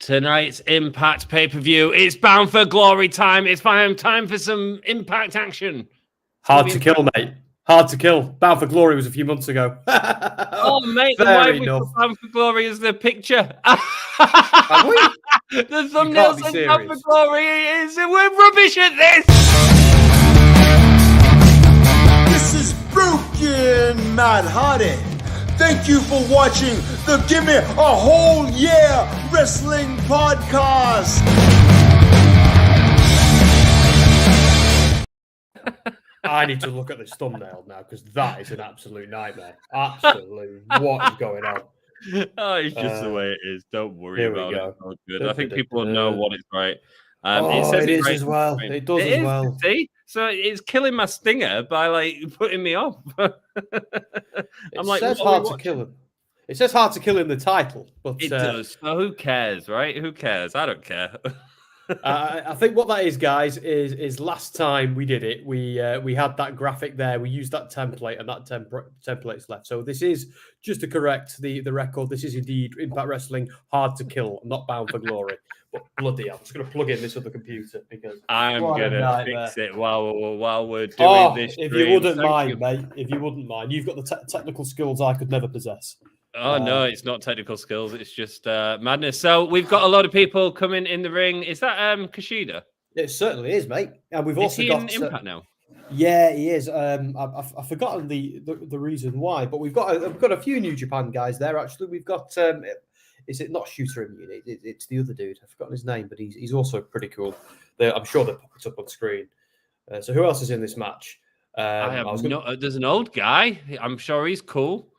Tonight's Impact pay-per-view. It's Bound for Glory time. It's time for some Impact action. Hard to kill, mate. Hard to kill. Bound for Glory was a few months ago. Oh, mate, then why have we put Bound for Glory as the picture? Have we? The thumbnail says Bound for Glory. We're rubbish at this. This is Broken Matt Hardy. Thank you for watching the Give Me a Whole Year Wrestling Podcast. I need to look at this thumbnail now because that is an absolute nightmare. Absolutely. What is going on? Oh, it's just the way it is. Don't worry about it. It's all good. I think people know what it's right. It is as well. It does as well. See? So it's killing my stinger by like putting me off. I'm like, it says hard to kill him. It says hard to kill in the title, but it does. So who cares, right? Who cares? I don't care. I think what that is, guys, is last time we did it, we had that graphic there. We used that template, and that template's left. So this is just to correct the record. This is indeed Impact Wrestling Hard to Kill, not Bound for Glory. But bloody hell, I'm just going to plug in this other computer because I'm going to fix it while we're doing this. If you wouldn't mind, mate, if you wouldn't mind, you've got the technical skills I could never possess. Oh, no, it's not technical skills. It's just madness. So we've got a lot of people coming in the ring. Is that Kushida? It certainly is, mate. And we've also got in Impact now. Yeah, he is. I've forgotten the reason why, but we've got a few New Japan guys there. Actually, we've got. Is it not Shooter Immunity? It's the other dude. I've forgotten his name, but he's also pretty cool. I'm sure they'll pop it up on screen. So who else is in this match? There's an old guy. I'm sure he's cool.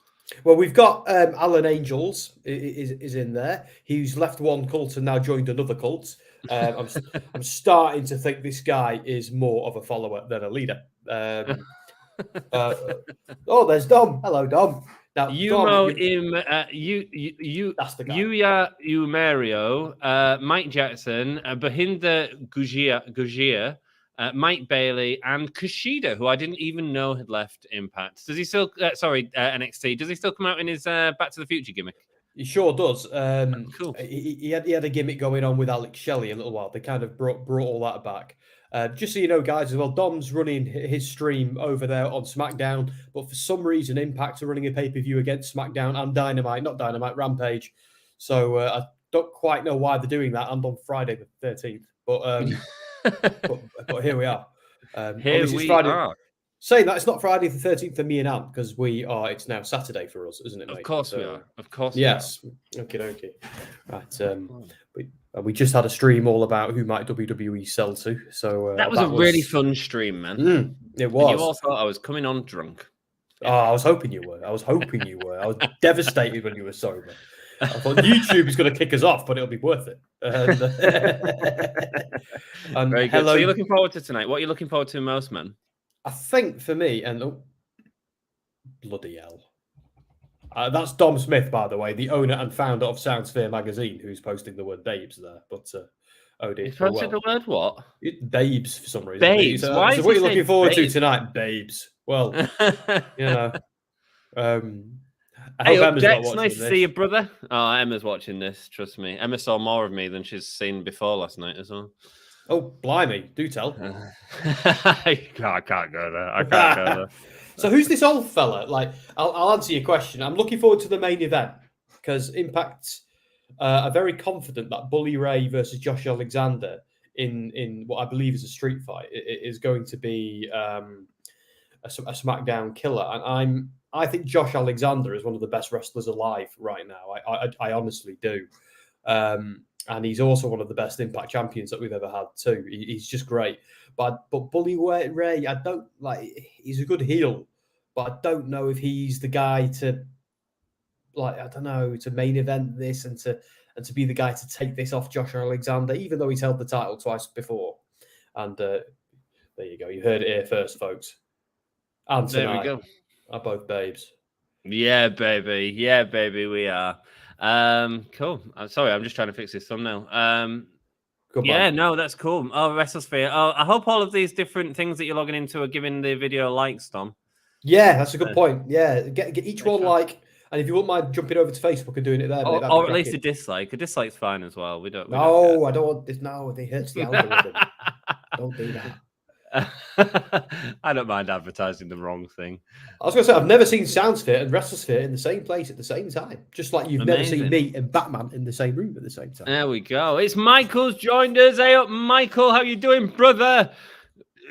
Well, we've got Alan Angels is in there. He's left one cult and now joined another cult. I'm starting to think this guy is more of a follower than a leader. There's Dom. Hello, Dom. Now, Yuya Umario, Mike Jackson, Bahinda Gujia, Mike Bailey, and Kushida, who I didn't even know had left Impact. Does he still? NXT. Does he still come out in his Back to the Future gimmick? He sure does. Cool. He had a gimmick going on with Alex Shelley a little while. They kind of brought all that back. Just so you know, guys, as well, Dom's running his stream over there on SmackDown, but for some reason, Impact are running a pay-per-view against SmackDown and Rampage. So I don't quite know why they're doing that. And on Friday the 13th, but but here we are. Here we are. Saying that, it's not Friday the 13th for me and Ant because it's now Saturday for us, isn't it, mate? Of course we are. Of course. Yes. Okay. Right. We just had a stream all about who might WWE sell to. So that was really fun stream, man. It was. And you all thought I was coming on drunk. Oh, I was hoping you were. I was devastated when you were sober. I thought YouTube is going to kick us off, but it'll be worth it. And very good. So you're looking forward to tonight. What are you looking forward to most, man? I think for me, bloody hell. That's Dom Smith, by the way, the owner and founder of Soundsphere magazine, who's posting the word babes there. But dear. He's posted the word what? Babes for some reason. Babes. So, why? So what are you looking forward to tonight, babes? Well, I hope Emma's not watching nice this. to see you, brother. Oh, Emma's watching this. Trust me. Emma saw more of me than she's seen before last night as well. Oh, blimey! Do tell. I can't go there. So who's this old fella? Like, I'll answer your question. I'm looking forward to the main event because Impact are very confident that Bully Ray versus Josh Alexander in what I believe is a street fight is going to be a SmackDown killer, and I think Josh Alexander is one of the best wrestlers alive right now. I honestly do. And he's also one of the best Impact champions that we've ever had too. He's just great. But Bully Ray, I don't like. He's a good heel, but I don't know if he's the guy to main event this and to be the guy to take this off Josh Alexander, even though he's held the title twice before. And there you go. You heard it here first, folks. And tonight, there we go. Are both babes. Yeah, baby. Yeah, baby. We are. Cool. I'm sorry. I'm just trying to fix this thumbnail. No, that's cool. Oh, WrestleSphere. Oh, I hope all of these different things that you're logging into are giving the video likes, Tom. Yeah, that's a good point. Yeah, get each one like. And if you wouldn't mind jumping over to Facebook and doing it there, mate, that'd or be at least a cracking. dislike. A dislike's fine as well. We don't. No, I don't want this. No, it hurts the algorithm. Don't do that. I don't mind advertising the wrong thing. I was going to say, I've never seen Soundsphere and WrestleSphere in the same place at the same time. Just like you've never seen me and Batman in the same room at the same time. There we go. It's Michael's joined us. Hey up, Michael. How you doing, brother?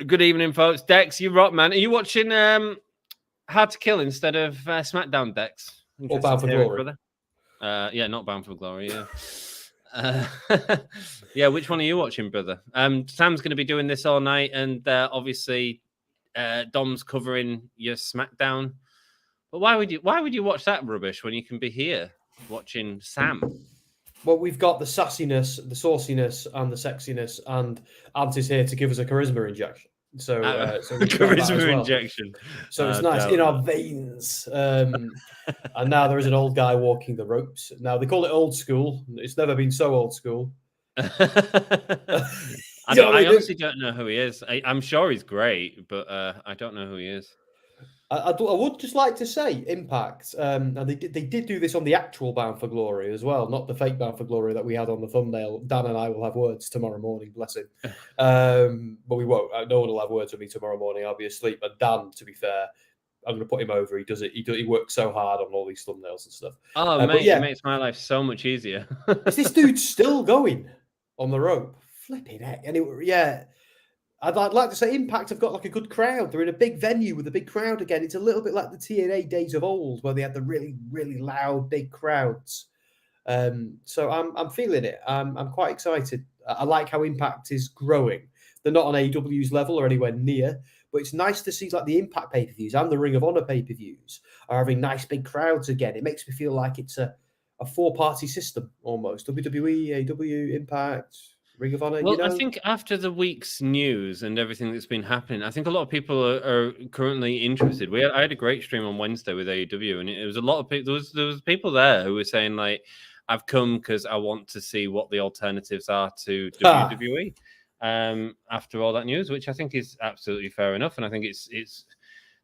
Good evening, folks. Dex, you rock, man. Are you watching Hard to Kill instead of SmackDown, Dex? Or Bound for Glory? Brother? Yeah, not Bound for Glory, yeah. Yeah, which one are you watching, brother? Sam's going to be doing this all night, and obviously Dom's covering your SmackDown. But why would you watch that rubbish when you can be here watching Sam? Well, we've got the sassiness, the sauciness, and the sexiness, and Anti's here to give us a charisma injection. So charisma injection. So it's nice in our veins. And now there is an old guy walking the ropes. Now they call it old school. It's never been so old school. I honestly don't know who he is. I'm sure he's great, but I don't know who he is. I would just like to say Impact. And they did do this on the actual Bound for Glory as well, not the fake Bound for Glory that we had on the thumbnail. Dan and I will have words tomorrow morning, bless him. But we won't. No one will have words with me tomorrow morning. I'll be asleep. And Dan, to be fair, I'm going to put him over. He does it. He works so hard on all these thumbnails and stuff. Oh, mate, it makes my life so much easier. Is this dude still going on the rope? Flipping heck. Anyway, I'd like to say Impact have got like a good crowd. They're in a big venue with a big crowd again. It's a little bit like the TNA days of old where they had the really, really loud, big crowds. So I'm feeling it. I'm quite excited. I like how Impact is growing. They're not on AEW's level or anywhere near, but it's nice to see like the Impact pay-per-views and the Ring of Honor pay-per-views are having nice big crowds again. It makes me feel like it's a four-party system almost. WWE, AEW, Impact, Ring of Honor. Well, I think after the week's news and everything that's been happening, I think a lot of people are currently interested. I had a great stream on Wednesday with AEW, and it was a lot of people. There was people there who were saying like, "I've come because I want to see what the alternatives are to WWE." After all that news, which I think is absolutely fair enough, and I think it's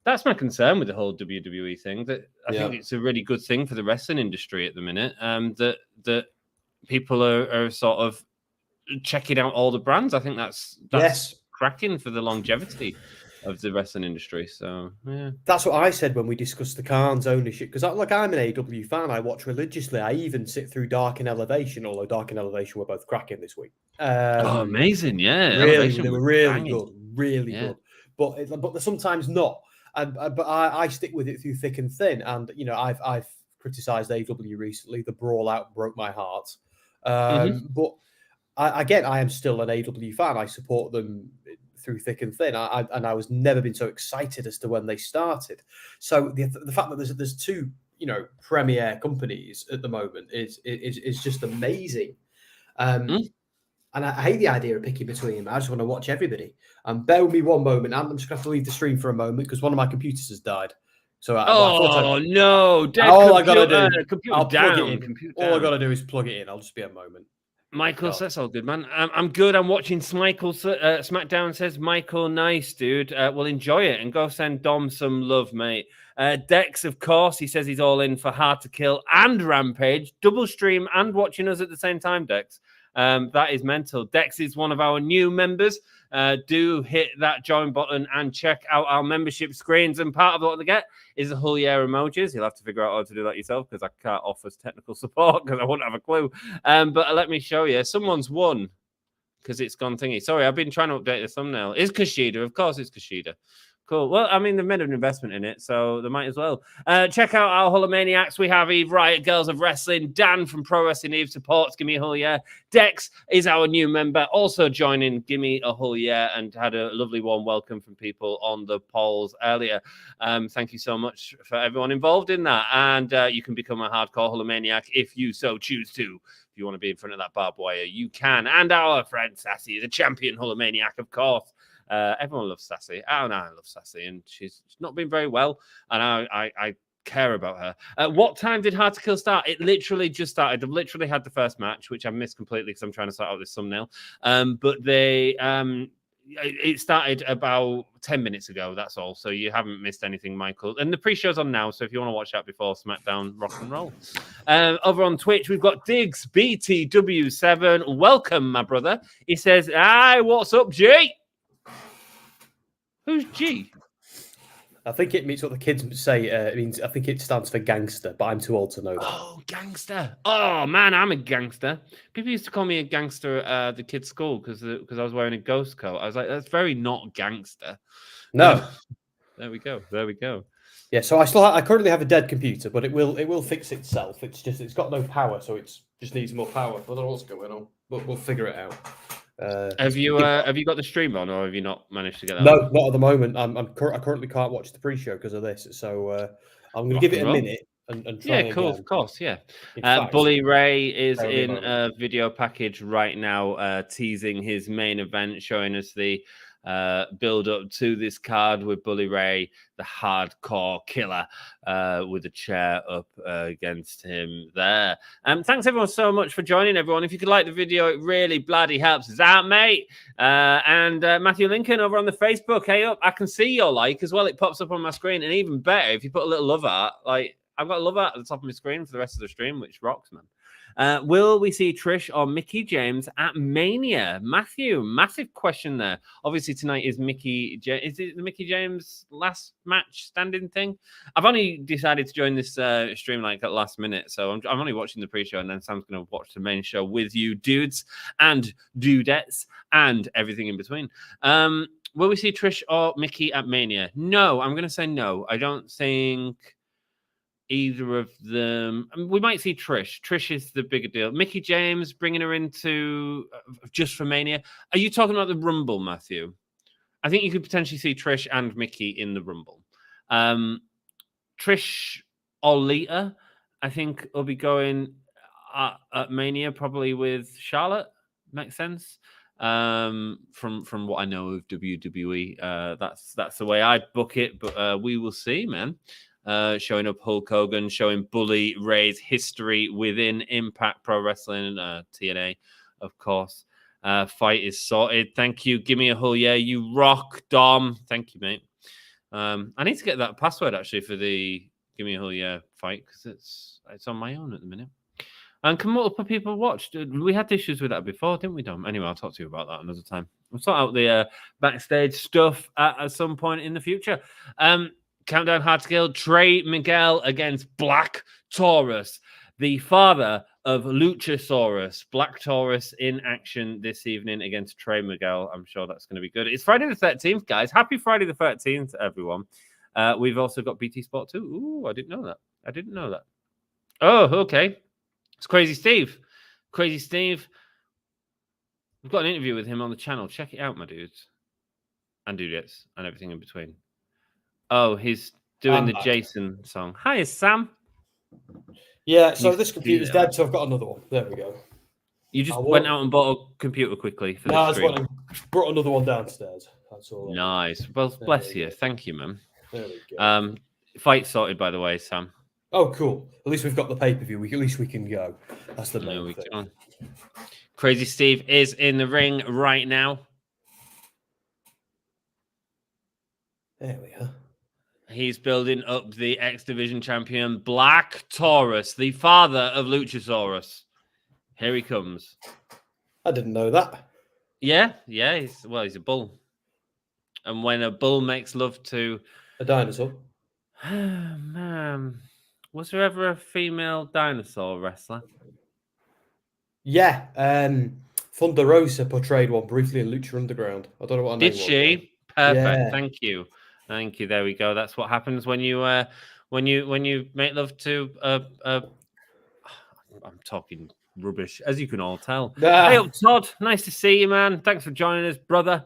that's my concern with the whole WWE thing. That I think it's a really good thing for the wrestling industry at the minute. That people are sort of checking out all the brands. I think that's cracking for the longevity of the wrestling industry. So yeah, that's what I said when we discussed the Khan's ownership. Because I'm an AEW fan. I watch religiously. I even sit through Dark and Elevation. Although Dark and Elevation were both cracking this week. Amazing! Yeah, really, they were really good. But they're sometimes not. But I stick with it through thick and thin. And I've criticised AEW recently. The brawl out broke my heart. But I am still an AEW fan. I support them through thick and thin. I was never been so excited as to when they started. So the fact that there's two premier companies at the moment is just amazing. And I hate the idea of picking between them. I just want to watch everybody. Bear with me one moment. I'm just going to have to leave the stream for a moment because one of my computers has died. So no! All I gotta do, I'll plug it in. All I gotta do is plug it in. I'll just be a moment. Michael, that's all good, man. I'm good. I'm watching SmackDown. Says Michael, nice dude. Well, enjoy it and go send Dom some love, mate. Dex, of course, he says he's all in for Hard to Kill and Rampage, double stream and watching us at the same time. Dex, that is mental. Dex is one of our new members. Do hit that join button and check out our membership screens. And part of what they get is the whole year emojis. You'll have to figure out how to do that yourself because I can't offer technical support because I wouldn't have a clue. But let me show you. Someone's won because it's gone thingy. Sorry, I've been trying to update the thumbnail. It's Kushida. Of course, it's Kushida. Cool. Well, I mean, they've made an investment in it, so they might as well. Check out our Hulkamaniacs. We have Eve Riot, Girls of Wrestling. Dan from Pro Wrestling Eve supports Gimme a Hull Yeah. Dex is our new member, also joining Gimme a Hull Yeah, and had a lovely warm welcome from people on the polls earlier. Thank you so much for everyone involved in that. And you can become a hardcore Hulkamaniac if you so choose to. If you want to be in front of that barbed wire, you can. And our friend Sassy is a champion Hulkamaniac, of course. Everyone loves Sassy. I love Sassy, and she's not been very well, and I care about her. What time did Hard to Kill start? It literally just started. They've literally had the first match, which I missed completely because I'm trying to sort out this thumbnail. But they, it started about 10 minutes ago. That's all. So you haven't missed anything, Michael. And the pre-show's on now. So if you want to watch that before SmackDown Rock and Roll. Over on Twitch, we've got Diggs BTW7. Welcome, my brother. He says, "Hi, what's up, G?" Who's G? I think it means what the kids say. It means, I think it stands for gangster, but I'm too old to know that. Oh, gangster. Oh, man, I'm a gangster. People used to call me a gangster at the kids' school because I was wearing a ghost coat. I was like, that's very not gangster. No. There we go. There we go. Yeah, so I currently have a dead computer, but it will fix itself. It's got no power, so it just needs more power. I don't know what's going on, but we'll figure it out. Have you got the stream on, or have you not managed to get that? No, on? not at the moment. I currently can't watch the pre-show because of this, so I'm going to give it a minute and try. Yeah, cool, again. Of course, yeah. Fact, Bully Ray is in a video package right now, teasing his main event, showing us the build up to this card with Bully Ray, the hardcore killer, with a chair up against him there. Thanks everyone so much for joining, everyone. If you could like the video, it really bloody helps us out, mate. And Matthew Lincoln over on the Facebook, hey up, I can see your like as well. It pops up on my screen, and even better if you put a little love art. Like I've got a love art at the top of my screen for the rest of the stream, which rocks, man. Will we see Trish or Mickie James at Mania? Matthew, massive question there. Obviously, tonight is Mickie. Is it the Mickie James last match standing thing? I've only decided to join this stream like at last minute, so I'm only watching the pre-show, and then Sam's going to watch the main show with you, dudes and dudettes, and everything in between. Will we see Trish or Mickie at Mania? No, I'm going to say no. I don't think either of them. I mean, we might see Trish. Trish is the bigger deal. Mickie James, bringing her into just for Mania. Are you talking about the Rumble, Matthew? I think you could potentially see Trish and Mickie in the Rumble. Trish or Lita, I think, will be going at Mania, probably with Charlotte. Makes sense. From what I know of WWE, that's the way I'd book it. But we will see, man. Showing up Hulk Hogan, showing Bully Ray's history within Impact Pro Wrestling, TNA, of course. Fight is sorted. Thank you. Give me a hull, yeah. You rock, Dom. Thank you, mate. I need to get that password actually for the Give Me a Hull, yeah fight because it's on my own at the minute. And can multiple people watch? We had issues with that before, didn't we, Dom? Anyway, I'll talk to you about that another time. We'll sort out the backstage stuff at some point in the future. Countdown hard skill, Trey Miguel against Black Taurus, the father of Luchasaurus. Black Taurus in action this evening against Trey Miguel. I'm sure that's going to be good. It's Friday the 13th, guys. Happy Friday the 13th, everyone. We've also got BT Sport 2. Ooh, I didn't know that. Oh, okay. It's Crazy Steve. Crazy Steve. We've got an interview with him on the channel. Check it out, my dudes. And dudettes and everything in between. Oh, he's doing the Jason song. Hi, Sam. Yeah, so this computer's dead, so I've got another one. There we go. You just went out and bought a computer quickly for no, the stream. I brought another one downstairs. That's all. Nice. Well, bless you. Thank you, man. There we go. Fight sorted, by the way, Sam. Oh, cool. At least we've got the pay-per-view. At least we can go. That's the main thing. Go. Crazy Steve is in the ring right now. There we are. He's building up the X Division champion, Black Taurus, the father of Luchasaurus. Here he comes. I didn't know that. Yeah. He's a bull. And when a bull makes love to a dinosaur. Man, was there ever a female dinosaur wrestler? Yeah. Thunder Rosa portrayed one briefly in Lucha Underground. I don't know what her name was. Did she? Perfect. Yeah. Thank you. There we go. That's what happens when you make love to I'm talking rubbish, as you can all tell. Hey up, Todd. Nice to see you, man. Thanks for joining us, brother.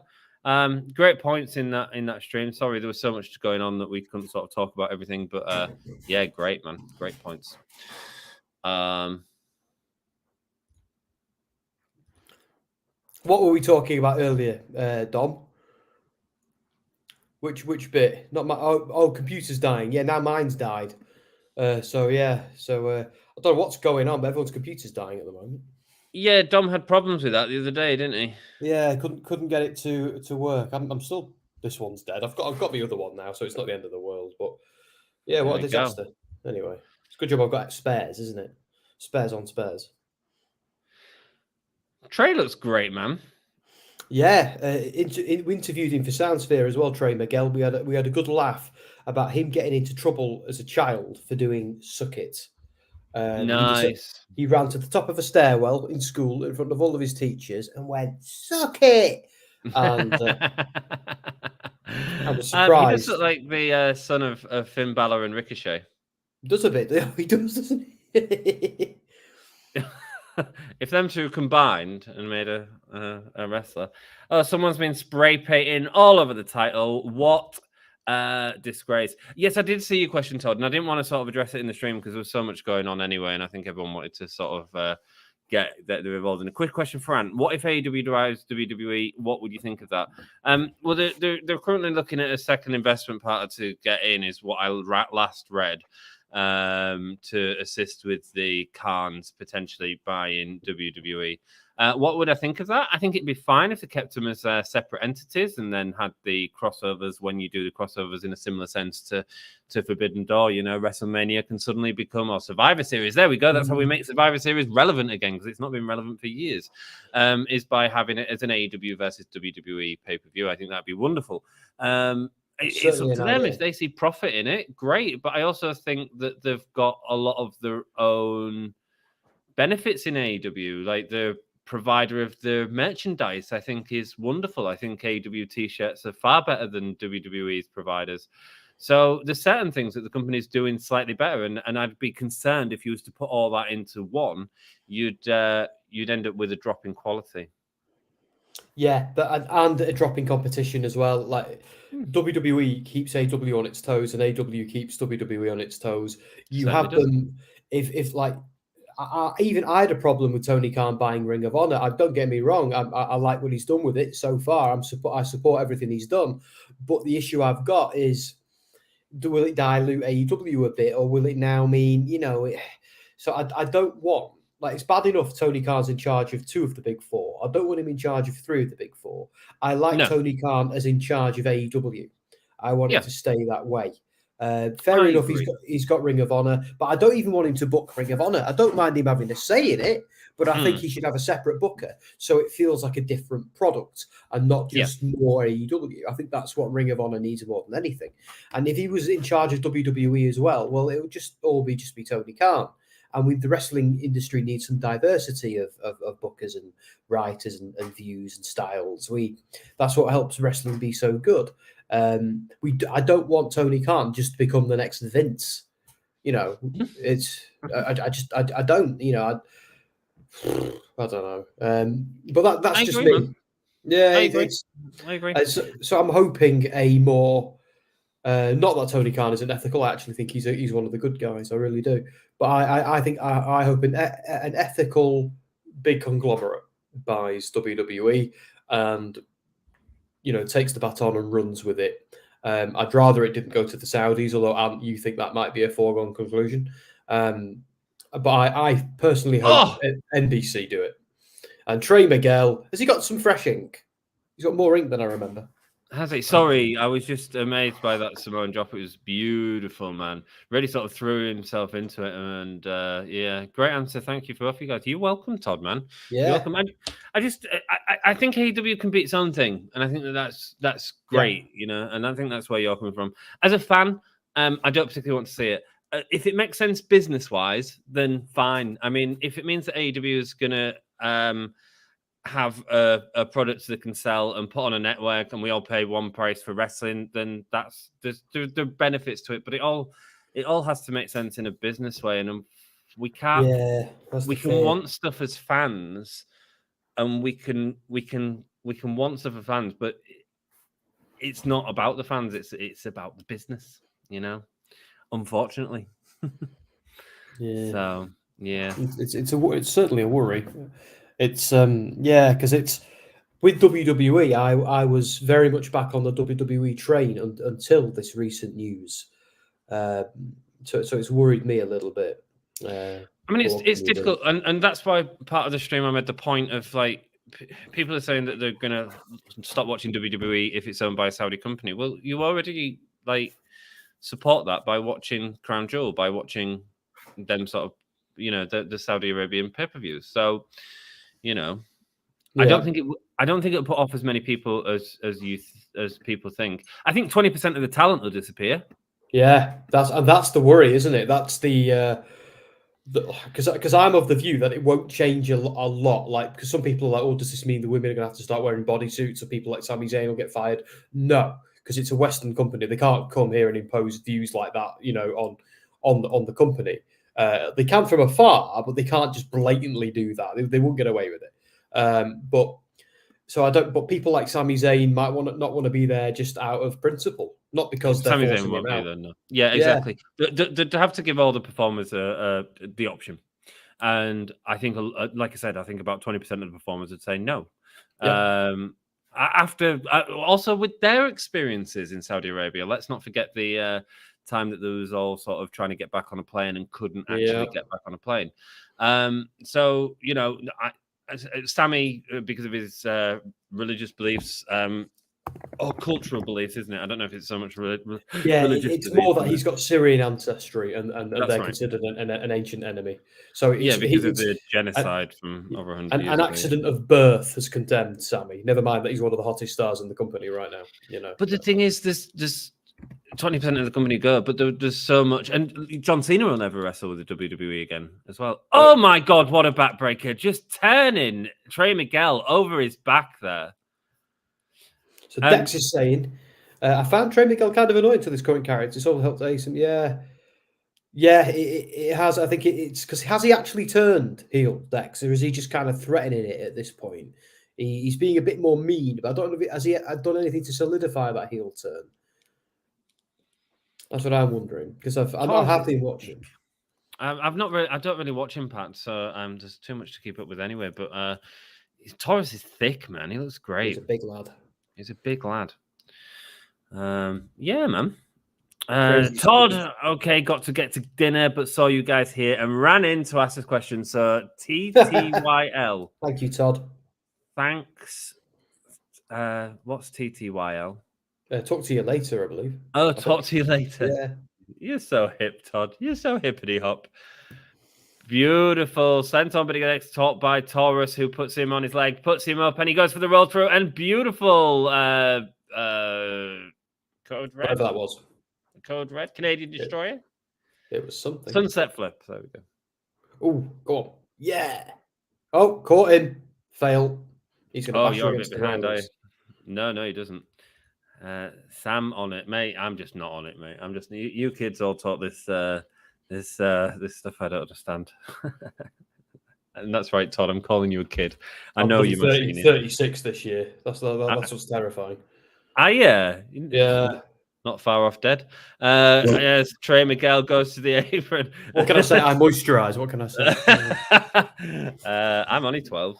Great points in that stream. Sorry, there was so much going on that we couldn't sort of talk about everything, but yeah, great, man. Great points. What were we talking about earlier, Dom? Which bit? Not my computer's dying. Yeah, now mine's died. I don't know what's going on, but everyone's computer's dying at the moment. Yeah, Dom had problems with that the other day, didn't he? Yeah, couldn't get it to work. I'm still. This one's dead. I've got the other one now, so it's not the end of the world. But yeah, what a There you go. disaster. Anyway, it's a good job I've got spares, isn't it? Spares on spares. Trey looks great, man. Yeah, we interviewed him for Soundsphere as well, Trey Miguel. We had a good laugh about him getting into trouble as a child for doing Suck It. Nice. He ran to the top of a stairwell in school in front of all of his teachers and went, "Suck it!" And I was surprised. He does look like the son of Finn Balor and Ricochet. Does a bit. He does, doesn't he? If them two combined and made a wrestler. Oh, someone's been spray painting all over the title. What disgrace. Yes, I did see your question, Todd, and I didn't want to sort of address it in the stream because there was so much going on anyway, and I think everyone wanted to sort of get that they're involved in. A quick question for Ant. What if AEW drives WWE? What would you think of that? Well, they're currently looking at a second investment partner to get in, is what I last read, to assist with the Khans potentially buying WWE. What would I think of that? I think it'd be fine if they kept them as separate entities and then had the crossovers when you do the crossovers in a similar sense to Forbidden Door. You know, WrestleMania can suddenly become our Survivor Series. There we go. That's how we make Survivor Series relevant again, because it's not been relevant for years, is by having it as an AEW versus WWE pay-per-view. I think that'd be wonderful. It's up to them. If they see profit in it, great. But I also think that they've got a lot of their own benefits in AEW, like the provider of the merchandise, I think, is wonderful. I think AEW t-shirts are far better than WWE's providers. So there's certain things that the company is doing slightly better, and I'd be concerned if you was to put all that into one, you'd end up with a drop in quality. Yeah, and a drop in competition as well. Like WWE keeps AEW on its toes, and AEW keeps WWE on its toes. You have them. If like, even I had a problem with Tony Khan buying Ring of Honor. Don't get me wrong. I like what he's done with it so far. I support everything he's done. But the issue I've got is, will it dilute AEW a bit, or will it now mean, so I don't want, like, it's bad enough Tony Khan's in charge of 2 of the big 4. I don't want him in charge of 3 of the big 4. I like Tony Khan as in charge of AEW. I want it to stay that way. Fair enough, he's got Ring of Honor, but I don't even want him to book Ring of Honor. I don't mind him having a say in it, but I think he should have a separate booker so it feels like a different product and not just more AEW. I think that's what Ring of Honor needs more than anything. And if he was in charge of WWE as well, it would just be Tony Khan. And the wrestling industry needs some diversity of bookers and writers and views and styles. That's what helps wrestling be so good. I don't want Tony Khan just to become the next Vince. It's I don't. I don't know. But that's just me. Man. Yeah, I agree. So I'm hoping a more. Not that Tony Khan isn't ethical. I actually think he's one of the good guys. I really do. But I think I hope an ethical big conglomerate buys WWE and takes the baton and runs with it. I'd rather it didn't go to the Saudis, although you think that might be a foregone conclusion. But I personally hope NBC do it. And Trey Miguel, has he got some fresh ink? He's got more ink than I remember. Has he? Sorry, I was just amazed by that Samoan drop. It was beautiful, man. Really sort of threw himself into it, and great answer. Thank you for both you guys. You're welcome, Todd, man. Yeah, you're welcome. I think AEW can be its own thing, and I think that's great, and I think that's where you're coming from. As a fan, I don't particularly want to see it. If it makes sense business-wise, then fine. I mean, if it means that AEW is gonna have a product that can sell and put on a network and we all pay one price for wrestling, then there's benefits to it, but it all has to make sense in a business way, and we can't we can want stuff as fans, and we can want stuff for fans, but it's not about the fans, it's about the business, unfortunately. So it's certainly a worry. It's because it's with WWE. I was very much back on the WWE train until this recent news. So it's worried me a little bit. I mean, it's difficult, and that's why part of the stream I made the point of like people are saying that they're gonna stop watching WWE if it's owned by a Saudi company. Well, you already like support that by watching Crown Jewel, by watching them sort of, the Saudi Arabian pay-per-views. So, I don't think it'll put off as many people as people think. I think 20% of the talent will disappear. Yeah, that's the worry, isn't it? That's because I'm of the view that it won't change a lot. Like, because some people are like, oh, does this mean the women are going to have to start wearing bodysuits, or people like Sami Zayn will get fired? No, because it's a Western company. They can't come here and impose views like that, on the company. They can from afar, but they can't just blatantly do that. They won't get away with it. But people like Sami Zayn might not want to be there just out of principle, not because they're Sami forcing Zayn won't him out. be there, no. Yeah, exactly. They have to give all the performers the option, and I think, like I said, I think about 20% of the performers would say no. Yeah. After also with their experiences in Saudi Arabia, let's not forget the time that there was all sort of trying to get back on a plane and couldn't actually get back on a plane. So Sami, because of his religious beliefs, or cultural beliefs, isn't it? I don't know if it's so much religious. It's more that he's got Syrian ancestry, and they're right. considered an ancient enemy. So because of the genocide from over 100 years an accident of birth has condemned Sami. Never mind that he's one of the hottest stars in the company right now. But the thing is, there's 20% of the company go, but there's so much, and John Cena will never wrestle with the WWE again as well. Oh my God, what a backbreaker! Just turning Trey Miguel over his back there. So Dex is saying, I found Trey Miguel kind of annoying to this current character. It's all helped Ace him. Yeah, it has. I think it's because has he actually turned heel, Dex, or is he just kind of threatening it at this point? He's being a bit more mean, but I don't know if has he done anything to solidify that heel turn. That's what I'm wondering, because I have been watching. I don't really watch Impact, so there's too much to keep up with anyway. But Taurus is thick, man. He looks great. He's a big lad. Yeah, man. Todd, okay, got to get to dinner, but saw you guys here and ran in to ask this question. So TTYL. Thank you, Todd. Thanks. What's TTYL? Talk to you later, I believe. Oh, talk to you later. Yeah. You're so hip, Todd. You're so hippity hop. Beautiful. Sent on, but he gets taught by Taurus, who puts him on his leg, puts him up, and he goes for the roll through. And beautiful code red. Whatever that was. Code red. Canadian Destroyer. It was something. Sunset flip. There we go. Oh, go on. Yeah. Oh, caught him. Fail. He's going to bash you're against a bit the behind, rollers. No, he doesn't. Sam on it, mate. I'm just not on it, mate. I'm just you kids all taught this stuff I don't understand. And that's right, Todd. I'm calling you a kid. I know you must be 36 this year. That's what's terrifying. Yeah. Not far off dead. Yes, Trey Miguel goes to the apron. What can I say? I moisturize. What can I say? I'm only 12.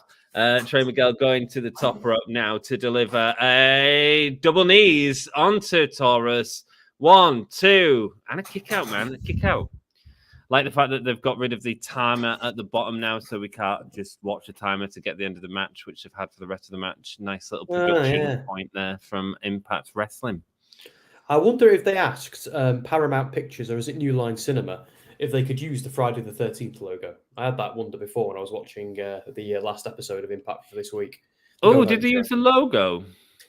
Trey Miguel going to the top rope now to deliver a double knees onto Taurus. 1, 2, and a kick out, man. A kick out. Like the fact that they've got rid of the timer at the bottom now, so we can't just watch the timer to get the end of the match, which they've had for the rest of the match. Nice little production point there from Impact Wrestling. I wonder if they asked Paramount Pictures, or is it New Line Cinema, if they could use the Friday the 13th logo. I had that wonder before when I was watching the last episode of Impact for this week. Oh, did they use the logo?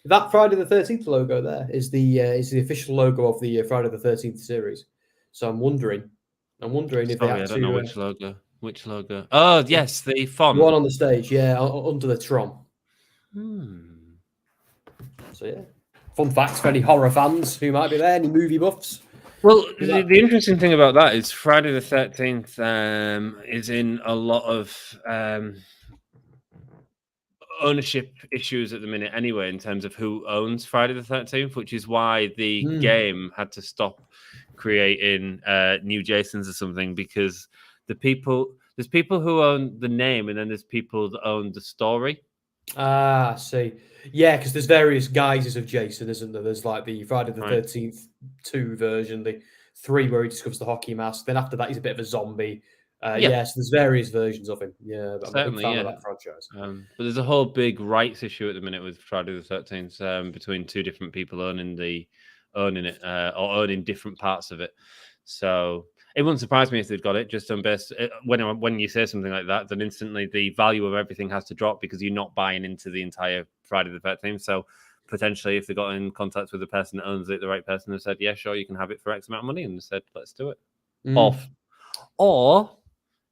That Friday the 13th logo there is the official logo of the Friday the 13th series. So I'm wondering if they I don't know which logo. Which logo? Oh, yes, the font. One on the stage, under the Tron. So, yeah. Fun facts for any horror fans who might be there, any movie buffs. Well, the interesting thing about that is Friday the 13th is in a lot of ownership issues at the minute anyway, in terms of who owns Friday the 13th, which is why the game had to stop creating new Jasons or something, because there's people who own the name and then there's people that own the story. I see. Yeah, because there's various guises of Jason, isn't there? There's like the Friday the 13th 2 version, the 3 where he discovers the hockey mask. Then after that, he's a bit of a zombie. Yes, there's various versions of him. Yeah, but I'm a big fan of that franchise. But there's a whole big rights issue at the minute with Friday the 13th between two different people owning it or owning different parts of it. So it wouldn't surprise me if they'd got it just on base. When you say something like that, then instantly the value of everything has to drop because you're not buying into the entire Friday the 13th. So potentially, if they got in contact with the person that owns it, the right person has said, "Yeah, sure, you can have it for X amount of money," and they said, "Let's do it." Or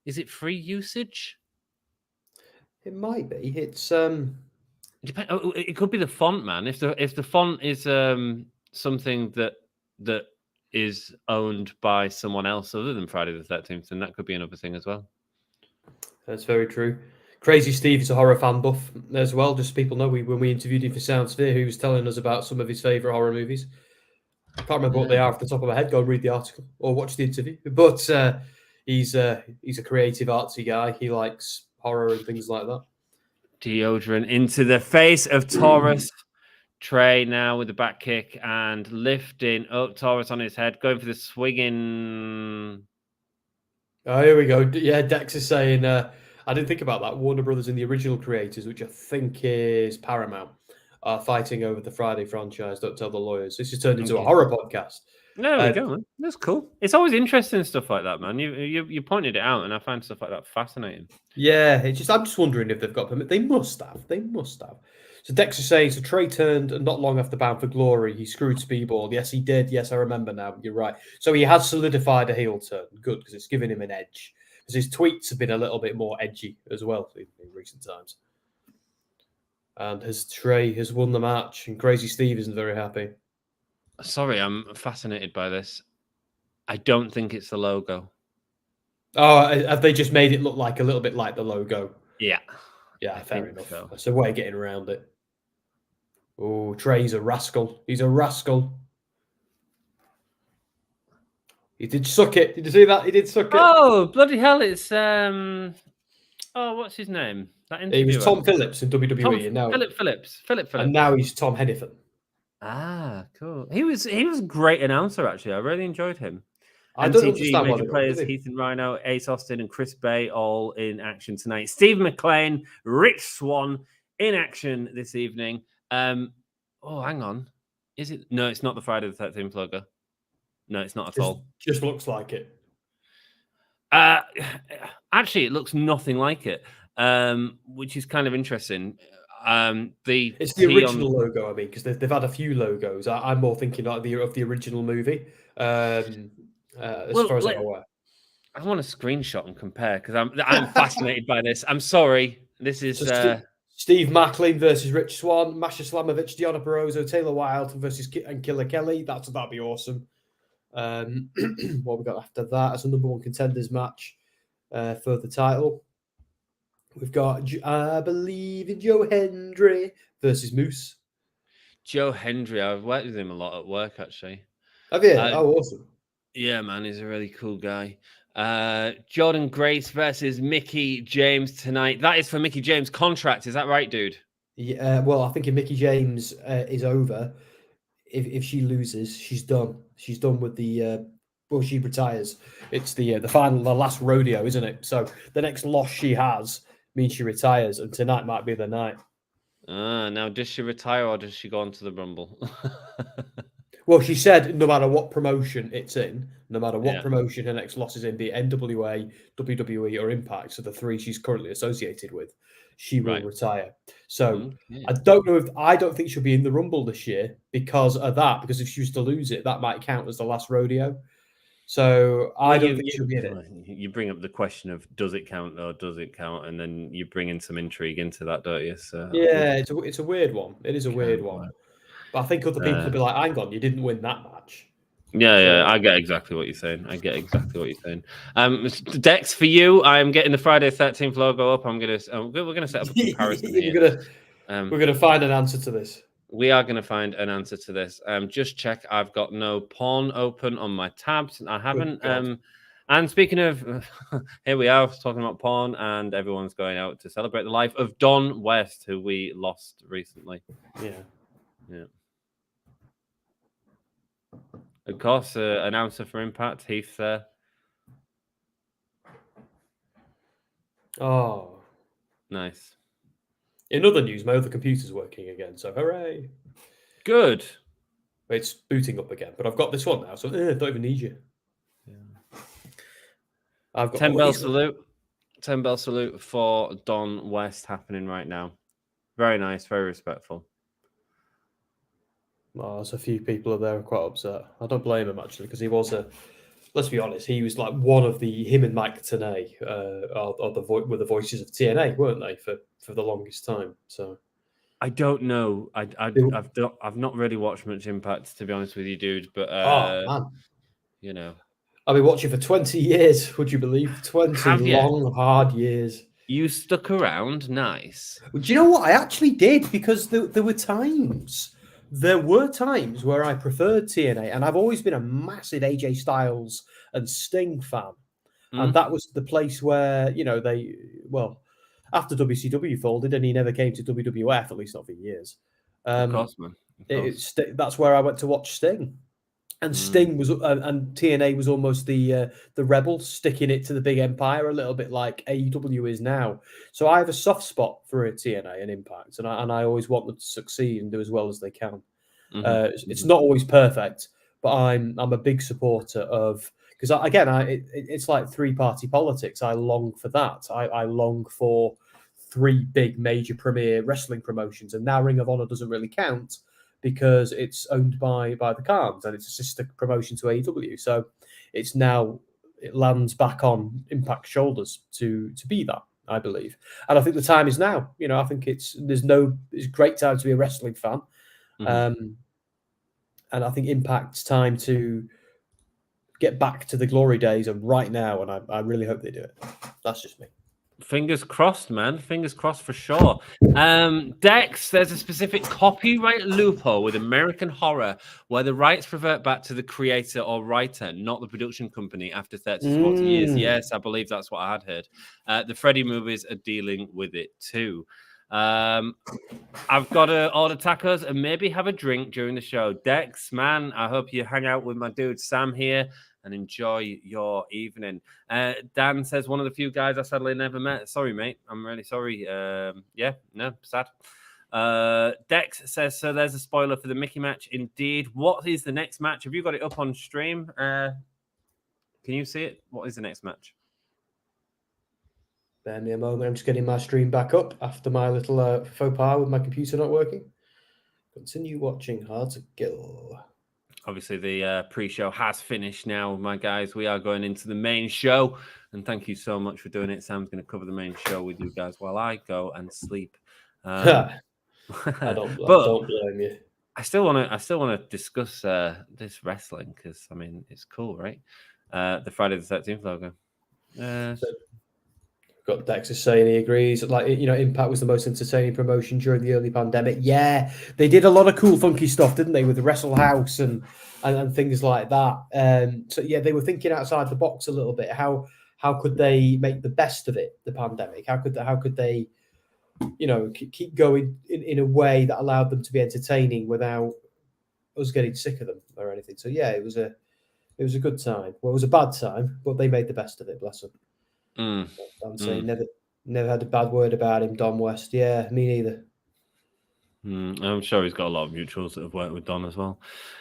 is it free usage? It might be. It's It could be the font, man. If the font is something that is owned by someone else other than Friday the 13th, then that could be another thing as well. That's very true. Crazy Steve is a horror fan buff as well. Just so people know, when we interviewed him for Soundsphere, he was telling us about some of his favourite horror movies. I can't remember what they are off the top of my head. Go and read the article or watch the interview. But he's a creative, artsy guy. He likes horror and things like that. Deodorant into the face of Taurus. Trey now with the back kick and lifting up Taurus on his head, going for the swinging. Oh, here we go. Yeah, Dex is saying, I didn't think about that. Warner Brothers and the original creators, which I think is Paramount, are fighting over the Friday franchise. Don't tell the lawyers. This has turned into a horror podcast. There we go, man. That's cool. It's always interesting stuff like that, man. You pointed it out, and I find stuff like that fascinating. Yeah, I'm just wondering if they've got permit. They must have. So Dex is saying, so Trey turned not long after Bound for Glory. He screwed Speedball. Yes, he did. Yes, I remember now. You're right. So he has solidified a heel turn. Good, because it's given him an edge. Because his tweets have been a little bit more edgy as well in recent times. And Trey has won the match, and Crazy Steve isn't very happy. Sorry, I'm fascinated by this. I don't think it's the logo. Oh, have they just made it look like a little bit like the logo? Yeah. Yeah, fair enough. So. That's a way of getting around it. Oh, Trey's a rascal. He's a rascal. He did suck it. Did you see that? He did suck it. Oh, bloody hell. It's, what's his name? He was Tom Phillips in WWE. Philip Phillips. And now he's Tom Hennepin. Ah, cool. He was a great announcer, actually. I really enjoyed him. I don't understand major players, Heath and Rhino, Ace Austin and Chris Bay, all in action tonight. Steve McLean, Rich Swann in action this evening. Hang on. Is it? No, it's not the Friday the 13th logo. No, it's not at all. Just looks like it. Actually, it looks nothing like it, which is kind of interesting. It's the original logo, I mean, because they've had a few logos. I'm more thinking of the original movie. As far as I'm aware, I want to screenshot and compare because I'm fascinated by this. I'm sorry. This is Steve Macklin versus Rich Swann, Masha Slamovich, Deonna Purrazzo, Taylor Wilde versus Killer Kelly. That'd be awesome. What we got after that as a number one contenders match for the title. We've got, I believe, Joe Hendry versus Moose. Joe Hendry, I've worked with him a lot at work, actually. Have you? Awesome. Yeah, man, he's a really cool guy. Jordan Grace versus Mickie James tonight. That is for Mickie James' contract. Is that right, dude? Yeah. Well, I think if Mickie James is over, if she loses, she's done. She's done with the. She retires. It's the last rodeo, isn't it? So the next loss she has means she retires, and tonight might be the night. Now, does she retire or does she go on to the Rumble? Well, she said no matter what promotion it's in, no matter what promotion her next loss is in, be it NWA, WWE, or Impact, so the three she's currently associated with, she will retire. So I don't think she'll be in the Rumble this year because of that, because if she was to lose it, that might count as the last rodeo. So I don't think she'll be in it. You bring up the question of does it count or does it count, and then you bring in some intrigue into that, don't you? So yeah, it's a weird one. It is a weird one. But I think other people will be like, hang on, you didn't win that match. Yeah, I get exactly what you're saying. Dex, for you, I'm getting the Friday 13th logo up. We're gonna set up a comparison here. We're gonna find an answer to this. We are going to find an answer to this. Just check. I've got no porn open on my tabs. I haven't. And speaking of, here we are talking about porn, and everyone's going out to celebrate the life of Don West, who we lost recently. Yeah. Of course, announcer for Impact, Heath there. Oh, Nice. in other news, my other computer's working again, so hooray! Good. It's booting up again, but I've got this one now, so I don't even need you. Yeah. I've got 10 bell salute. 10 bell salute for Don West happening right now. Very nice, very respectful. Oh, there's a few people up there who are quite upset. I don't blame him actually, because he was let's be honest, he was like one of him and Mike Tenay were the voices of TNA, weren't they, for the longest time? So I don't know. I've not really watched much Impact, to be honest with you, dude. But man, you know, I've been watching for 20 years. Would you believe 20 Have you? long, hard years? You stuck around, nice. Do you know what? I actually did, because there were times. There were times where I preferred TNA, and I've always been a massive AJ Styles and Sting fan. And that was the place where, after WCW folded and he never came to WWF, at least not for years. Of course, man. Of course. That's where I went to watch Sting. And Sting was, and TNA was almost the rebel, sticking it to the big empire, a little bit like AEW is now. So I have a soft spot for TNA and Impact, and I always want them to succeed and do as well as they can. It's not always perfect, but I'm a big supporter of, because it's like three-party politics. I long for that. I long for three big major premier wrestling promotions, and now Ring of Honor doesn't really count, because it's owned by the Khans and it's a sister promotion to AEW. So it lands back on Impact's shoulders to be that, I believe. And I think the time is now. I think it's a great time to be a wrestling fan. And I think Impact's time to get back to the glory days and right now, and I really hope they do it. That's just me. Fingers crossed, man. Fingers crossed for sure. Dex, there's a specific copyright loophole with American Horror where the rights revert back to the creator or writer, not the production company, after 30 to 40 years. Yes, I believe that's what I had heard. The Freddy movies are dealing with it too. I've got to order tacos and maybe have a drink during the show. Dex, man, I hope you hang out with my dude Sam here and enjoy your evening. Dan says, one of the few guys I sadly never met. Sorry, mate. I'm really sorry. Sad. Dex says, so there's a spoiler for the Mickie match. Indeed. What is the next match? Have you got it up on stream? Can you see it? What is the next match? Bear me a moment. I'm just getting my stream back up after my little faux pas with my computer not working. Continue watching Hard to Kill. Obviously, the pre-show has finished now, my guys. We are going into the main show. And thank you so much for doing it. Sam's going to cover the main show with you guys while I go and sleep. I don't blame you. I still want to discuss this wrestling because, I mean, it's cool, right? The Friday the 13th logo. Got Dex is saying he agrees. Like, Impact was the most entertaining promotion during the early pandemic. Yeah, they did a lot of cool, funky stuff, didn't they, with the Wrestle House and things like that. So yeah, they were thinking outside the box a little bit. How could they make the best of it? The pandemic. How could they, keep going in a way that allowed them to be entertaining without us getting sick of them or anything? So yeah, it was a good time. Well, it was a bad time, but they made the best of it. Bless them. I'm saying never had a bad word about him, Don West. Yeah, me neither. I'm sure he's got a lot of mutuals that have worked with Don as well.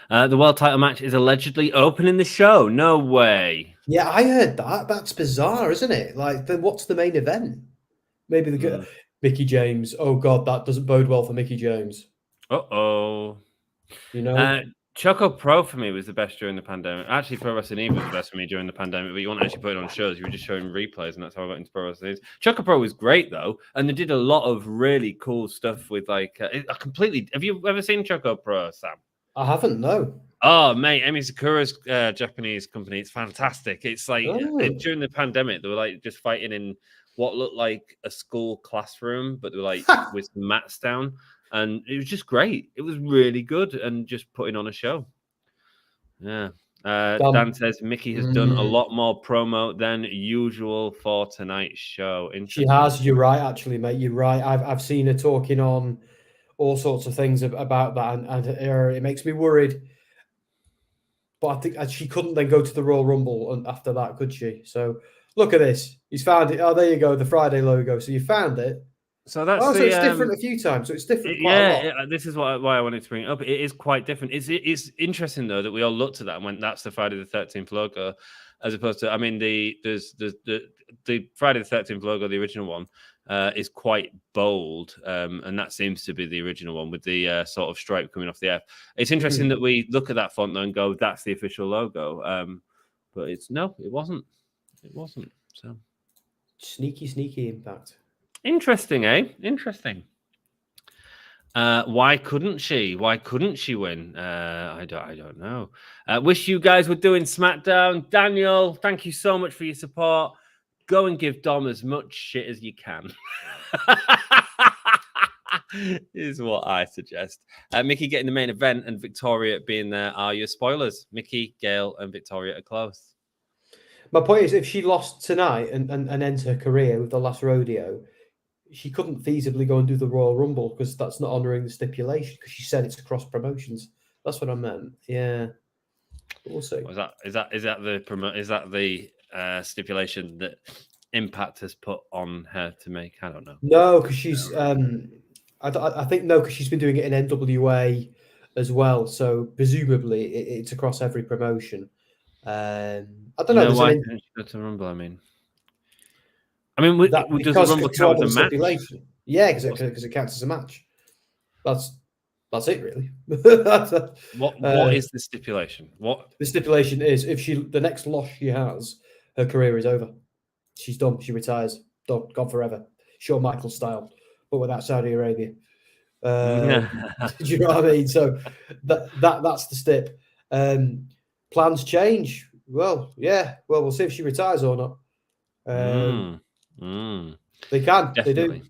The world title match is allegedly opening the show. No way. Yeah, I heard that. That's bizarre, isn't it? Like, then what's the main event? Maybe Mickie James. Oh God, that doesn't bode well for Mickie James. Uh-oh. Choco Pro for me was the best during the pandemic. Actually, Pro Wrestling Eve was the best for me during the pandemic, but you wouldn't actually put it on shows. You were just showing replays, and that's how I got into Pro Wrestling Eve. Choco Pro was great, though, and they did a lot of really cool stuff with, like, have you ever seen Choco Pro, Sam? I haven't, no. Oh, mate, Emi Sakura's Japanese company. It's fantastic. It's like, during the pandemic, they were, like, just fighting in what looked like a school classroom, but they were, like, with mats down. And it was just great. It was really good and just putting on a show. Yeah. Dan says Mickie has done a lot more promo than usual for tonight's show. She has. You're right, actually, mate. You're right. I've seen her talking on all sorts of things about that, and it makes me worried. But I think she couldn't then go to the Royal Rumble after that, could she? So Look at this. He's found it. Oh, there you go. The Friday logo. So you found it. So that's so it's different a few times. So it's different quite a lot. This is why I wanted to bring it up. It is quite different. It's interesting though that we all looked at that and went, "That's the Friday the 13th logo," as opposed to, I mean, the Friday the 13th logo, the original one, is quite bold, and that seems to be the original one with the sort of stripe coming off the F. It's interesting that we look at that font though and go, "That's the official logo," but it wasn't. It wasn't. So sneaky Impact. Interesting, eh? Interesting. Why couldn't she? Why couldn't she win? I don't know. Wish you guys were doing SmackDown. Daniel, thank you so much for your support. Go and give Dom as much shit as you can. Is what I suggest. Mickie getting the main event and Victoria being there. Are your spoilers? Mickie, Gail, and Victoria are close. My point is, if she lost tonight and ends her career with the last rodeo, she couldn't feasibly go and do the Royal Rumble because that's not honouring the stipulation, because she said it's across promotions. That's what I meant. Yeah. We'll see. Is that the stipulation that Impact has put on her to make? I don't know. No, because she's I think no, because she's been doing it in NWA as well. So presumably it's across every promotion. I don't know. Why didn't she go to Rumble? I mean, does the Rumble count as a match? Yeah, because it counts as a match. That's it, really. What is the stipulation? What the stipulation is? If the next loss she has, her career is over. She's done. She retires. Done. Gone forever. Shawn Michaels style, but without Saudi Arabia. Do you know what I mean? So that's the stip. Plans change. Well, yeah. Well, we'll see if she retires or not. They can. Definitely. They do.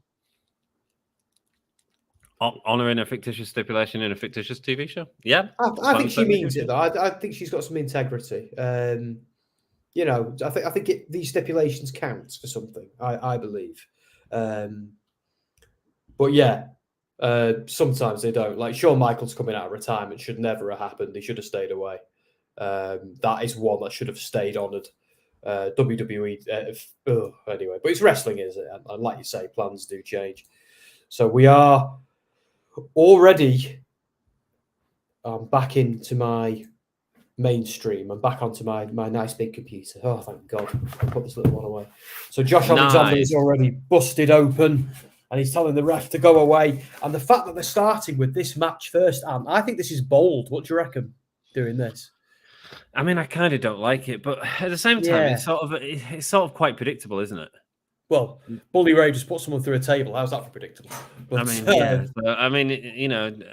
Honouring a fictitious stipulation in a fictitious TV show? Yeah. I think she means it, though. I think she's got some integrity. I think these stipulations count for something, I believe. But yeah, sometimes they don't. Like Shawn Michaels coming out of retirement should never have happened. He should have stayed away. That is one that should have stayed honoured. WWE, anyway, but it's wrestling, is it? And like you say, plans do change. So we are already back into my mainstream. I'm back onto my nice big computer. Oh, thank God. I'll put this little one away. So Josh Alexander is already busted open and he's telling the ref to go away. And the fact that they're starting with this match first, I think this is bold. What do you reckon, doing this? I mean, I kind of don't like it, but at the same time, it's sort of quite predictable, isn't it? Well, Bully Ray just put someone through a table. How's that for predictable? But,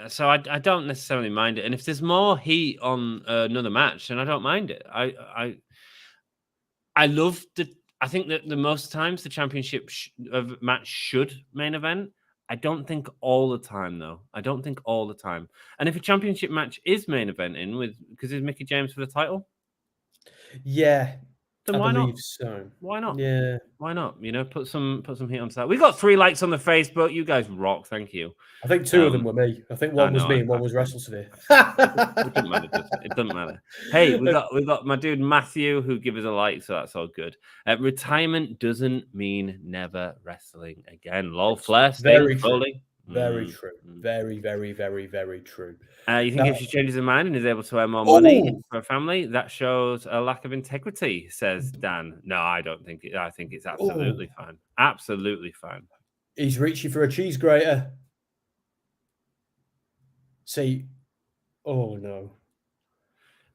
so I don't necessarily mind it. And if there's more heat on another match, then I don't mind it. I love I think that the most times the championship match should main event. I don't think all the time, though. I don't think all the time. And if a championship match is main eventing because it's Mickie James for the title, yeah, then why not? So. Why not? Yeah, why not? Put some heat onto that. We got 3 likes on the Facebook. You guys rock. Thank you. I think 2 of them were me. I think one was me and one was WrestleSphere. It doesn't matter. It doesn't matter. Hey, we got my dude Matthew who give us a like, so that's all good. Retirement doesn't mean never wrestling again. Lol, Flair, very true. Very true. Very, very, very, very true. You think if she changes her mind and is able to earn more money for her family, that shows a lack of integrity, says Dan. No, I don't think it. I think it's absolutely fine. Absolutely fine. He's reaching for a cheese grater. See, oh no.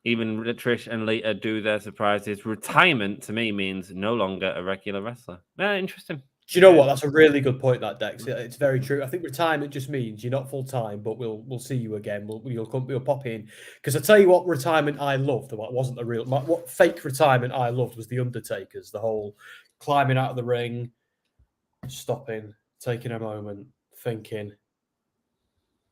Even Trish and Lita do their surprises. Retirement to me means no longer a regular wrestler. Yeah, interesting. Do you know what? That's a really good point, that Dex. It's very true. I think retirement just means you're not full time, but we'll see you again. We'll pop in. Because I tell you what, retirement I loved. What wasn't the real. What fake retirement I loved was the Undertaker's. The whole climbing out of the ring, stopping, taking a moment, thinking,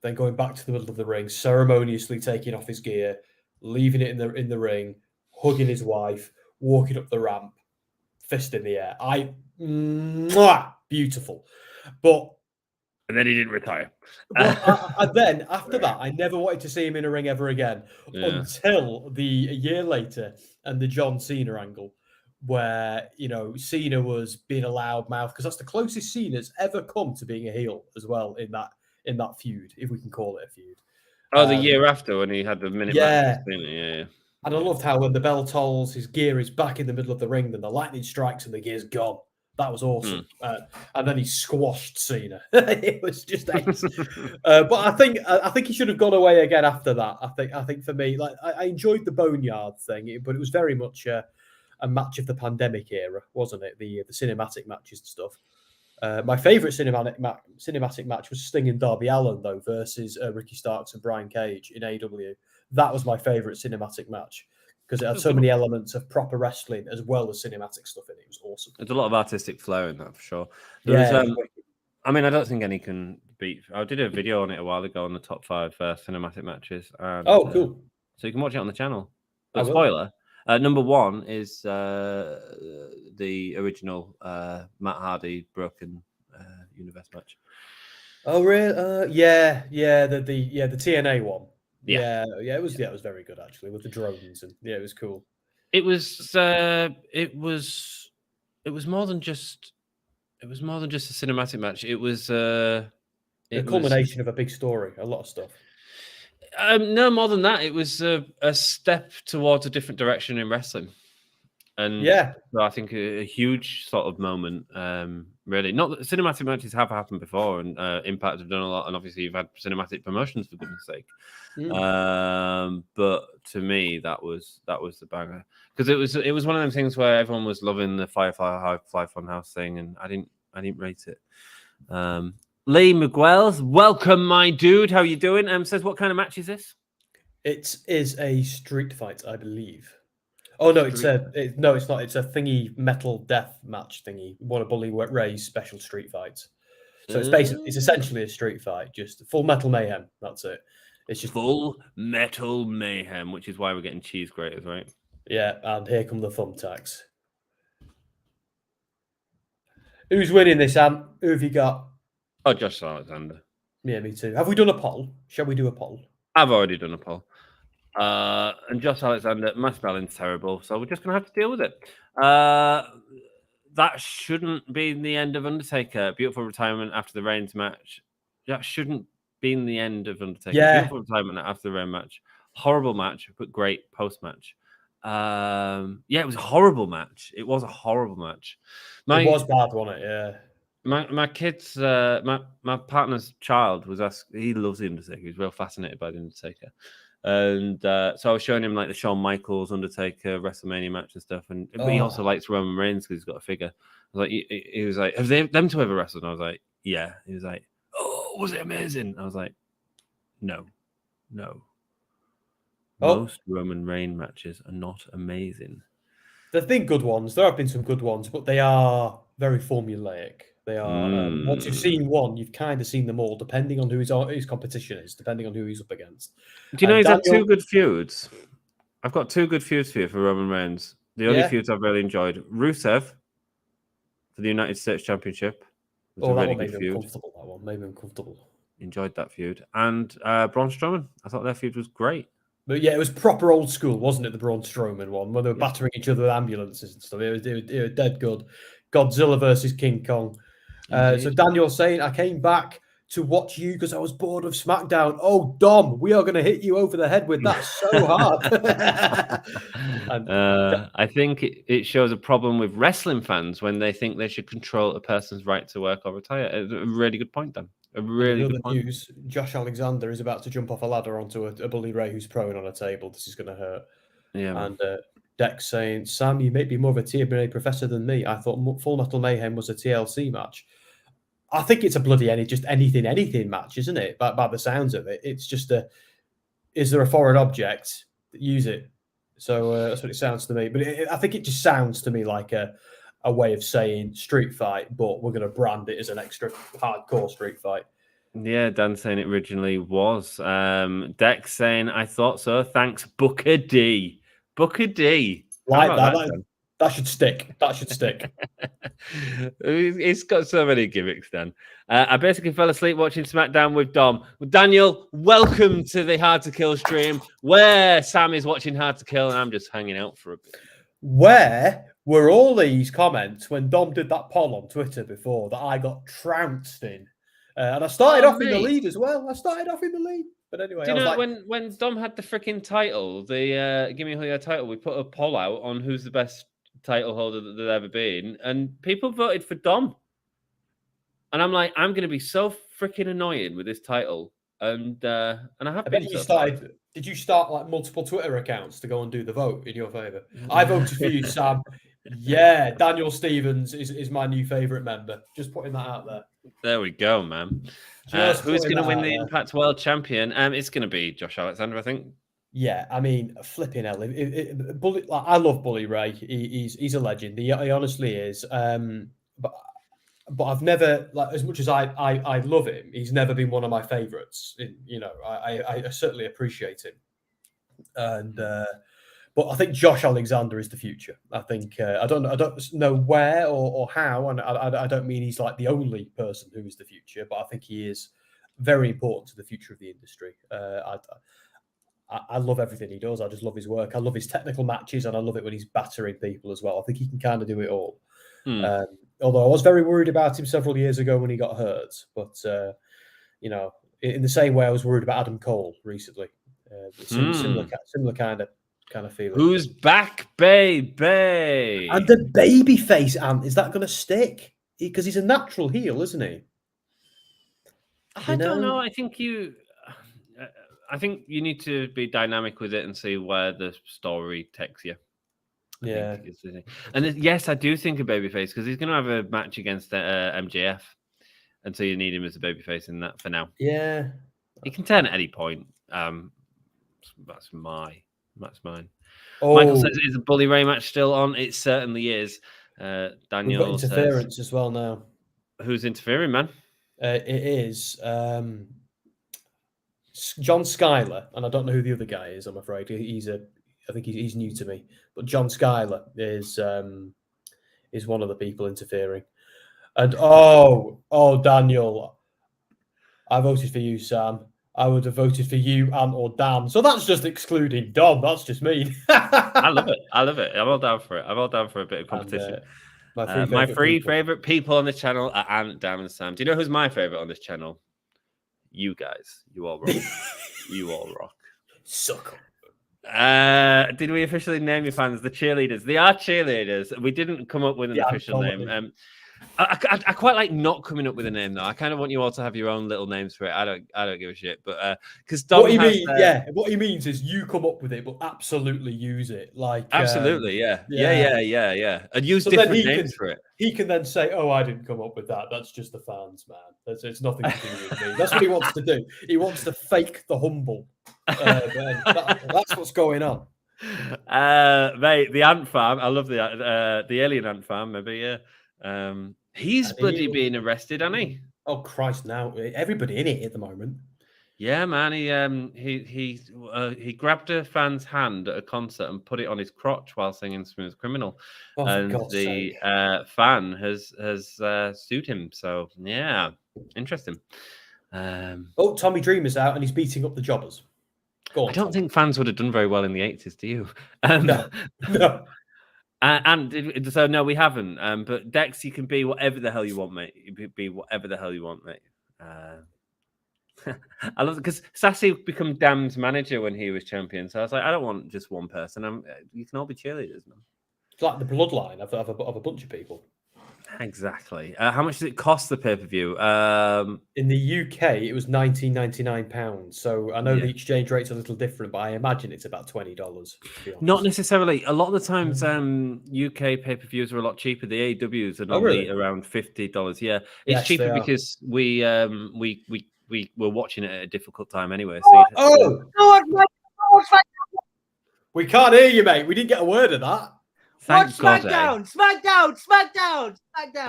then going back to the middle of the ring, ceremoniously taking off his gear, leaving it in the ring, hugging his wife, walking up the ramp, fist in the air. Beautiful. And then he didn't retire. And then after that, I never wanted to see him in a ring ever again until a year later and the John Cena angle. where, you know, Cena was being a loudmouth, because that's the closest Cena's ever come to being a heel as well in that feud, if we can call it a feud. Oh, the year after when he had the minute match. Yeah. And I loved how when the bell tolls, his gear is back in the middle of the ring, then the lightning strikes and the gear's gone. That was awesome. And then he squashed Cena. It was just ace. But I think he should have gone away again after that. I think for me, like I enjoyed the Boneyard thing, but it was very much a match of the pandemic era, wasn't it? The cinematic matches and stuff. My favourite cinematic match was Sting and Darby Allin, though, versus Ricky Starks and Brian Cage in AEW. That was my favourite cinematic match because it had so many elements of proper wrestling as well as cinematic stuff in it. It was awesome. There's a lot of artistic flair in that for sure. I mean, I don't think any can beat. I did a video on it a while ago on the top 5 cinematic matches. And, cool. So you can watch it on the channel. But spoiler. Number 1 is the original Matt Hardy Broken Universe match. Oh really? The TNA one. Yeah, it was very good actually with the drones and it was cool. It was more than just a cinematic match. It was the culmination of a big story, a lot of stuff. No, more than that, it was a step towards a different direction in wrestling. And so I think a huge sort of moment, really. Not that cinematic matches have happened before, and Impact have done a lot, and obviously you've had cinematic promotions for goodness sake. But to me, that was the banger because it was one of them things where everyone was loving the Firefly High Funhouse thing, and I didn't rate it. Lee McGuells, welcome, my dude. How you doing? Says, what kind of match is this? It is a street fight, I believe. Oh no, it's not. It's a thingy metal death match thingy. One of Bully Ray's special street fights. So it's essentially a street fight, just full Metal Mayhem. That's it. It's just full Metal Mayhem, which is why we're getting cheese graters, right? Yeah, and here come the thumbtacks. Who's winning this, Am? Who have you got? Oh, Josh Alexander. Yeah, me too. Have we done a poll? Shall we do a poll? I've already done a poll. And Josh Alexander, Matt Spelling's terrible, so we're just going to have to deal with it. That shouldn't be the end of Undertaker. Beautiful retirement after the Reigns match. That shouldn't be the end of Undertaker. Yeah. Beautiful retirement after the Reigns match. Horrible match, but great post-match. It was a horrible match. It was a horrible match. It was bad, wasn't it? Yeah. My kids, my partner's child was asked. He loves the Undertaker. He's real fascinated by the Undertaker, and so I was showing him like the Shawn Michaels Undertaker WrestleMania match and stuff. And but he also likes Roman Reigns because he's got a figure. I was like, he was like, have them two ever wrestled? And I was like, yeah. He was like, oh, was it amazing? I was like, no. Most Roman Reigns matches are not amazing. There've been good ones. There have been some good ones, but they are very formulaic. They are. Once you've seen one, you've kind of seen them all, depending on who his competition is, depending on who he's up against. Do you know he's had 2 good feuds? I've got 2 good feuds for you for Roman Reigns. The only feuds I've really enjoyed: Rusev for the United States Championship. That one made me uncomfortable. That one made me uncomfortable. Enjoyed that feud, and Braun Strowman. I thought their feud was great. But yeah, it was proper old school, wasn't it? The Braun Strowman one, where they were battering each other with ambulances and stuff. It was dead good. Godzilla versus King Kong. So Daniel saying, I came back to watch you because I was bored of SmackDown. Oh, Dom, we are going to hit you over the head with that so hard. I think it shows a problem with wrestling fans when they think they should control a person's right to work or retire. A really good point, Dan. A really good point. News, Josh Alexander is about to jump off a ladder onto a Bully Ray who's prone on a table. This is going to hurt. Yeah. And Dex saying, Sam, you may be more of a TNA professor than me. I thought Full Metal Mayhem was a TLC match. I think it's a bloody anything match, isn't it? By the sounds of it, it's just is there a foreign object? Use it. So that's what it sounds to me. But I think it just sounds to me like a way of saying street fight, but we're going to brand it as an extra hardcore street fight. Yeah, Dan saying it originally was. Dex saying, I thought so. Thanks, Booker D. Booker D. Like that should stick. That should stick. It's got so many gimmicks, Dan. I basically fell asleep watching SmackDown with Dom. Well, Daniel, welcome to the Hard to Kill stream where Sam is watching Hard to Kill and I'm just hanging out for a bit. Where were all these comments when Dom did that poll on Twitter before that I got trounced in. And I started off in the lead as well. But anyway, do you know when Dom had the freaking title, the Give Me a Holiday title, we put a poll out on who's the best title holder that there's ever been, and people voted for Dom. And I'm like, I'm going to be so freaking annoying with this title, and I have. I bet you started. Did you start like multiple Twitter accounts to go and do the vote in your favour? I voted for you, Sam. Yeah, Daniel Stevens is my new favourite member. Just putting that out there. There we go, man. Who's going to win the Impact World Champion? It's going to be Josh Alexander, I think. Yeah, I mean, flipping hell. I love Bully Ray. He's a legend. He honestly is. But I've never, like, as much as I love him, he's never been one of my favourites. I certainly appreciate him. And but I think Josh Alexander is the future. I think I don't know where or how, and I don't mean he's like the only person who is the future, but I think he is very important to the future of the industry. I love everything he does. I just love his work. I love his technical matches, and I love it when he's battering people as well. I think he can kind of do it all. Although I was very worried about him several years ago when he got hurt, but in the same way I was worried about Adam Cole recently. Similar kind of feeling. Who's back, baby? And the baby face, is that going to stick? Because he's a natural heel, isn't he? I don't know. I think you need to be dynamic with it and see where the story takes you. Yeah. And yes, I do think a babyface because he's going to have a match against MJF. And so you need him as a babyface in that for now. Yeah. He can turn at any point. That's mine. Oh. Michael says, is the Bully Ray match still on? It certainly is. Daniel We've got interference as well now. Who's interfering, man? It is John Schuyler, and I don't know who the other guy is, I'm afraid. I think he's new to me. But John Schuyler is one of the people interfering. And Daniel, I voted for you, Sam. I would have voted for you or Dan. So that's just excluding Dom. That's just mean. I love it. I'm all down for it. I'm all down for a bit of competition. And, my three favorite people on this channel are Ant, Dan, and Sam. Do you know who's my favorite on this channel? You guys. You all rock. You all rock. Suck. Did we officially name your fans the cheerleaders? They are cheerleaders. We didn't come up with an official name. I quite like not coming up with a name though. I kind of want you all to have your own little names for it. I don't give a shit. But because what he means is you come up with it, but absolutely use it. Like absolutely, yeah, and use different names for it. He can then say, "Oh, I didn't come up with that. That's just the fans, man. It's nothing to do with me." That's what he wants to do. He wants to fake the humble. That's what's going on. Mate, the Ant Farm. I love the Alien Ant Farm. Maybe, yeah. He's bloody being arrested, hasn't he? Oh Christ! Now everybody in it at the moment. Yeah, man. He grabbed a fan's hand at a concert and put it on his crotch while singing "Smooth Criminal," and the fan has sued him. So yeah, interesting. Tommy Dreamer's out and he's beating up the jobbers. I don't think fans would have done very well in the 80s, do you? No. And so no, we haven't. But Dex, you can be whatever the hell you want, mate. You be whatever the hell you want, mate. I love it because Sassy became Dam's manager when he was champion. So I was like, I don't want just one person. You can all be cheerleaders, man. It's like the bloodline of a bunch of people. Exactly. How much does it cost the pay-per-view? In the UK, it was £19.99. So I know the exchange rate's a little different, but I imagine it's about $20. Not necessarily. A lot of the times, UK pay-per-views are a lot cheaper. The AEWs are normally around $50. Yeah, it's cheaper because we were watching it at a difficult time anyway. So we can't hear you, mate. We didn't get a word of that. Thank God, SmackDown.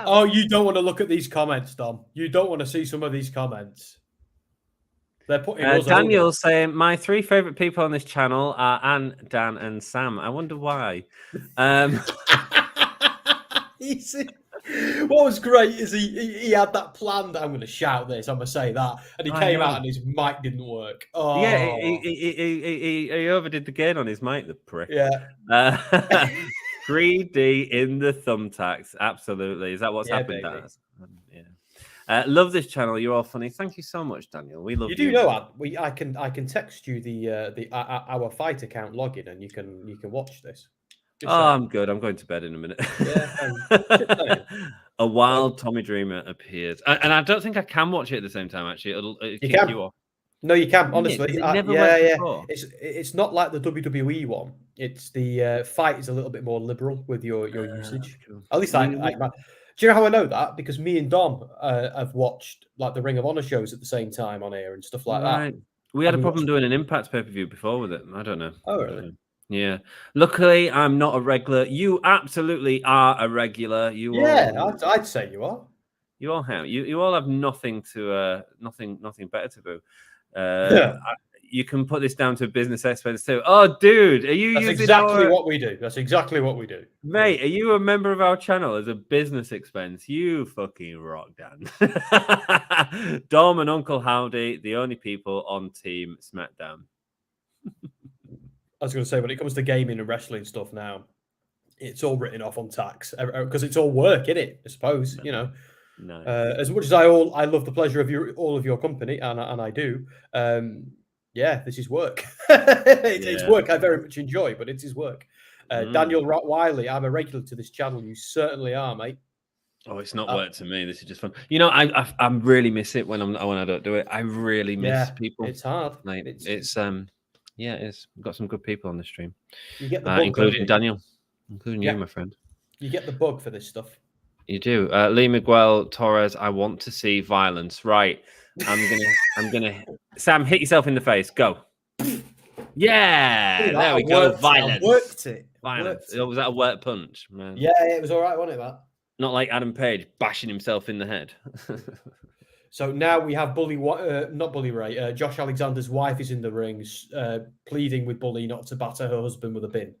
Oh, you don't want to look at these comments, Dom. You don't want to see some of these comments. They're putting Daniel saying, my three favorite people on this channel are Anne, Dan, and Sam. I wonder why. What was great is he had that planned. I'm going to shout this. I'm going to say that, and he came out and his mic didn't work. Oh, yeah, he overdid the gain on his mic, the prick. Yeah. 3D in the thumbtacks. Absolutely. Is that what's happened? Baby. Yeah. Love this channel. You're all funny. Thank you so much, Daniel. We love you. You do know I can text you our fight account login and you can watch this. Just saying. I'm good. I'm going to bed in a minute. Yeah. A wild Tommy Dreamer appears, and I don't think I can watch it at the same time. Actually, it'll kick can. you off. No, you can. Honestly, it never went before. It's not like the WWE one. It's the fight is a little bit more liberal with your usage. Cool. At least I. Do you know how I know that? Because me and Dom have watched like the Ring of Honor shows at the same time on air and stuff like that. We had a problem doing an Impact pay-per-view before with it. I don't know. Oh, really? Yeah. Luckily, I'm not a regular. You absolutely are a regular. I'd say you are. You all have. You all have nothing better to do. You can put this down to business expense too. Oh, dude, are you That's using exactly what we do. That's exactly what we do. Mate, are you a member of our channel as a business expense? You fucking rock, Dan. Dom and Uncle Howdy, the only people on Team SmackDown. I was going to say, when it comes to gaming and wrestling stuff now, it's all written off on tax because it's all work, isn't it? I suppose, you know. No. As much as I love the pleasure of all of your company, and I do. This is work. It's work I very much enjoy, but it is work. Daniel Rottwiley, I'm a regular to this channel. You certainly are, mate. Oh, it's not work to me. This is just fun. You know, I really miss it when I don't do it. I really miss people. It's hard. Like, it is. We've got some good people on the stream. You get the bug, including Daniel, including you, my friend. You get the bug for this stuff. You do. Lee Miguel Torres, I want to see violence. Right. I'm gonna Sam, hit yourself in the face. Go. Yeah, there we go. Violence. I worked it. Violence. Was that a work punch, man? Yeah, it was all right, wasn't it, that? Not like Adam Page bashing himself in the head. So now we have not Bully Ray. Josh Alexander's wife is in the rings, pleading with Bully not to batter her husband with a bin.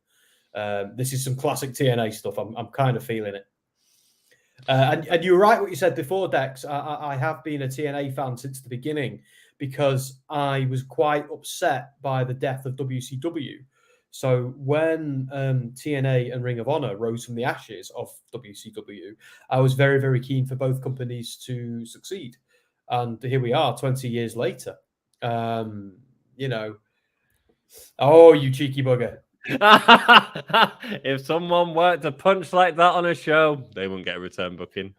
This is some classic TNA stuff. I'm kind of feeling it. And you're right what you said before, Dex. I have been a TNA fan since the beginning because I was quite upset by the death of WCW. So when TNA and Ring of Honor rose from the ashes of WCW, I was very, very keen for both companies to succeed. And here we are 20 years later. You know, oh, you cheeky bugger. If someone worked a punch like that on a show, they wouldn't get a return booking.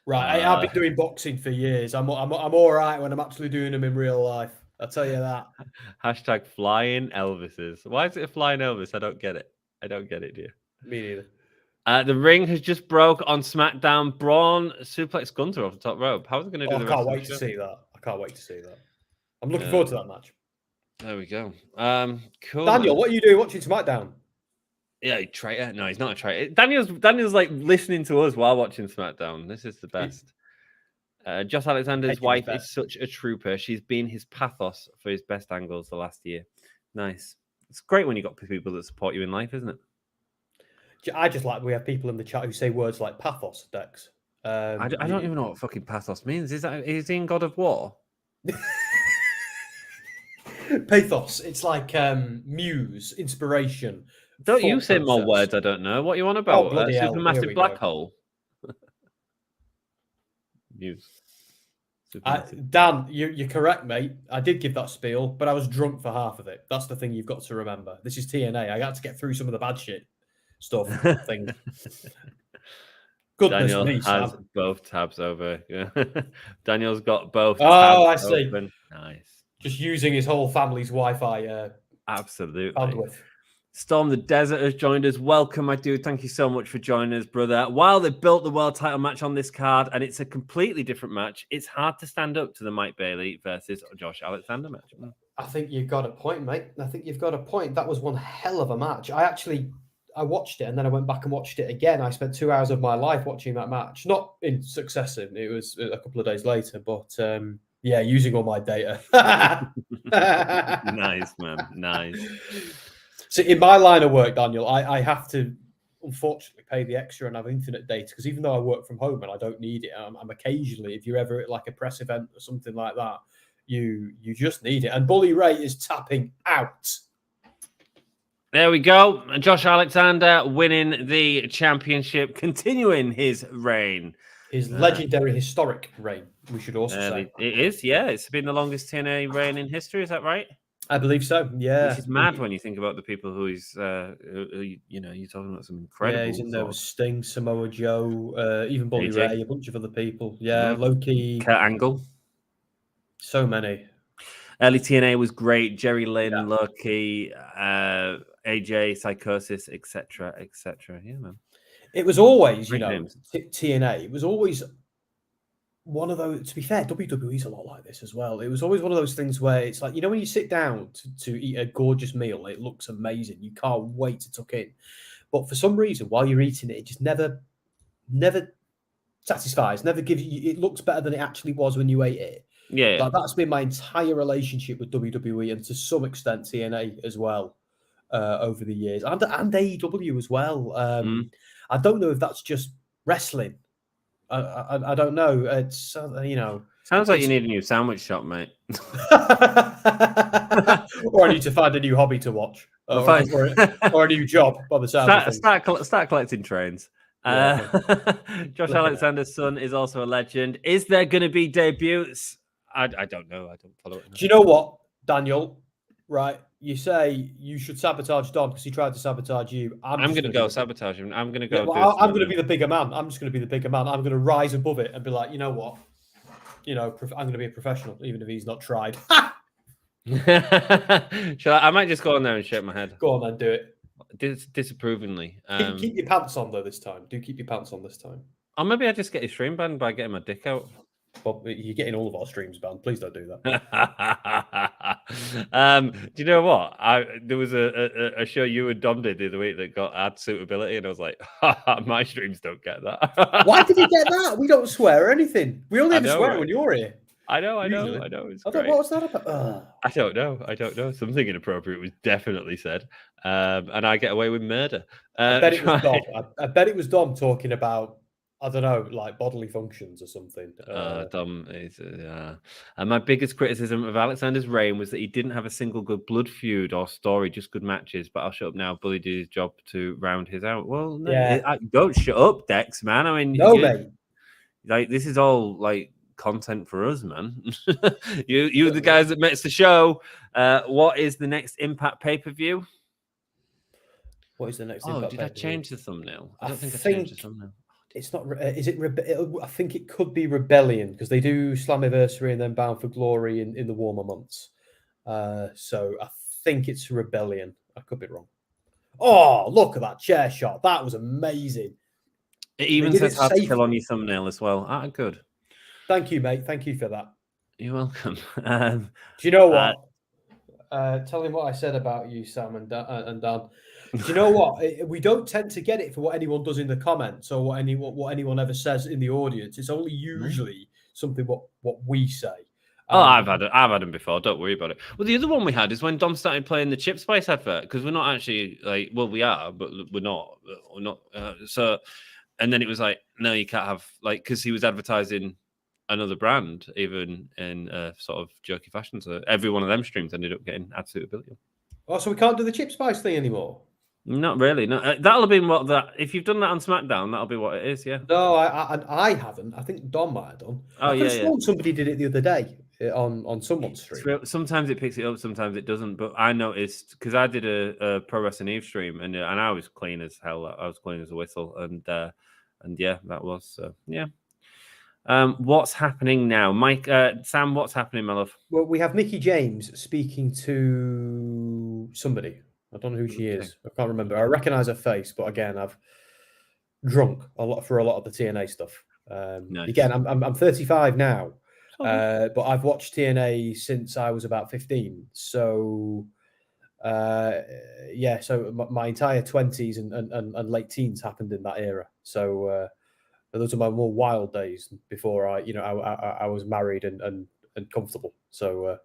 Right, I've been doing boxing for years. I'm all right when I'm actually doing them in real life. I'll tell you that. Hashtag flying Elvises. Why is it a flying Elvis? I don't get it. Dear. Me neither. The ring has just broke on SmackDown. Braun suplex Gunther off the top rope. How's it going to do? I can't wait to see that. I'm looking forward to that match. There we go. Cool. Daniel, what are you doing watching SmackDown? Yeah, traitor. No, he's not a traitor. Daniel's like listening to us while watching SmackDown. This is the best. Josh Alexander's wife is such a trooper. She's been his pathos for his best angles the last year. Nice. It's great when you got people that support you in life, isn't it? I just like we have people in the chat who say words like pathos, Dex. I don't even know what fucking pathos means. Is he in God of War? Pathos. It's like muse, inspiration. Don't you say more words I don't know. What are you on about? Supermassive black hole. Muse. Dan, you're correct, mate. I did give that spiel, but I was drunk for half of it. That's the thing you've got to remember. This is TNA. I got to get through some of the bad shit stuff. Things. Goodness Daniel me, has Sam. both tabs over. Daniel's got both. Oh, tabs I see. Open. Nice. Just using his whole family's Wi-Fi. Absolutely. Bandwidth. Storm the Desert has joined us. Welcome, my dude. Thank you so much for joining us, brother. While they built the world title match on this card, and it's a completely different match, it's hard to stand up to the Mike Bailey versus Josh Alexander match. I think you've got a point, mate. I think you've got a point. That was one hell of a match. I watched it and then I went back and watched it again. I spent 2 hours of my life watching that match. Not in succession. It was a couple of days later, but using all my data. Nice, man. Nice. So in my line of work, Daniel, I have to unfortunately pay the extra and have infinite data because even though I work from home and I don't need it, I'm occasionally, if you're ever at like a press event or something like that, you just need it. And Bully Ray is tapping out. There we go. Josh Alexander winning the championship, continuing his reign. His legendary, historic reign, we should also say. It is, yeah. It's been the longest TNA reign in history. Is that right? I believe so, yeah. Which is mad when you think about the people who he's, you're talking about some incredible. Yeah, he's in there with Sting, Samoa Joe, even Bully Ray, a bunch of other people. Yeah, Loki. Kurt Angle. So many. Early TNA was great. Jerry Lynn, Loki, AJ, Psychosis, etc., etc. Yeah, man. It was always, Great names. TNA. It was always one of those. To be fair, WWE's a lot like this as well. It was always one of those things where it's like, when you sit down to eat a gorgeous meal, it looks amazing. You can't wait to tuck in. But for some reason, while you're eating it, it just never satisfies. Never gives you. It looks better than it actually was when you ate it. Yeah. Like, that's been my entire relationship with WWE, and to some extent TNA as well, over the years, and AEW as well. I don't know if that's just wrestling. I don't know. It's Sounds like you need a new sandwich shop, mate. Or I need to find a new hobby to watch, or a new job. By the sound of things. Start collecting trains. Yeah. Josh Alexander's son is also a legend. Is there going to be debuts? I don't know. I don't follow it. Do you know what, Daniel? Right, you say you should sabotage Dom because he tried to sabotage you. I'm going to go sabotage him. I'm going to go. I'm going to be the bigger man. I'm just going to be the bigger man. I'm going to rise above it and be like, you know what? I'm going to be a professional, even if he's not tried. I might just go on there and shake my head. Go on then, do it. Disapprovingly. Keep your pants on though this time. Do keep your pants on this time. Or maybe I just get his stream banned by getting my dick out. Well, you're getting all of our streams banned. Please don't do that. Do you know what? There was a show you and Dom did the other week that got ad suitability, and I was like, my streams don't get that. Why did he get that? We don't swear or anything. We only ever swear when you're here. I know. It's great. What was that about? I don't know. Something inappropriate was definitely said, and I get away with murder. I bet it was Dom. I bet it was Dom talking about, I don't know, like bodily functions or something. Dom is. And my biggest criticism of Alexander's reign was that he didn't have a single good blood feud or story, just good matches. But I'll shut up now. Bully did his job to round his out. Well, no, don't shut up, Dex, man. I mean, mate. Like, this is all like content for us, man. you the guys that makes the show. What is the next Impact pay-per-view? What is the next? Oh, did I change the thumbnail? I don't think I changed the thumbnail. It's not. Is it? I think it could be Rebellion because they do Slammiversary and then Bound for Glory in the warmer months. So I think it's Rebellion. I could be wrong. Oh, look at that chair shot! That was amazing. It even says "Hard to Kill" on your thumbnail as well. Good. Thank you, mate. Thank you for that. You're welcome. Do you know what? Tell him what I said about you, Sam and Dan. Do you know what? We don't tend to get it for what anyone does in the comments or what anyone ever says in the audience. It's only usually something what we say. I've had them before. Don't worry about it. Well, the other one we had is when Dom started playing the Chip Spice advert, because we're not actually like, well, we are, but we're not. So, and then it was like, no, you can't have, like, because he was advertising another brand, even in a sort of jerky fashion. So every one of them streams ended up getting ad suitability. Oh, so we can't do the Chip Spice thing anymore? Not really. No, that'll have been what that. If you've done that on SmackDown, that'll be what it is. Yeah. No, I haven't. I think Dom might have done. Oh, I sworn somebody did it the other day on someone's stream. Sometimes it picks it up, sometimes it doesn't. But I noticed because I did a Pro Wrestling Eve stream, and I was clean as hell. I was clean as a whistle, and yeah, that was yeah. What's happening now, Mike? Sam, what's happening, my love? Well, we have Mickie James speaking to somebody. I don't know who she is. I can't remember. I recognize her face, but again, I've drunk a lot of the TNA stuff. Nice. Again, I'm 35 now, but I've watched TNA since I was about 15. So, so my entire 20s and late teens happened in that era. So those are my more wild days before I was married and comfortable. So.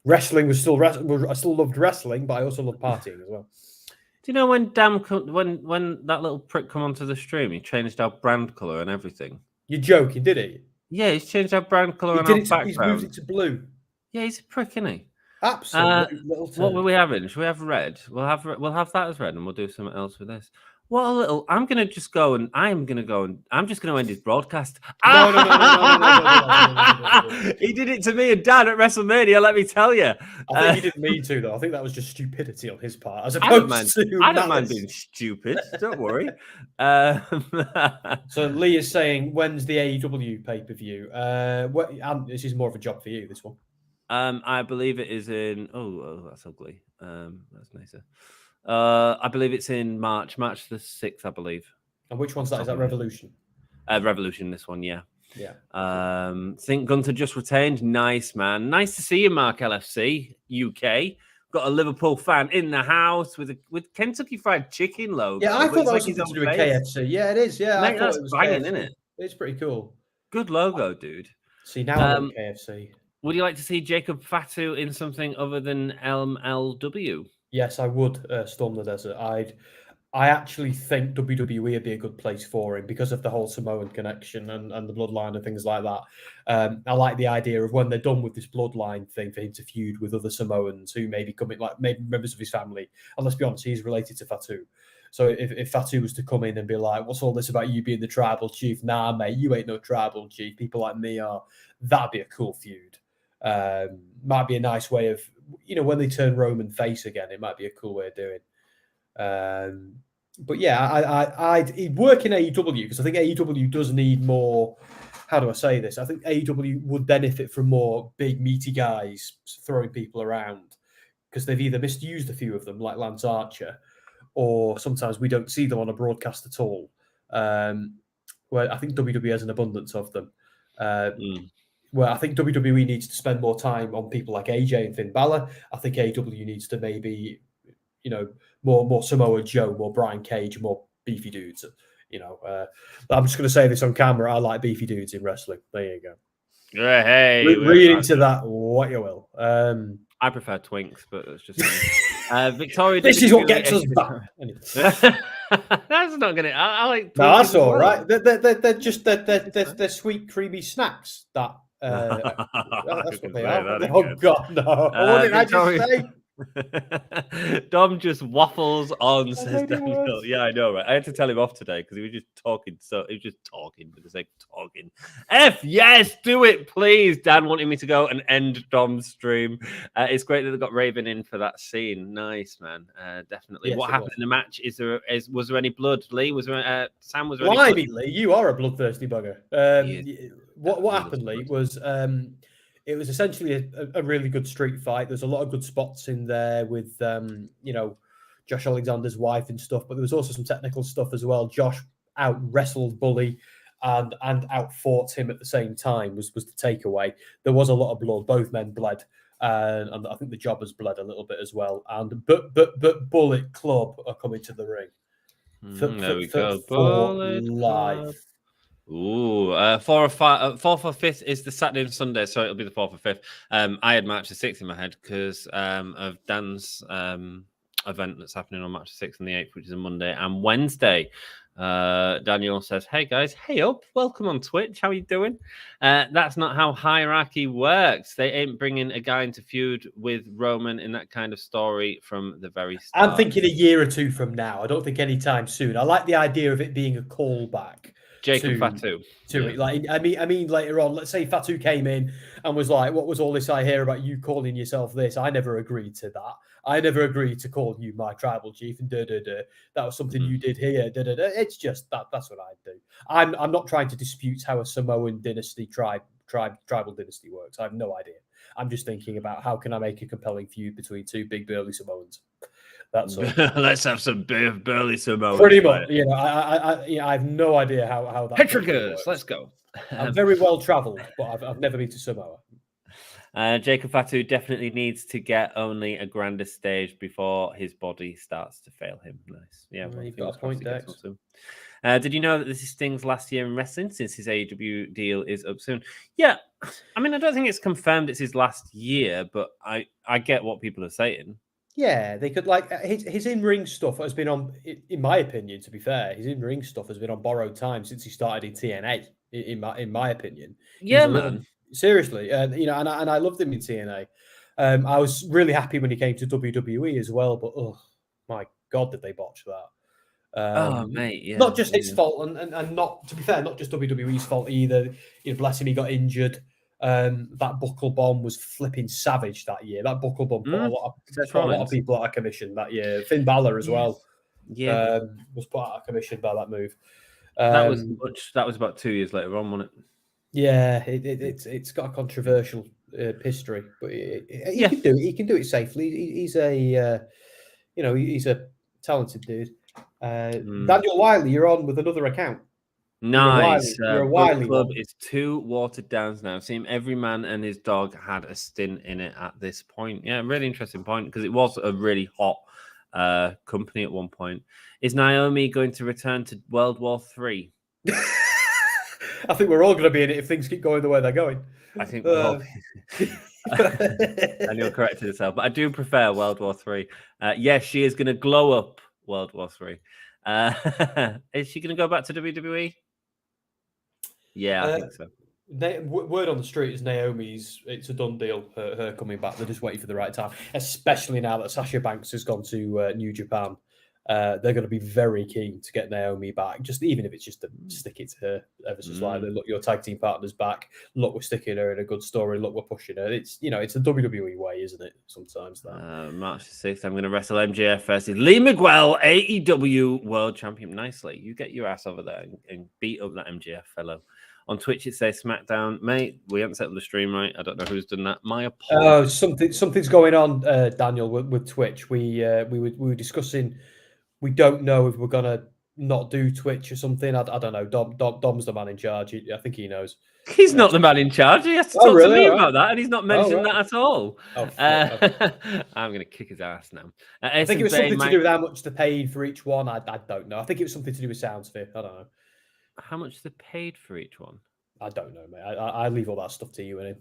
Wrestling was still I still loved wrestling, but I also loved partying as well. Do you know when when that little prick come onto the stream, he changed our brand color and everything? You're joking, did he? Yeah, he's changed our brand color and our background. He's moved it to blue. Yeah, he's a prick, isn't he? Absolute little What turd. were we having? Should we have red? We'll have that as red, and we'll do something else with this. What a little! I'm just going to end his broadcast. No. He did it to me and Dan at WrestleMania. Let me tell you. I think he didn't mean to, though. I think that was just stupidity on his part, as I don't opposed mind. to. I don't mind being stupid. Don't worry. So Lee is saying, when's the AEW pay-per-view? This is more of a job for you, this one. I believe it is in. Oh, that's ugly. That's nicer. I believe it's in March the 6th, I believe. And which one's that? Is that Revolution? Revolution, this one, yeah. Yeah. Think Gunter just retained. Nice, man. Nice to see you, Mark LFC, UK. Got a Liverpool fan in the house with Kentucky Fried Chicken logo. Yeah, I thought that was something to do with KFC. Yeah, it is. Yeah, Mate, I thought that's it was banging, KFC. isn't it? It's pretty cool. Good logo, dude. See, now I want KFC. Would you like to see Jacob Fatu in something other than LMLW? Yes, I would. Storm the Desert. I actually think WWE would be a good place for him because of the whole Samoan connection and the bloodline and things like that. I like the idea of when they're done with this bloodline thing for him to feud with other Samoans who may be coming, like maybe members of his family. And let's be honest, he's related to Fatu. So if Fatu was to come in and be like, what's all this about you being the tribal chief? Nah, mate, you ain't no tribal chief. People like me are. That'd be a cool feud. Might be a nice way of, when they turn Roman face again, it might be a cool way of doing. But yeah, I'd work in AEW because I think AEW does need more. How do I say this? I think AEW would benefit from more big meaty guys throwing people around because they've either misused a few of them, like Lance Archer, or sometimes we don't see them on a broadcast at all. Where I think WWE has an abundance of them. Where I think WWE needs to spend more time on people like AJ and Finn Balor. I think AEW needs to maybe, more Samoa Joe, more Brian Cage, more beefy dudes. I'm just going to say this on camera. I like beefy dudes in wrestling. There you go. Hey, read into that what you will. I prefer twinks, but that's just Victoria. This is what gets us back. That's not gonna. I like. No, that's all right. They're just they're sweet, creamy snacks. That's what they are. Oh God, no! What did I just say? Dom just waffles on, says Daniel. Yeah, I know, right? I had to tell him off today because he was just talking. So he was just talking for the sake of talking. Yes, do it, please. Dan wanted me to go and end Dom's stream. It's great that they got Raven in for that scene. Nice, man. Definitely. Yes, what happened in the match? Was there any blood? Lee, was there? Sam, was there? Blimey, Lee, you are a bloodthirsty bugger. What happened, Lee, was it was essentially a really good street fight. There's a lot of good spots in there with, Josh Alexander's wife and stuff, but there was also some technical stuff as well. Josh out wrestled Bully and out fought him at the same time was the takeaway. There was a lot of blood. Both men bled. And I think the jobbers bled a little bit as well. And but Bullet Club are coming to the ring. There we go. Bullet live. Ooh, 4th or 5th is the Saturday and Sunday, so it'll be the 4th or 5th. I had March the 6th in my head because of Dan's event that's happening on March the 6th and the 8th, which is a Monday and Wednesday. Daniel says, "Hey guys, hey up, welcome on Twitch. How are you doing?" That's not how hierarchy works. They ain't bringing a guy into feud with Roman in that kind of story from the very start. I'm thinking a year or two from now. I don't think anytime soon. I like the idea of it being a callback. Jacob Fatu. I mean, later on, let's say Fatu came in and was like, "What was all this I hear about you calling yourself this? I never agreed to that. I never agreed to call you my tribal chief." And That was something you did here. It's just that's what I'd do. I'm not trying to dispute how a Samoan dynasty tribal dynasty works. I have no idea. I'm just thinking about how can I make a compelling feud between two big burly Samoans. That's all. Let's have some big burly Samoans. Pretty much, I have no idea how that. Petroglyphs, let's go. I'm very well travelled, but I've never been to Samoa. Jacob Fatu definitely needs to get only a grander stage before his body starts to fail him. Nice, yeah. Well, you've got a point, Dex. Did you know that this is Sting's last year in wrestling since his AEW deal is up soon? Yeah, I mean, I don't think it's confirmed it's his last year, but I get what people are saying. Yeah, they could his in-ring stuff has been on, in my opinion, to be fair, his in-ring stuff has been on borrowed time since he started in TNA, in my opinion. Yeah, man. Seriously, and I loved him in TNA. I was really happy when he came to WWE as well, but oh my God, did they botch that? Oh, mate, yeah. Not just his fault, and not, to be fair, not just WWE's fault either. Bless him, he got injured. That buckle bomb was flipping savage that year. That buckle bomb put a lot of people out of commission that year. Finn Balor as well. Yeah, was put out of commission by that move. that was about 2 years later on, wasn't it? Yeah, it's got a controversial history, but he can do it. He can do it safely. He's a he's a talented dude. Daniel Wiley, you're on with another account. Nice. You're a Wiley Club one. is 2 watered down now. Seem every man and his dog had a stint in it at this point. Yeah, really interesting point because it was a really hot company at one point. Is Naomi going to return to World War III? I think we're all going to be in it if things keep going the way they're going. I think we're all. And you're correcting yourself, but I do prefer World War III. Yes, she is going to glow up World War III. Is she going to go back to WWE? Yeah, I think so. Word on the street is it's a done deal, her coming back. They're just waiting for the right time, especially now that Sasha Banks has gone to New Japan. They're going to be very keen to get Naomi back, just even if it's just to stick it to her ever so slightly. Look, your tag team partner's back. Look, we're sticking her in a good story. Look, we're pushing her. It's it's a WWE way, isn't it? Sometimes that. March 6th, I'm going to wrestle MJF versus Lee Miguel, AEW World Champion. Nicely, you get your ass over there and beat up that MJF fellow. On Twitch, it says SmackDown. Mate, we haven't set up the stream right. I don't know who's done that. My apologies. Oh, something's going on, Daniel, with Twitch. We were discussing. We don't know if we're gonna not do Twitch or something. I don't know. Dom's the man in charge. I think he knows. He's not the man in charge. He has to talk to me about that, and he's not mentioned that at all. I'm going to kick his ass now. I think it was something to do with how much they're paid for each one. I don't know. I think it was something to do with SoundSphere. I don't know. How much they paid for each one? I don't know, mate. I leave all that stuff to you and him.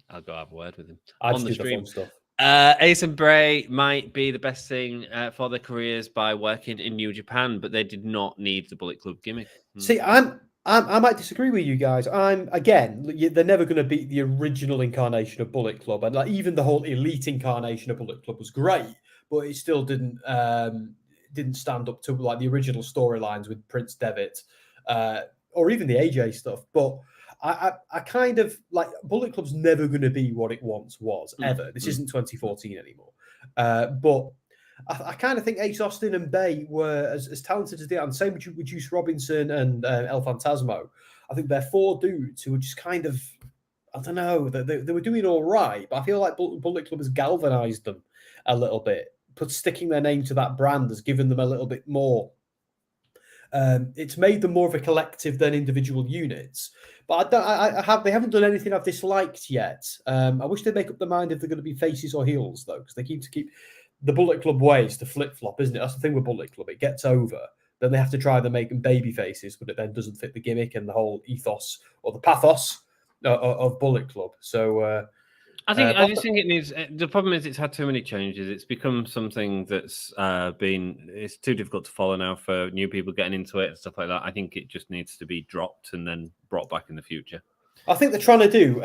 I'll go have a word with him. I just do the fun stuff. Ace and Bray might be the best thing for their careers by working in New Japan, but they did not need the Bullet Club gimmick. See, I might disagree with you guys. They're never going to beat the original incarnation of Bullet Club, and like even the whole elite incarnation of Bullet Club was great, but it still didn't stand up to like the original storylines with Prince Devitt, or even the AJ stuff. But I kind of like Bullet Club's never going to be what it once was, ever. This isn't 2014 anymore. But I kind of think Ace Austin and Bay were as talented as they are. And same with Juice Robinson and El Fantasmo. I think they're 4 dudes who were just kind of, I don't know, they were doing all right. But I feel like Bullet Club has galvanized them a little bit. But sticking their name to that brand has given them a little bit more. It's made them more of a collective than individual units. But they haven't done anything I've disliked yet. I wish they'd make up their mind if they're going to be faces or heels, though, because they keep the Bullet Club ways to flip-flop, isn't it? That's the thing with Bullet Club. It gets over. Then they have to try to make them baby faces, but it then doesn't fit the gimmick and the whole ethos or the pathos of Bullet Club. So I just think it needs. The problem is it's had too many changes. It's become something that's it's too difficult to follow now for new people getting into it and stuff like that. I think it just needs to be dropped and then brought back in the future. I think they're trying to do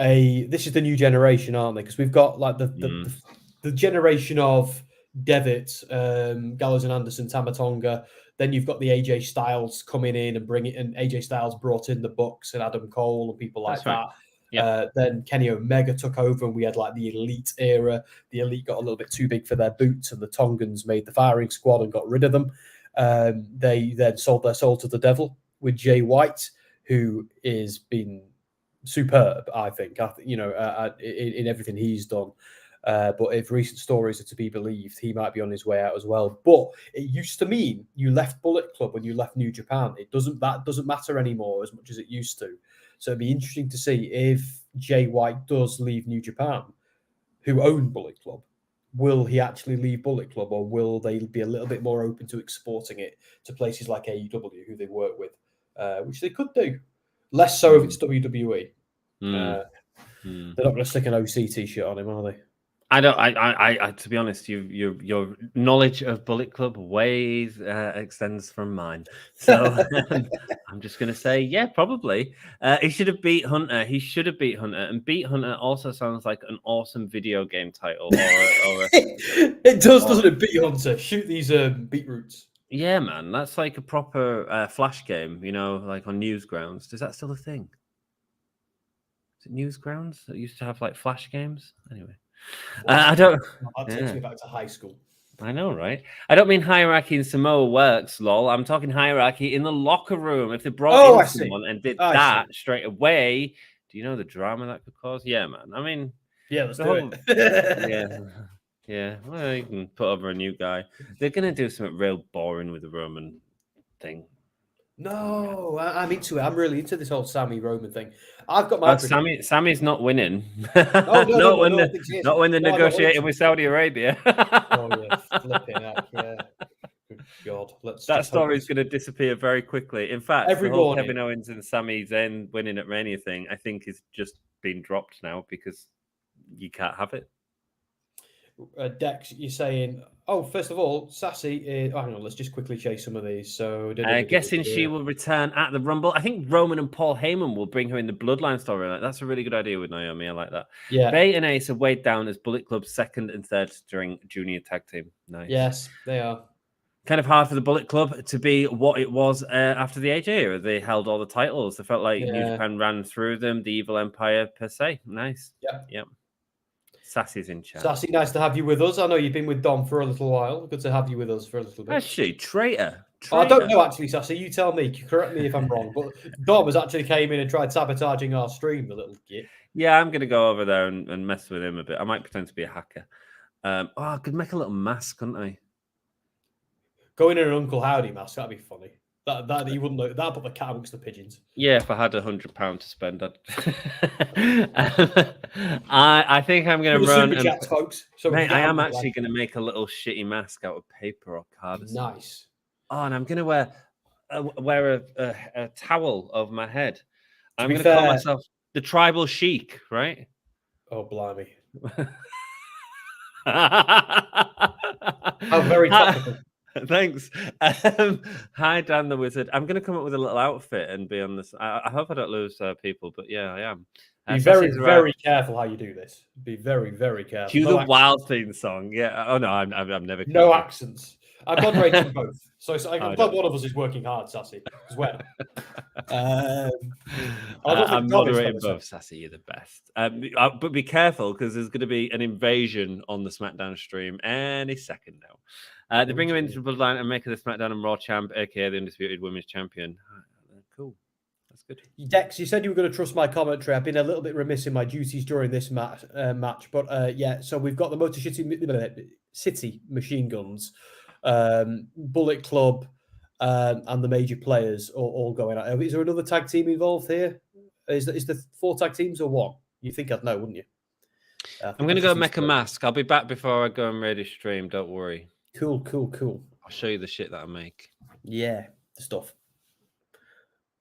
this is the new generation, aren't they? Because we've got like the generation of Devitt, Gallows and Anderson, Tama Tonga. Then you've got the AJ Styles coming in and and AJ Styles brought in the Bucks and Adam Cole and people like that. Yeah. Then Kenny Omega took over and we had like the Elite era. The Elite got a little bit too big for their boots and the Tongans made the firing squad and got rid of them. They then sold their soul to the devil with Jay White, who has been superb, I think, in everything he's done. But if recent stories are to be believed, he might be on his way out as well. But it used to mean you left Bullet Club when you left New Japan. That doesn't matter anymore as much as it used to. So it'd be interesting to see if Jay White does leave New Japan, who own Bullet Club. Will he actually leave Bullet Club, or will they be a little bit more open to exporting it to places like AEW, who they work with, which they could do. Less so if it's WWE. They're not going to stick an OC t-shirt on him, are they? I don't. I to be honest, your knowledge of Bullet Club ways extends from mine. So I'm just gonna say, yeah, probably. He should have beat Hunter. He should have beat Hunter, and beat Hunter also sounds like an awesome video game title. It does, doesn't it? Beat Hunter. Shoot these beetroots. Yeah, man, that's like a proper Flash game. You know, like on Newsgrounds. Is that still a thing? Is it Newsgrounds that used to have like Flash games? Anyway. I don't. That takes me back to high school. I know, right? I don't mean hierarchy in Samoa works, lol. I'm talking hierarchy in the locker room. If they brought in someone and did that straight away, do you know the drama that could cause? Yeah, man. I mean, yeah, let's do it. yeah. Well, you can put over a new guy. They're gonna do something real boring with the Roman thing. No, I'm into it. I'm really into this whole Sammy Roman thing. I've got my Sammy's not winning. Oh, not when they're negotiating with Saudi Arabia. Oh yeah, flipping heck, yeah. Good God, that story is going to disappear very quickly. In fact, every the whole morning, Kevin Owens and Sami Zayn winning at Mania thing, I think, is just been dropped now because you can't have it. Dex, you're saying, oh, first of all, Sassy, hang on, let's just quickly chase some of these. So, guessing she will return at the Rumble. I think Roman and Paul Heyman will bring her in the Bloodline storyline. That's a really good idea with Naomi. I like that. Yeah. Bay and Ace are weighed down as Bullet Club's second and third string junior tag team. Nice. Yes, they are. Kind of hard for the Bullet Club to be what it was after the AJ era. They held all the titles. They felt like New Japan ran through them. The Evil Empire per se. Nice. Yep. Sassy's in charge. Sassy, nice to have you with us. I know you've been with Dom for a little while. Good to have you with us for a little bit. Actually, traitor. I don't know, actually, Sassy. You tell me. Correct me if I'm wrong. But Dom has actually came in and tried sabotaging our stream, the little git. Yeah, I'm going to go over there and mess with him a bit. I might pretend to be a hacker. I could make a little mask, couldn't I? Go in an Uncle Howdy mask. That'd be funny. That you wouldn't know. That'd put the cat amongst the pigeons. Yeah, if I had £100 to spend, I think I'm going to run. Super chats, folks. Mate, I am actually going to make a little shitty mask out of paper or card. Nice. Oh, and I'm going to wear a towel over my head. I'm going to call myself the Tribal Sheik, right? Oh, blimey. How very topical. Thanks. Hi, Dan the Wizard. I'm going to come up with a little outfit and be on this. I hope I don't lose people, but yeah, I am. Be very, very careful how you do this. Be very, very careful. Cue the Wild theme song. Yeah. Oh no, I'm never. No accents. I'm moderating both, so I'm glad one of us is working hard, Sassy. As well. I'm moderating both, Sassy. You're the best. But be careful because there's going to be an invasion on the SmackDown stream any second now. They bring him into the Bloodline and make her the SmackDown and Raw champ, aka the Undisputed Women's Champion. Cool. That's good. Dex, you said you were going to trust my commentary. I've been a little bit remiss in my duties during this match. But yeah, so we've got the Motor City Machine Guns, Bullet Club, and the major players all going out. Is there another tag team involved here? Is there 4 tag teams or what? You think I'd know, wouldn't you? I'm going to go make a mask. I'll be back before I go and ready stream. Don't worry. Cool. I'll show you the shit that I make. Yeah, the stuff.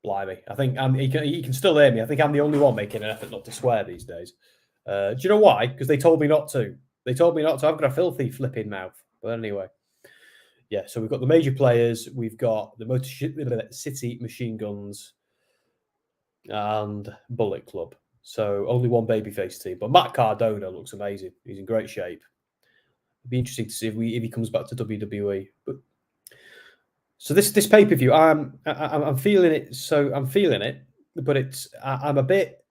Blimey. I think you can still hear me. I think I'm the only one making an effort not to swear these days. Do you know why? Because they told me not to. I've got a filthy flipping mouth. But anyway. Yeah, so we've got the major players. We've got the Motor City Machine Guns and Bullet Club. So only one babyface team. But Matt Cardona looks amazing. He's in great shape. It'd be interesting to see if he comes back to WWE. But so this pay-per-view, I'm feeling it. So I'm feeling it, but I'm a bit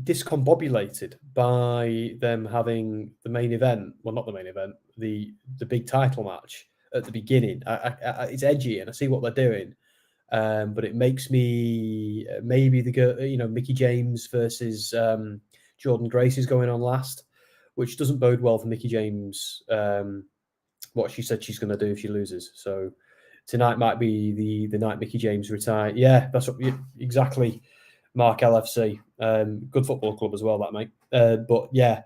discombobulated by them having the main event. Well, not the main event, the big title match at the beginning. It's edgy, and I see what they're doing. But it makes me maybe Mickie James versus Jordynne Grace is going on last, which doesn't bode well for Mickie James. What she said she's going to do if she loses. So tonight might be the night Mickie James retire. Yeah, that's what exactly. Mark LFC, good football club as well, that mate. But yeah,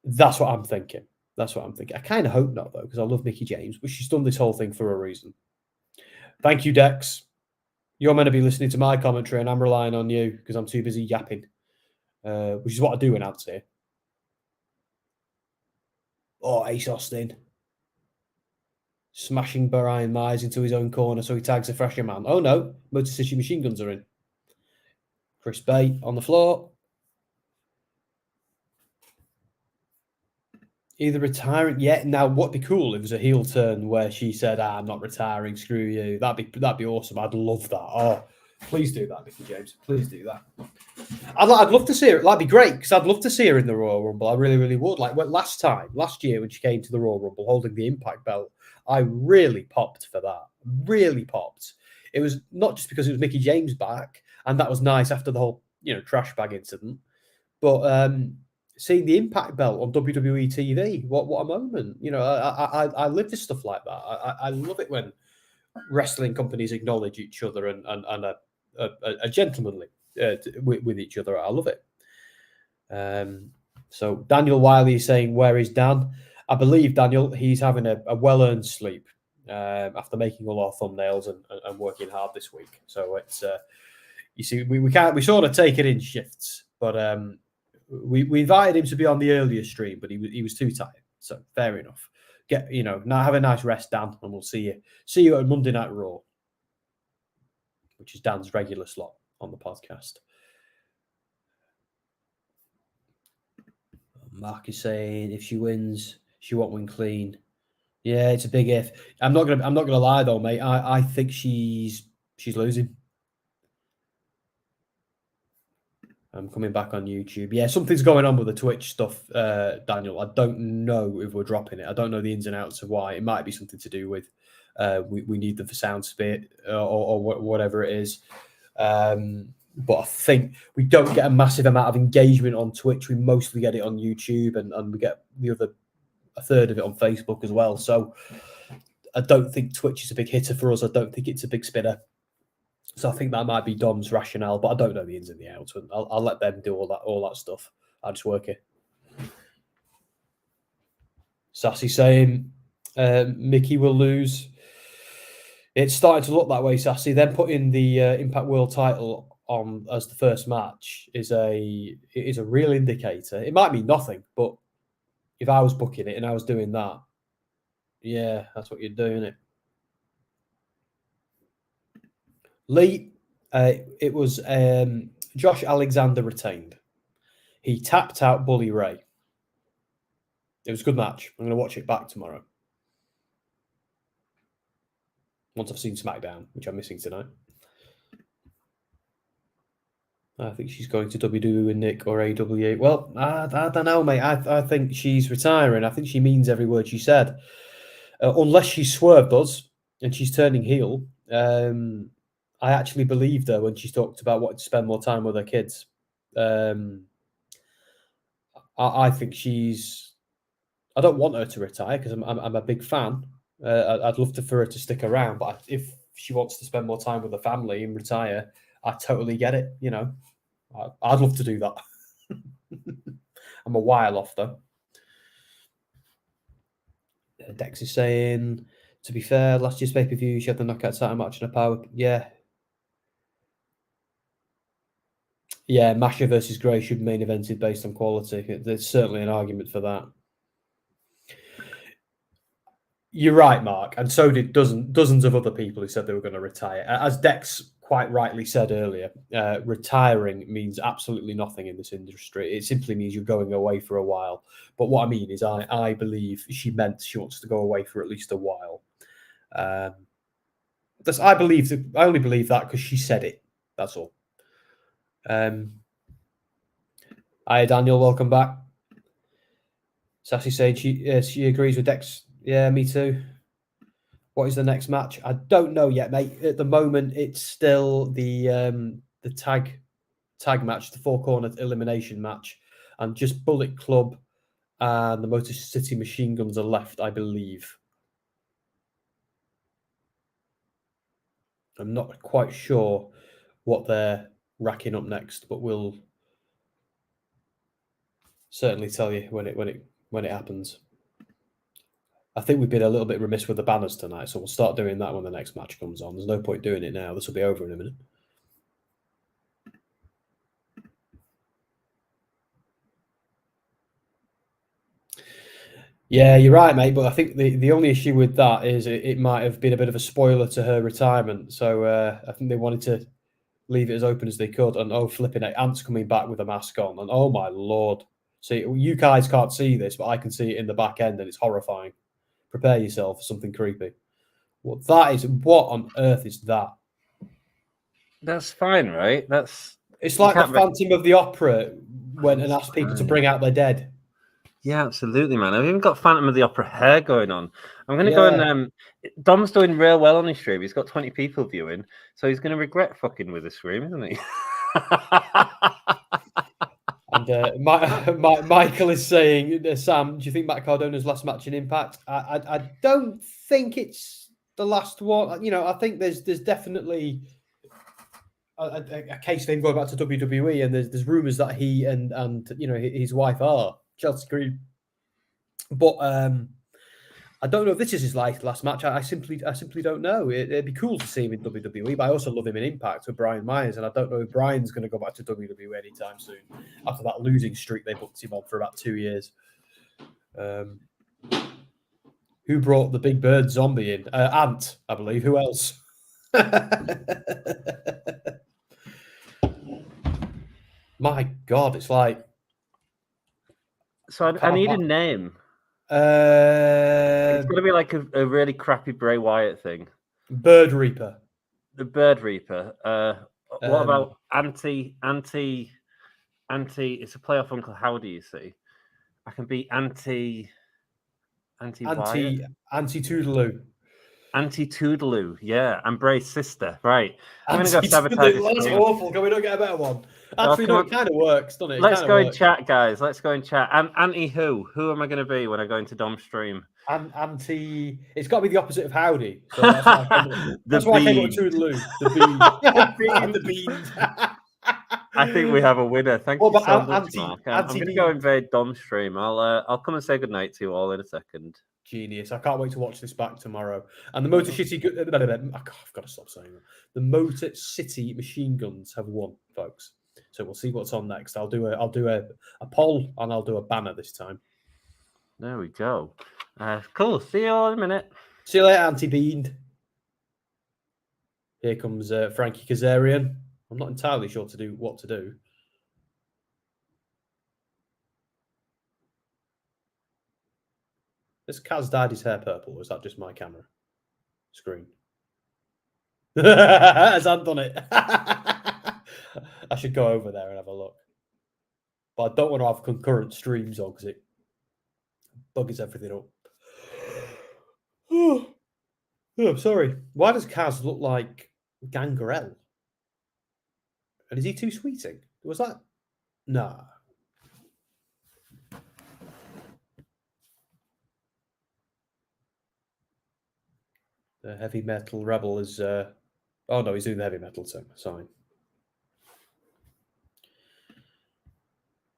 that's what I'm thinking. I kind of hope not though, because I love Mickie James, but she's done this whole thing for a reason. Thank you, Dex. You're meant to be listening to my commentary, and I'm relying on you because I'm too busy yapping, which is what I do when ads here. Oh, Ace Austin. Smashing Brian Myers into his own corner, so he tags a fresher man. Oh no, Motor City Machine Guns are in. Chris Bay on the floor. Either retiring yet. Now, what'd be cool if it was a heel turn where she said, I'm not retiring, screw you. That'd be awesome. I'd love that. Oh, please do that, Mickie James. Please do that. I'd love to see her. That'd be great because I'd love to see her in the Royal Rumble. I really, really would. Like last year when she came to the Royal Rumble holding the Impact belt, I really popped for that. Really popped. It was not just because it was Mickie James back, and that was nice after the whole, trash bag incident, but seeing the Impact belt on WWE TV, what a moment! I live for stuff like that. I love it when wrestling companies acknowledge each other and are gentlemanly with each other. I love it. So Daniel Wiley is saying, "Where is Dan?" I believe Daniel, he's having a well-earned sleep after making all our thumbnails and working hard this week. So it's you see, we sort of take it in shifts, but we invited him to be on the earlier stream, but he was too tired. So fair enough. Now have a nice rest, Dan, and we'll see you at Monday Night Raw, which is Dan's regular slot on the podcast. Mark is saying if she wins, she won't win clean. Yeah, it's a big if. I'm not gonna lie though, mate. I think she's losing. I'm coming back on YouTube. Yeah, something's going on with the Twitch stuff, Daniel. I don't know if we're dropping it. I don't know the ins and outs of why. It might be something to do with we need them for sound spit or whatever it is. But I think we don't get a massive amount of engagement on Twitch. We mostly get it on YouTube, and we get a third of it on Facebook as well. So I don't think Twitch is a big hitter for us. I don't think it's a big spinner. So I think that might be Dom's rationale, but I don't know the ins and the outs. I'll let them do all that stuff. I'll just work it. Sassy saying Mickie will lose. It's starting to look that way, Sassy. Then putting the Impact World title on as the first match is a real indicator. It might mean nothing, but if I was booking it and I was doing that, yeah, that's what you're doing it. Lee, it was Josh Alexander retained. He tapped out Bully Ray. It was a good match. I'm going to watch it back tomorrow. Once I've seen SmackDown, which I'm missing tonight. I think she's going to WWE with Nick or AWA. Well, I don't know, mate. I think she's retiring. I think she means every word she said. Unless she swerved us and she's turning heel. I actually believed her when she talked about wanting to spend more time with her kids. I think she's... I don't want her to retire because I'm a big fan. I'd love for her to stick around, but if she wants to spend more time with her family and retire, I totally get it. I'd love to do that. I'm a while off, though. Dex is saying, to be fair, last year's pay-per-view, she had the knockout title match and a power... Yeah, Masha versus Gray should be main evented based on quality. There's certainly an argument for that. You're right, Mark, and so did dozens of other people who said they were going to retire. As Dex quite rightly said earlier, retiring means absolutely nothing in this industry. It simply means you're going away for a while. But what I mean is I believe she meant she wants to go away for at least a while. I only believe that because she said it. That's all. Hi, Daniel. Welcome back. Sassy saying she agrees with Dex. Yeah, me too. What is the next match? I don't know yet, mate. At the moment, it's still the tag match, the 4-corner elimination match, and just Bullet Club and the Motor City Machine Guns are left, I believe. I'm not quite sure what they're racking up next, but we'll certainly tell you when it happens. I think we've been a little bit remiss with the banners tonight, so we'll start doing that when the next match comes on. There's no point doing it now. This will be over in a minute. Yeah, you're right, mate. But I think the only issue with that is it might have been a bit of a spoiler to her retirement. So I think they wanted to leave it as open as they could. And oh, flipping it, Ant's coming back with a mask on. And oh my lord. See, you guys can't see this, but I can see it in the back end and it's horrifying. Prepare yourself for something creepy. What on earth is that? That's fine, right? It's like the Phantom of the Opera went and asked people to bring out their dead. Yeah, absolutely, man. I've even got Phantom of the Opera hair going on. I'm going to go and... Dom's doing real well on his stream. He's got 20 people viewing, so he's going to regret fucking with the stream, isn't he? And Michael is saying, Sam, do you think Matt Cardona's last match in Impact? I don't think it's the last one. You know, I think there's definitely a case for him going back to WWE, and there's rumors that he and you know his wife are Chelsea Green. But I don't know if this is his last match. I simply don't know. It'd be cool to see him in WWE, but I also love him in Impact with Brian Myers, and I don't know if Brian's going to go back to WWE anytime soon after that losing streak they booked him on for about 2 years. Who brought the Big Bird zombie in? Ant, I believe. Who else? My God, it's like... So I need a name. It's going to be like a really crappy Bray Wyatt thing. Bird Reaper. The Bird Reaper. What about anti? It's a playoff Uncle Howdy, you see. I can be anti Toodaloo. Anti-Toodaloo, yeah. And Bray's sister, right. I'm going to go sabotage this. That's awful. Can we not get a better one? Actually, no, it kind of works, doesn't it? Let's go in chat, guys. Let's go in chat. Anti-who? Who am I going to be when I go into Dom's stream? Anti... It's got to be the opposite of Howdy. So that's why I came up with Toodaloo. The bean. The beans. I think we have a winner. Thank you so much, Mark. I'm going to go invade Dom's stream. I'll come and say goodnight to you all in a second. Genius. I can't wait to watch this back tomorrow. And the Motor City... I've got to stop saying that. The Motor City Machine Guns have won, folks. So we'll see what's on next. I'll do a poll and I'll do a banner this time. There we go. Cool. See you all in a minute. See you later, Anti-Beaned. Here comes Frankie Kazarian. I'm not entirely sure what to do. Has Kaz dyed his hair purple, or is that just my camera screen? Has Ant done it? I should go over there and have a look. But I don't want to have concurrent streams on because it bugs everything up. Oh, I'm sorry. Why does Kaz look like Gangrel? And is he too sweeting? Was that? Nah. The heavy metal rebel is... Oh, no, he's doing the heavy metal thing. Sorry.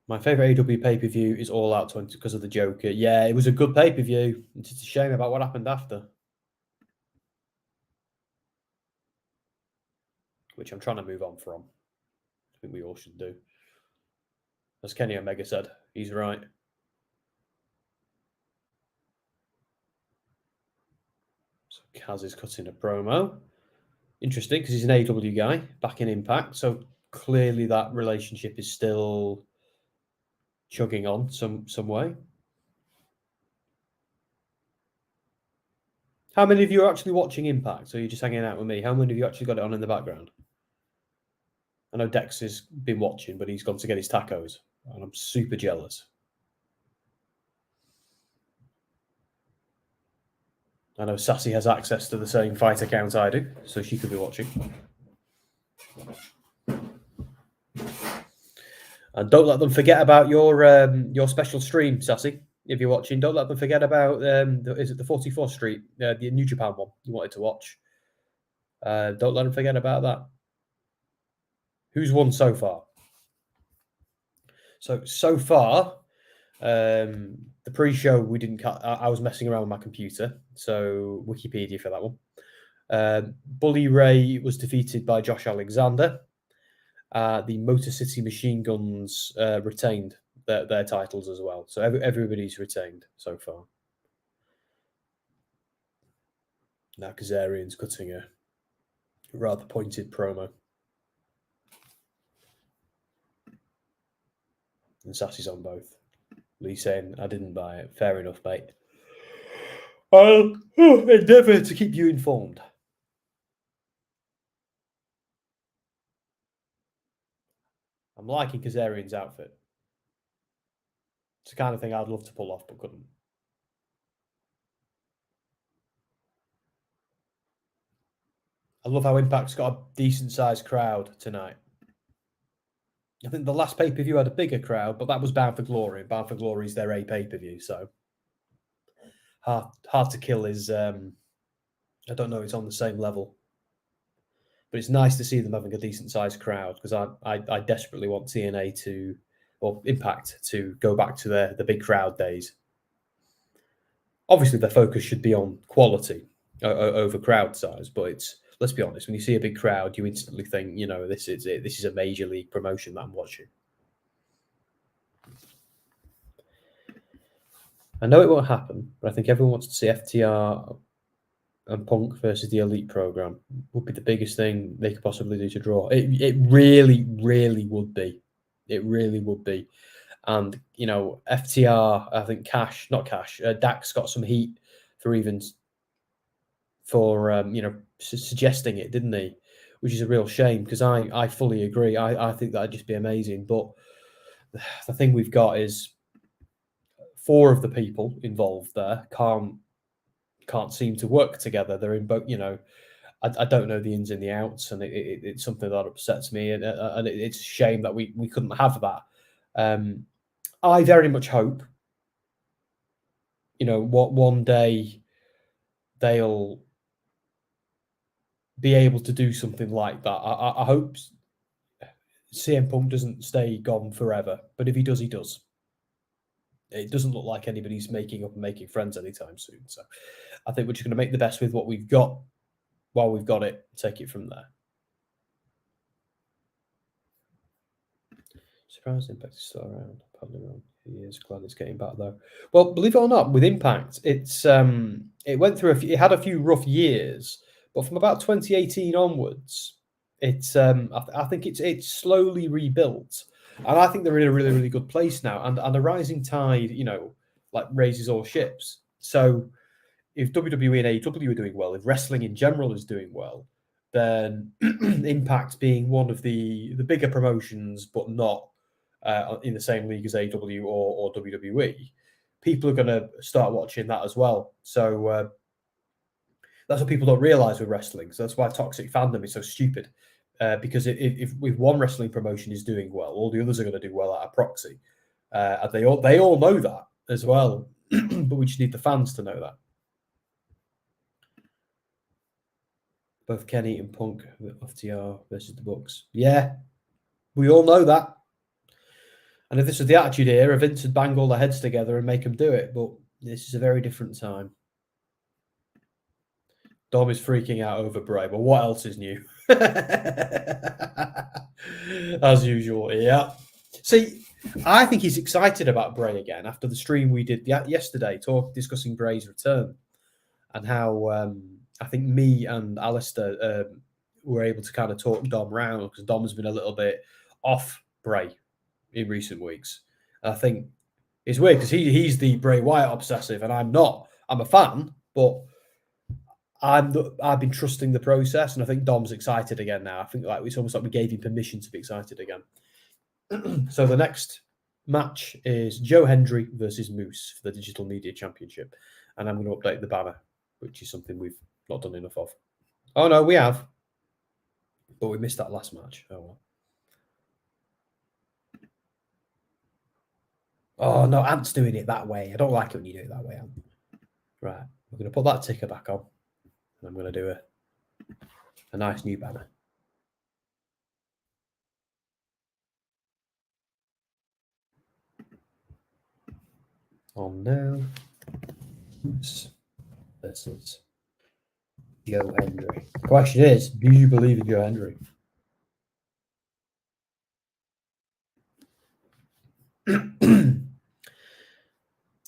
My favourite AW pay-per-view is All Out 20 because of the Joker. Yeah, it was a good pay-per-view. It's just a shame about what happened after. Which I'm trying to move on from. I think we all should do. As Kenny Omega said, he's right. So Kaz is cutting a promo. Interesting, because he's an AW guy back in Impact. So clearly that relationship is still chugging on some way. How many of you are actually watching Impact? So you're just hanging out with me. How many of you actually got it on in the background? I know Dex has been watching, but he's gone to get his tacos, and I'm super jealous. I know Sassy has access to the same fight account I do, so she could be watching. And don't let them forget about your special stream, Sassy. If you're watching, don't let them forget about is it the 44th Street, the New Japan one you wanted to watch. Don't let them forget about that. Who's won so far? So far, the pre-show we didn't cut. I was messing around with my computer, so Wikipedia for that one. Bully Ray was defeated by Josh Alexander. The Motor City Machine Guns retained their titles as well. So everybody's retained so far. Now Kazarian's cutting a rather pointed promo. And Sassy's on both. Lee saying, I didn't buy it. Fair enough, mate. I'll endeavour to keep you informed. I'm liking Kazarian's outfit. It's the kind of thing I'd love to pull off, but couldn't. I love how Impact's got a decent-sized crowd tonight. I think the last pay-per-view had a bigger crowd, but that was Bound for Glory. Bound for Glory is their A pay-per-view, so Hard to Kill is, I don't know, it's on the same level. But it's nice to see them having a decent-sized crowd, because I desperately want TNA to, or Impact, to go back to the big crowd days. Obviously, their focus should be on quality over crowd size, but it's, let's be honest, when you see a big crowd, you instantly think, you know, this is it. This is a major league promotion that I'm watching. I know it won't happen, but I think everyone wants to see FTR and Punk versus the Elite program. Would be the biggest thing they could possibly do to draw. It really, really would be. It really would be. And, you know, FTR, I think Dax got some heat for you know, suggesting it, didn't he? Which is a real shame, because I fully agree. I think that'd just be amazing. But the thing we've got is 4 of the people involved there can't seem to work together. They're in both, you know, I don't know the ins and the outs, and it's something that upsets me, and it's a shame that we couldn't have that. I very much hope, you know, one day they'll be able to do something like that. I hope CM Punk doesn't stay gone forever, but if he does, he does. It doesn't look like anybody's making up and making friends anytime soon. So I think we're just going to make the best with what we've got while we've got it, take it from there. Surprised Impact is still around. Probably wrong. He is glad it's getting back though. Well, believe it or not, with Impact, it's it went through it had a few rough years, but from about 2018 onwards, it's I think it's slowly rebuilt, and I think they're in a really, really good place now. And a rising tide, you know, like raises all ships. So if WWE and AEW are doing well, if wrestling in general is doing well, then Impact being one of the bigger promotions, but not in the same league as AEW or WWE, people are going to start watching that as well. So that's what people don't realize with wrestling. So that's why toxic fandom is so stupid. Because if one wrestling promotion is doing well, all the others are going to do well at a proxy. And they all know that as well. But we just need the fans to know that. Both Kenny and Punk, FTR versus the Bucks. Yeah, we all know that. And if this was the Attitude Era, Vince would bang all their heads together and make them do it. But this is a very different time. Dom is freaking out over Bray, but what else is new? As usual, yeah. See, I think he's excited about Bray again after the stream we did yesterday, discussing Bray's return and how I think me and Alistair were able to kind of talk Dom round, because Dom has been a little bit off Bray in recent weeks. And I think it's weird because he's the Bray Wyatt obsessive and I'm not. I'm a fan, but I've been trusting the process, and I think Dom's excited again now. I think it's almost like we gave him permission to be excited again. So the next match is Joe Hendry versus Moose for the Digital Media Championship, and I'm going to update the banner, which is something we've not done enough of. Oh no, we have, but we missed that last match. Oh well. Oh no, Ant's doing it that way. I don't like it when you do it that way, Ant. Right, we're going to put that ticker back on. I'm going to do a nice new banner. On now. This is Joe Hendry. The question is, do you believe in Joe Hendry?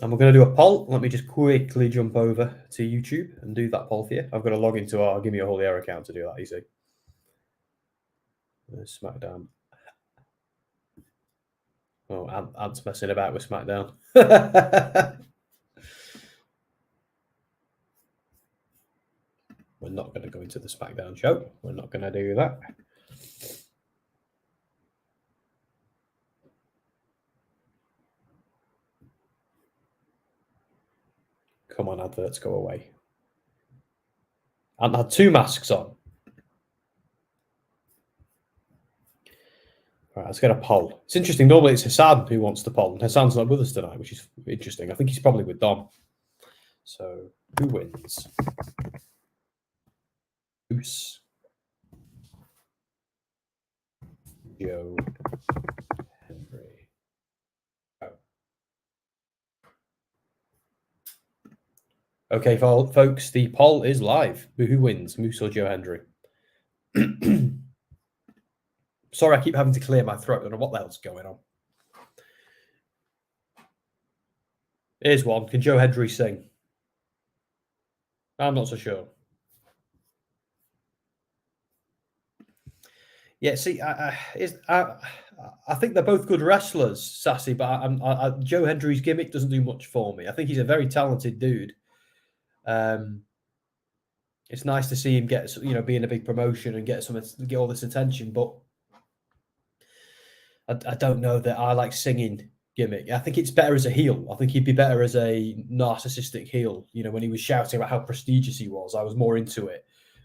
And we're going to do a poll. Let me just quickly jump over to YouTube and do that poll for you. I've got to log into our Give Me a Holy Air account to do that, you see. SmackDown. Oh, Ant's messing about with SmackDown. We're not going to go into the SmackDown show. We're not going to do that. Come on, adverts, go away. Ant had 2 masks on. All right, let's get a poll. It's interesting. Normally it's Hassan who wants the poll, and Hassan's not with us tonight, which is interesting. I think he's probably with Dom. So, who wins? Moose. Joe. Henry. Oh. Okay, folks, the poll is live. Who wins, Moose or Joe Hendry? Sorry, I keep having to clear my throat. I don't know what the hell's going on. Here's one. Can Joe Hendry sing? I'm not so sure. Yeah, see, I think they're both good wrestlers, Sassy, but Joe Hendry's gimmick doesn't do much for me. I think he's a very talented dude. It's nice to see him get, be in a big promotion and get all this attention, but I don't know that I like singing gimmick. I think it's better as a heel. I think he'd be better as a narcissistic heel. When he was shouting about how prestigious he was, I was more into it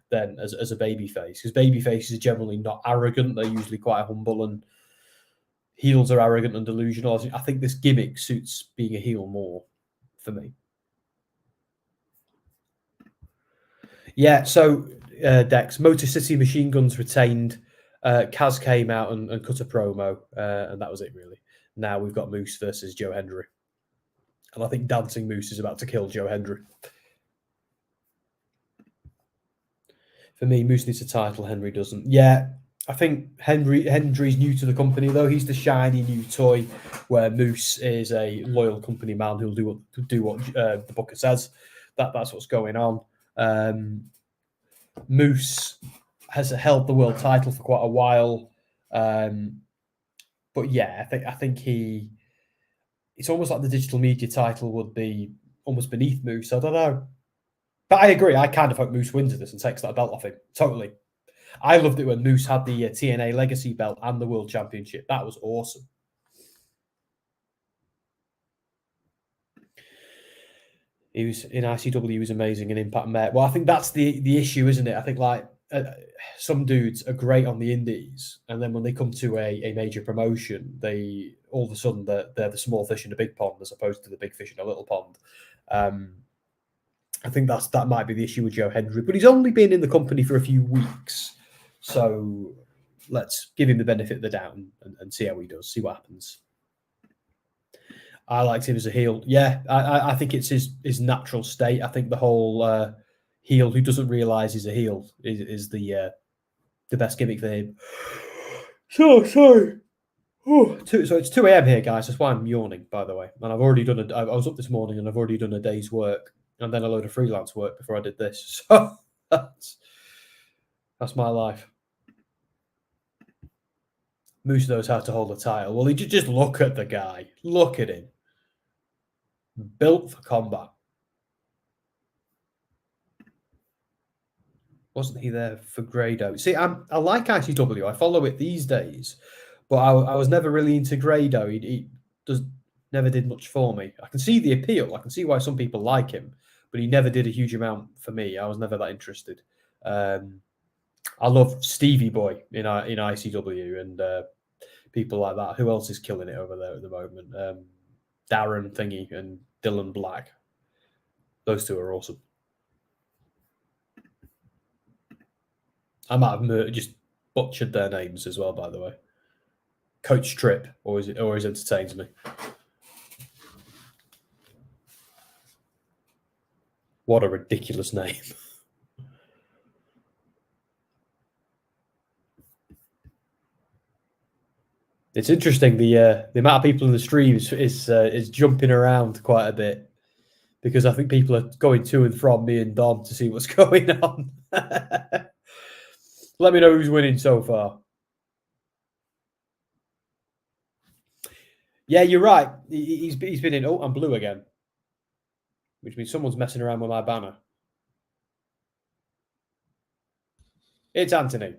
than as a babyface, because babyfaces are generally not arrogant. They're usually quite humble, and heels are arrogant and delusional. I think this gimmick suits being a heel more for me. Yeah, so Dex, Motor City Machine Guns retained. Kaz came out and cut a promo, and that was it, really. Now we've got Moose versus Joe Hendry. And I think Dancing Moose is about to kill Joe Hendry. For me, Moose needs a title, Henry doesn't. Yeah, I think Hendry's new to the company, though. He's the shiny new toy, where Moose is a loyal company man who'll do what the booker says. That's what's going on. Moose has held the world title for quite a while, but yeah, I think it's almost like the digital media title would be almost beneath Moose. I don't know, but I agree. I kind of hope Moose wins this and takes that belt off him. Totally. I loved it when Moose had the TNA Legacy belt and the World Championship. That was awesome. He was in ICW. He was amazing in Impact Met. Well, I think that's the issue, isn't it? I think some dudes are great on the indies, and then when they come to a major promotion, they all of a sudden they're the small fish in a big pond as opposed to the big fish in a little pond. I think that might be the issue with Joe Hendry, but he's only been in the company for a few weeks, so let's give him the benefit of the doubt and see how he does. See what happens. I liked him as a heel. Yeah, I think it's his natural state. I think the whole heel who doesn't realize he's a heel is the best gimmick for him. So sorry. So it's 2 a.m. here, guys. That's why I'm yawning, by the way. And I've already done I was up this morning and I've already done a day's work and then a load of freelance work before I did this. So that's my life. Moose knows how to hold a title. Well, just look at the guy. Look at him. Built for combat. Wasn't he there for Grado? See, I like ICW. I follow it these days, but I was never really into Grado. He never did much for me. I can see the appeal. I can see why some people like him, but he never did a huge amount for me. I was never that interested. I love Stevie Boy in ICW and people like that. Who else is killing it over there at the moment? Darren Thingy and Dylan Black. Those two are awesome. I might have just butchered their names as well, by the way. Coach Tripp always entertains me. What a ridiculous name. It's interesting the amount of people in the stream is jumping around quite a bit because I think people are going to and from me and Dom to see what's going on. Let me know who's winning so far. Yeah, you're right. He's been in. Oh, I'm blue again, which means someone's messing around with my banner. It's Anthony.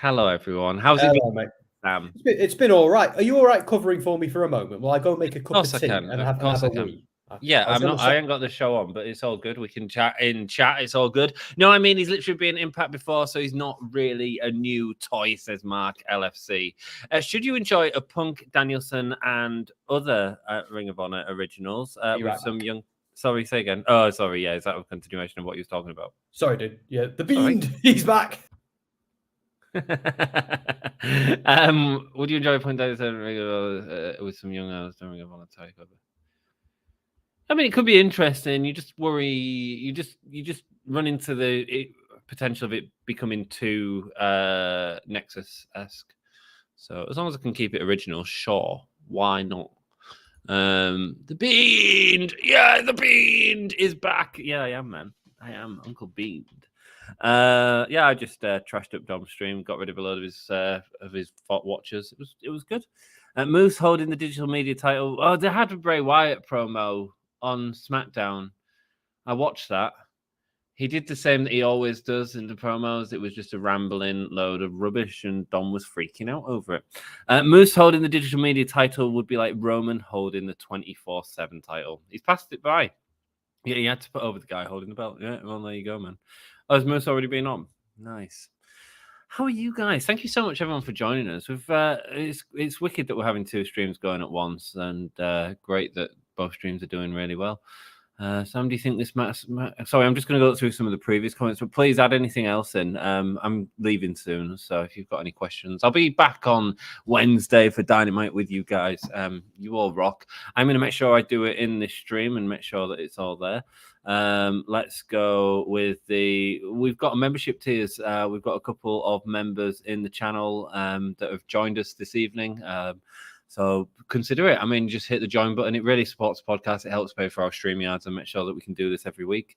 Hello, everyone. How's it been, mate? Sam? It's been all right. Are you all right covering for me for a moment? Will I go make a cup of Of course tea I can. and Of have course a I can. wee? Yeah, I ain't got the show on, but it's all good. We can chat in chat. It's all good. No, I mean, he's literally been Impact before, so he's not really a new toy, says Mark LFC. Should you enjoy a Punk, Danielson, and other Ring of Honor originals with right, some Mark. young... Sorry, say again. Oh, sorry. Yeah, is that a continuation of what you was talking about? Sorry, dude. Yeah, the Bean. He's back. Would you enjoy Punk, Danielson, Ring of Honor with some young Ring of Honor takeover? I mean, it could be interesting. You just worry. You just run into the potential of it becoming too Nexus-esque. So as long as I can keep it original, sure, why not? The Bean, yeah, the Bean is back. Yeah, I am, man. I am Uncle Bean. Yeah, I just trashed up Dom's stream, got rid of a load of his watchers. It was good. Moose holding the digital media title. Oh, they had a Bray Wyatt promo on SmackDown. I watched that. He did the same that he always does in the promos. It was just a rambling load of rubbish, and Dom was freaking out over it. Moose holding the digital media title would be like Roman holding the 24/7 title. He's passed it by. Yeah, he had to put over the guy holding the belt. Yeah, well, there you go, man. Oh, has Moose already been on? Nice. How are you guys? Thank you so much, everyone, for joining us. We've it's wicked that we're having two streams going at once, and great that both streams are doing really well. Sam, do you think this match? Sorry, I'm just going to go through some of the previous comments, but please add anything else in. I'm leaving soon, so if you've got any questions, I'll be back on Wednesday for Dynamite with you guys. You all rock. I'm going to make sure I do it in this stream and make sure that it's all there. Let's go with we've got a membership tiers. We've got a couple of members in the channel that have joined us this evening. So consider it. I mean, just hit the join button. It really supports the podcast. It helps pay for our StreamYards and make sure that we can do this every week.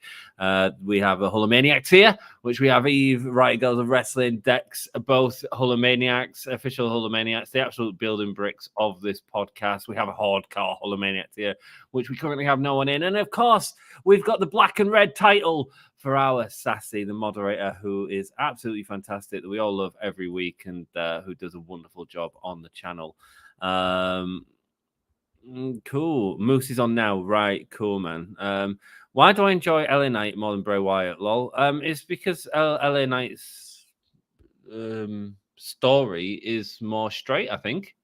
We have a Hulomaniacs tier, which we have Eve, Riot Girls of Wrestling, Dex, both Hulomaniacs, official Hulomaniacs, the absolute building bricks of this podcast. We have a hardcore Hulomaniacs tier, which we currently have no one in. And of course, we've got the black and red title for our Sassy, the moderator, who is absolutely fantastic, that we all love every week, and who does a wonderful job on the channel. Cool. Moose is on now. Right. Cool, man. Why do I enjoy LA Knight more than Bray Wyatt? Lol. It's because LA Knight's story is more straight, I think.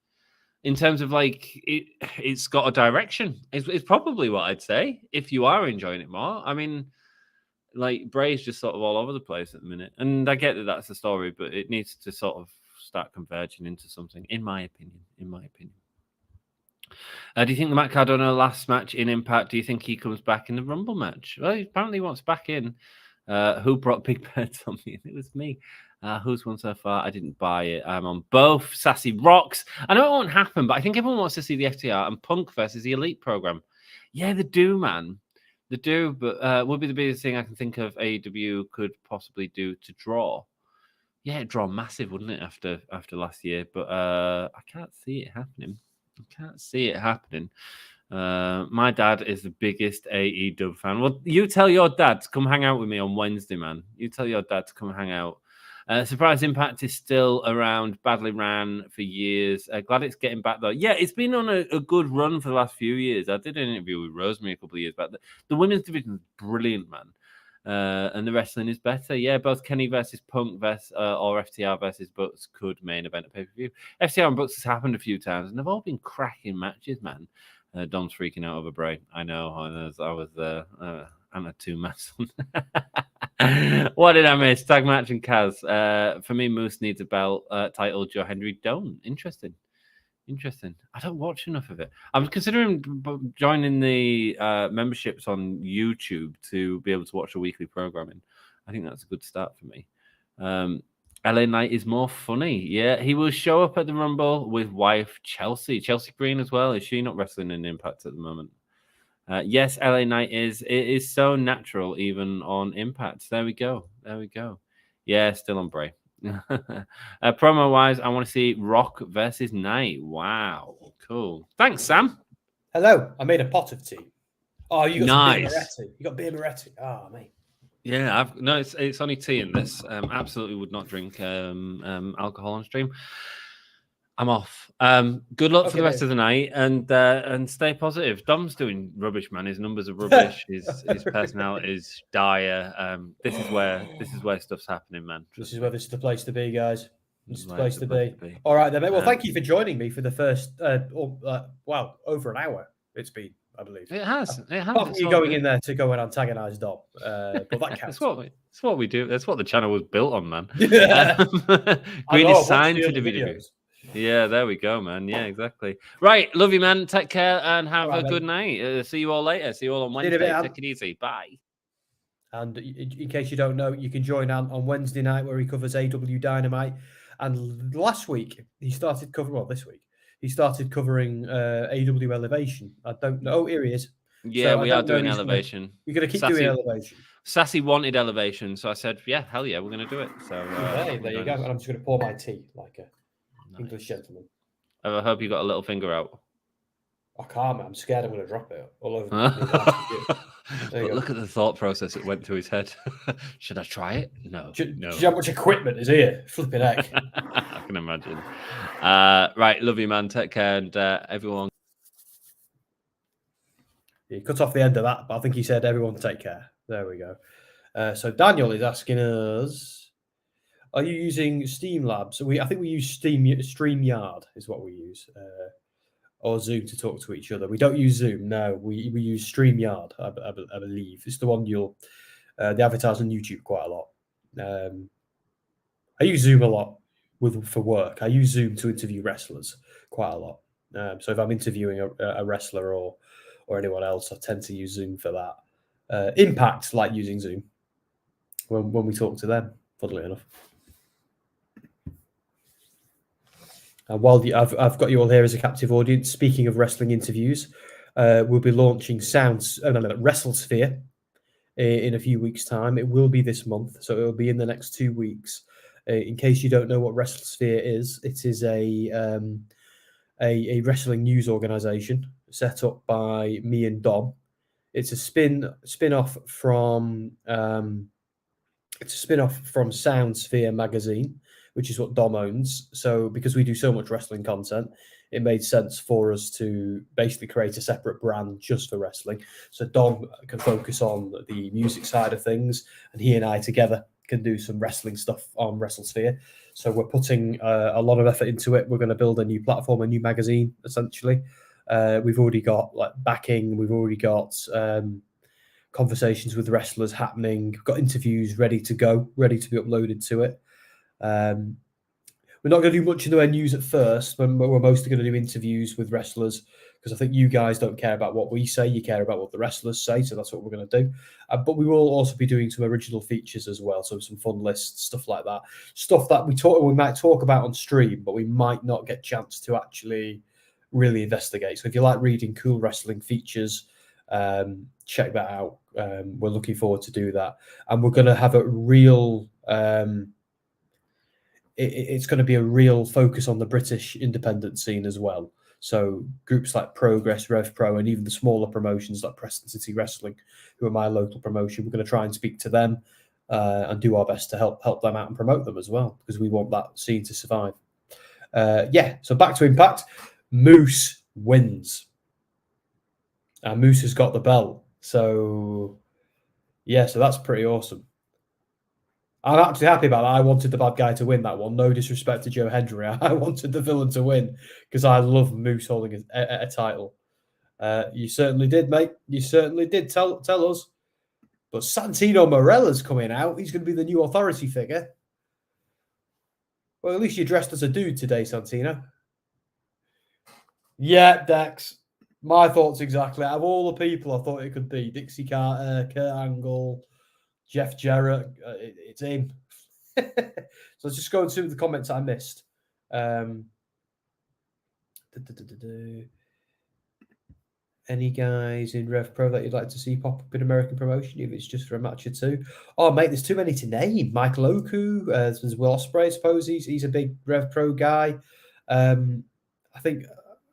In terms of like it's got a direction. It's probably what I'd say if you are enjoying it more. I mean, like Bray's just sort of all over the place at the minute, and I get that that's the story, but it needs to sort of start converging into something, in my opinion. Do you think the Matt Cardona last match in Impact, do you think he comes back in the Rumble match? Well, he apparently wants back in. Who brought Big Bird on me? It was me. Who's won so far? I didn't buy it. I'm on both. Sassy rocks. I know it won't happen, but I think everyone wants to see the FTR and Punk versus the Elite program. Yeah, they do, man. They do, but would be the biggest thing I can think of AEW could possibly do to draw. Yeah, it'd draw massive, wouldn't it, after last year? But I can't see it happening. My dad is the biggest AEW fan. Well, you tell your dad to come hang out with me on Wednesday, man. You tell your dad to come hang out. Surprise Impact is still around. Badly ran for years. Glad it's getting back, though. Yeah, it's been on a good run for the last few years. I did an interview with Rosemary a couple of years back. The women's division is brilliant, man. And the wrestling is better. Yeah, both Kenny versus Punk versus or FTR versus Bucks could main event a pay-per-view. FTR and Bucks has happened a few times, and they've all been cracking matches, man. Dom's freaking out over Bray. I know. I was I'm a two-mess. What did I miss? Tag match and Kaz. For me, Moose needs a belt title. Joe Hendry don't. Interesting. I don't watch enough of it. I'm considering joining the memberships on YouTube to be able to watch the weekly programming. I think that's a good start for me. LA Knight is more funny. Yeah, he will show up at the Rumble with wife Chelsea Green as well. Is she not wrestling in Impact at the moment? Yes, LA Knight is. It is so natural, even on Impact. There we go. Yeah, still on Bray. Promo wise, I want to see Rock versus Knight. Wow, cool. Thanks, Sam. Hello, I made a pot of tea. Oh, you got some beer Nice. Moretti. You got beer Moretti. Oh, mate. Yeah, it's only tea in this. Absolutely would not drink alcohol on stream. I'm off. Good luck for the rest of the night, and stay positive. Dom's doing rubbish, man. His numbers are rubbish. His personality is dire. This is where stuff's happening, man. This is the place to be, guys. This is the place to be. All right, then, mate. Well, thank you for joining me for the first, over an hour. It's been, I believe. It has. Apart from you going in there to go and antagonize Dom, but that counts. That's what we do. That's what the channel was built on, man. Yeah. Green is signed to WWE. Yeah, there we go, man. Yeah, exactly. Right. Love you, man. Take care and have a good night. See you all later. See you all on Wednesday. Take it easy. Bye. And in case you don't know, you can join Ant on Wednesday night where he covers AW Dynamite. And last week, he started covering, well, this week, he started covering AW Elevation. I don't know. Oh, here he is. Yeah, so we are doing Elevation. You're going to keep doing Elevation. Sassy wanted Elevation. So I said, yeah, hell yeah, we're going to do it. So there you go. And I'm just going to pour my tea like a English gentleman. I hope you got a little finger out. I can't, man. I'm scared I'm going to drop it all over. But look at the thought process it went to his head. Should I try it? No. Do you know how much equipment is here? Flipping heck. I can imagine. Right. Love you, man. Take care. And everyone. He cut off the end of that, but I think he said everyone take care. There we go. So Daniel is asking us, are you using Streamlabs? I think we use StreamYard is what we use. Or Zoom to talk to each other. We don't use Zoom. No, we use StreamYard, I believe. It's the one they advertise on YouTube quite a lot. I use Zoom a lot for work. I use Zoom to interview wrestlers quite a lot. So if I'm interviewing a wrestler or anyone else, I tend to use Zoom for that. Impact like using Zoom when we talk to them, funnily enough. And while I've got you all here as a captive audience, speaking of wrestling interviews, we'll be launching WrestleSphere in a few weeks' time. It will be this month, so it will be in the next 2 weeks. In case you don't know what WrestleSphere is, it is a wrestling news organization set up by me and Dom. It's a spin-off from Soundsphere magazine, which is what Dom owns. So because we do so much wrestling content, it made sense for us to basically create a separate brand just for wrestling. So Dom can focus on the music side of things, and he and I together can do some wrestling stuff on WrestleSphere. So we're putting a lot of effort into it. We're going to build a new platform, a new magazine, essentially. We've already got backing. We've already got conversations with wrestlers happening. We've got interviews ready to go, ready to be uploaded to it. We're not going to do much in the way of news at first. We're mostly going to do interviews with wrestlers because I think you guys don't care about what we say. You care about what the wrestlers say. So that's what we're going to do. But we will also be doing some original features as well. So some fun lists, stuff like that. Stuff that we might talk about on stream, but we might not get a chance to actually really investigate. So if you like reading cool wrestling features, check that out. We're looking forward to do that. And we're going to have a real... it's going to be a real focus on the British independent scene as well. So groups like Progress, Rev Pro, and even the smaller promotions like Preston City Wrestling, who are my local promotion, we're going to try and speak to them and do our best to help them out and promote them as well, because we want that scene to survive. So back to Impact. Moose wins. And Moose has got the belt. So that's pretty awesome. I'm actually happy about that. I wanted the bad guy to win that one. No disrespect to Joe Hendry. I wanted the villain to win because I love Moose holding a title. You certainly did, mate. You certainly did. Tell us. But Santino Marella's coming out. He's going to be the new authority figure. Well, at least you're dressed as a dude today, Santino. Yeah, Dex. My thoughts exactly. Out of all the people I thought it could be, Dixie Carter, Kurt Angle, Jeff Jarrett, it's him. let's just go into the comments I missed. Any guys in Rev Pro that you'd like to see pop up in American promotion, if it's just for a match or two? Oh, mate, there's too many to name. Michael Oku, there's Will Ospreay, I suppose. He's a big Rev Pro guy. I think,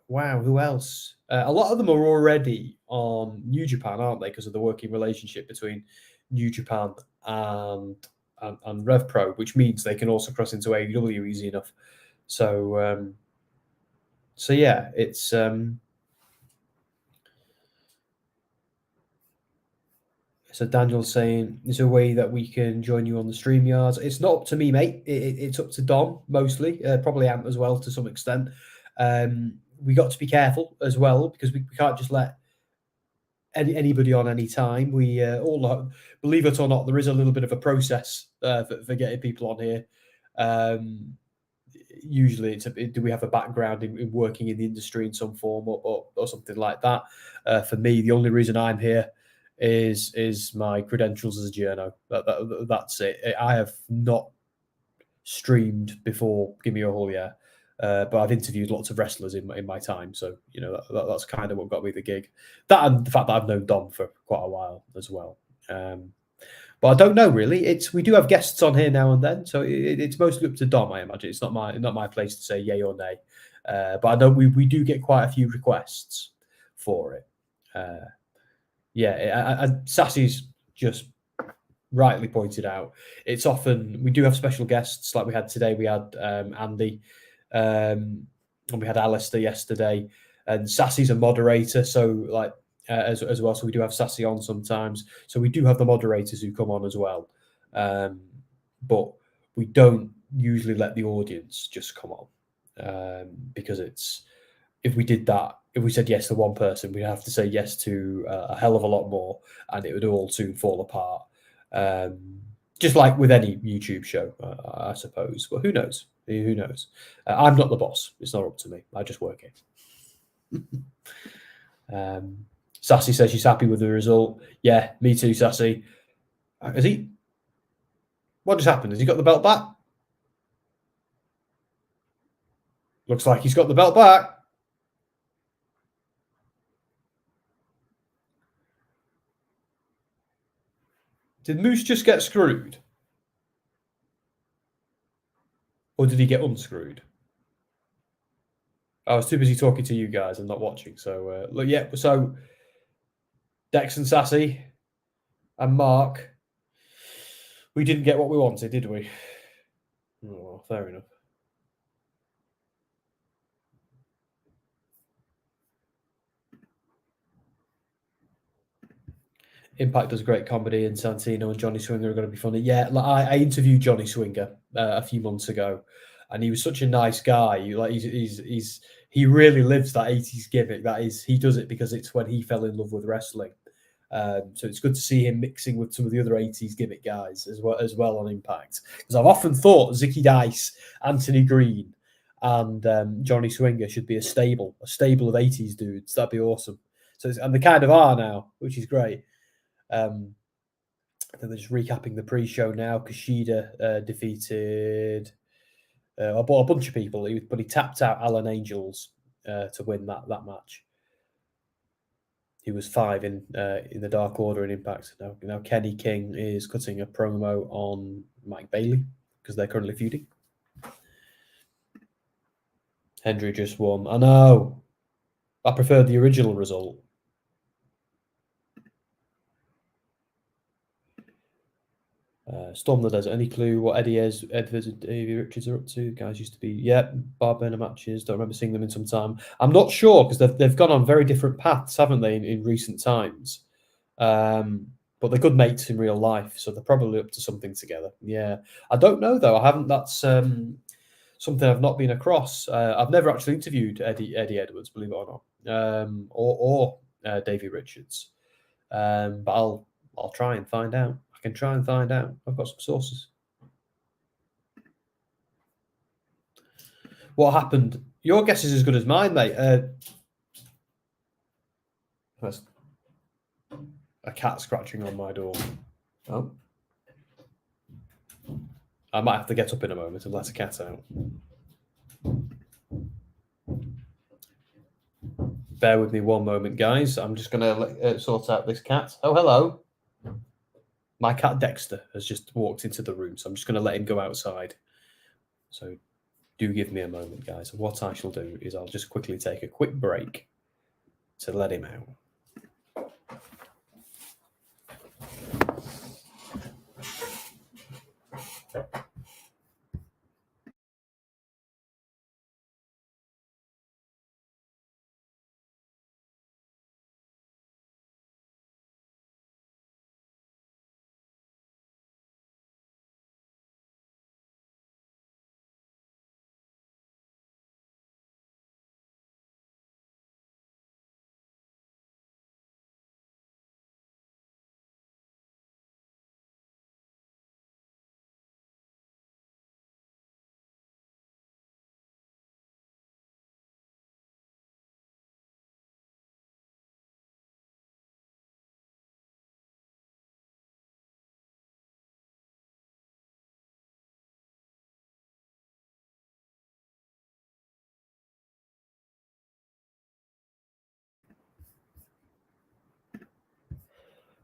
wow, who else? A lot of them are already on New Japan, aren't they? Because of the working relationship between New Japan and Rev Pro, which means they can also cross into AEW easy enough. So, yeah, it's... So Daniel's saying, is there a way that we can join you on the StreamYards? It's not up to me, mate. It's up to Dom, mostly. Probably Ant as well, to some extent. We got to be careful as well, because we can't just let anybody on any time. We all, believe it or not, there is a little bit of a process for getting people on here. Usually, do we have a background in working in the industry in some form or something like that? For me, the only reason I'm here is my credentials as a journo. That's it. I have not streamed before Give Me a Whole Yeah, but I've interviewed lots of wrestlers in my time, so you know that's kind of what got me the gig. That and the fact that I've known Dom for quite a while as well. But I don't know really. We do have guests on here now and then, so it's mostly up to Dom. I imagine it's not my place to say yay or nay. But I know we do get quite a few requests for it. Yeah, Sassy's just rightly pointed out. It's often, we do have special guests, like we had today. We had Andy, and we had Alistair yesterday. And Sassy's a moderator, so like as well. So we do have Sassy on sometimes. So we do have the moderators who come on as well. But we don't usually let the audience just come on, because if we did that, if we said yes to one person, we'd have to say yes to a hell of a lot more, and it would all soon fall apart. Just like with any YouTube show, I suppose. But who knows? Who knows? I'm not the boss. It's not up to me. I just work it. Sassy says she's happy with the result. Yeah, me too, Sassy. Has he? What just happened? Has he got the belt back? Looks like he's got the belt back. Did Moose just get screwed? Or did he get unscrewed? I was too busy talking to you guys and not watching. So, look, yeah. So, Dex and Sassy and Mark, we didn't get what we wanted, did we? Oh, fair enough. Impact does great comedy, and Santino and Johnny Swinger are going to be funny. Yeah, like I interviewed Johnny Swinger a few months ago, and he was such a nice guy. Like he really lives that 80s gimmick. That is, he does it because it's when he fell in love with wrestling. So it's good to see him mixing with some of the other 80s gimmick guys as well on Impact. Because I've often thought Zicky Dice, Anthony Green, and Johnny Swinger should be a stable of 80s dudes. That'd be awesome. And they kind of are now, which is great. I think they're just recapping the pre-show now. Kushida defeated a bunch of people, but he tapped out Alan Angels to win that match. He was 5 in the Dark Order in Impact. Now Kenny King is cutting a promo on Mike Bailey because they're currently feuding. Hendry just won. I know. I preferred the original result. Storm the Desert. Any clue what Edwards and Davey Richards are up to? Guys used to be, bar burner matches. Don't remember seeing them in some time. I'm not sure because they've gone on very different paths, haven't they, in recent times? But they're good mates in real life, so they're probably up to something together. Yeah, I don't know though. I haven't. That's something I've not been across. I've never actually interviewed Eddie Edwards, believe it or not, or Davey Richards. But I'll try and find out. Can try and find out. I've got some sources. What happened? Your guess is as good as mine, mate. That's a cat scratching on my door. Oh. I might have to get up in a moment and let a cat out. Bear with me one moment, guys. I'm just going to sort out this cat. Oh, hello. My cat Dexter has just walked into the room, so I'm just going to let him go outside. So do give me a moment, guys. And what I shall do is I'll just quickly take a quick break to let him out.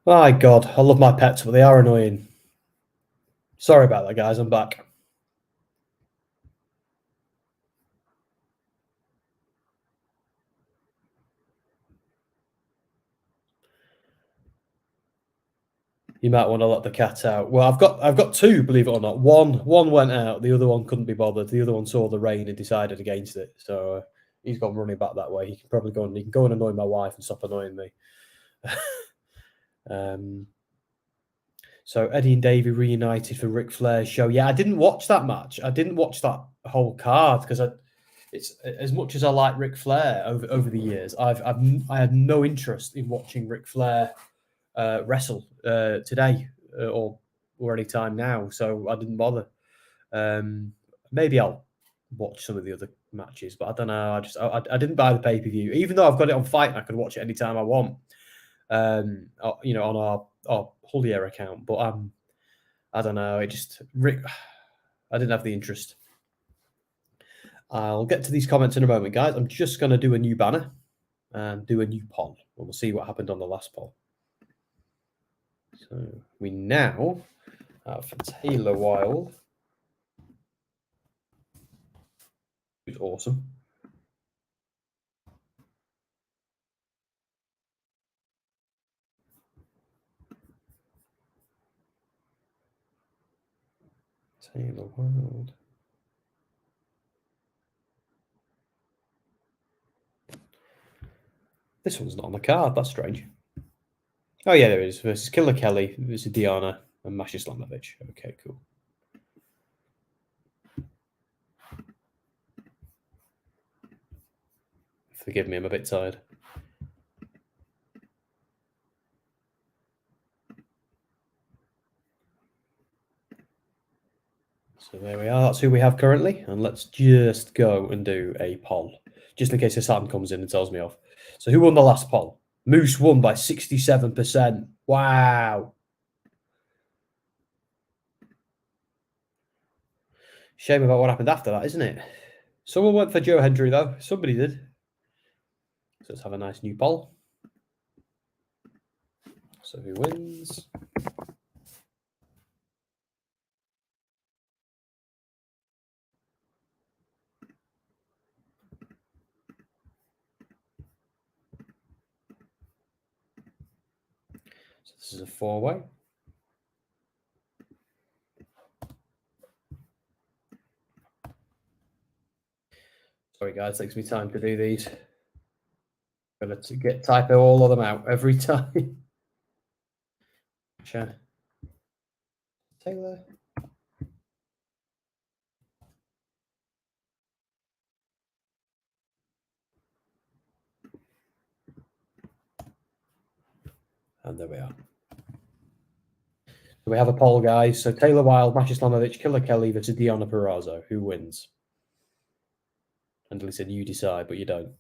My God, I love my pets, but they are annoying. Sorry about that, guys. I'm back. You might want to let the cat out. Well, I've got two, believe it or not. One went out, the other one couldn't be bothered. The other one saw the rain and decided against it. So he's gone running back that way. He can probably go and annoy my wife and stop annoying me. So Eddie and Davey reunited for Ric Flair's show. Yeah, I didn't watch that match. I didn't watch that whole card because it's as much as I like Ric Flair over the years. I had no interest in watching Ric Flair wrestle today or any time now, so I didn't bother. Maybe I'll watch some of the other matches, but I don't know. I didn't buy the pay-per-view, even though I've got it on Fight and I can watch it anytime I want. On our Hullier account, but I don't know. I didn't have the interest. I'll get to these comments in a moment, guys. I'm just going to do a new banner and do a new poll, and we'll see what happened on the last poll. So we now have Taylor Wilde, who's awesome. Taylor Wilde. This one's not on the card. That's strange. Oh, yeah, there it is. Versus Killer Kelly versus Diana and Masha Slamovich. Okay, cool. Forgive me, I'm a bit tired. So there we are. That's who we have currently. And let's just go and do a poll, just in case the Saturn comes in and tells me off. So who won the last poll? Moose won by 67%. Wow. Shame about what happened after that, isn't it? Someone went for Joe Hendry, though. Somebody did. So let's have a nice new poll. So who wins? So this is a four-way. Sorry, guys, it takes me time to do these. I'm going to type all of them out every time. Sure. Taylor. And there we are. So we have a poll, guys. So Taylor Wilde, Masha Slamovich, Killer Kelly versus Deonna Purrazzo. Who wins? And listen, you decide, but you don't.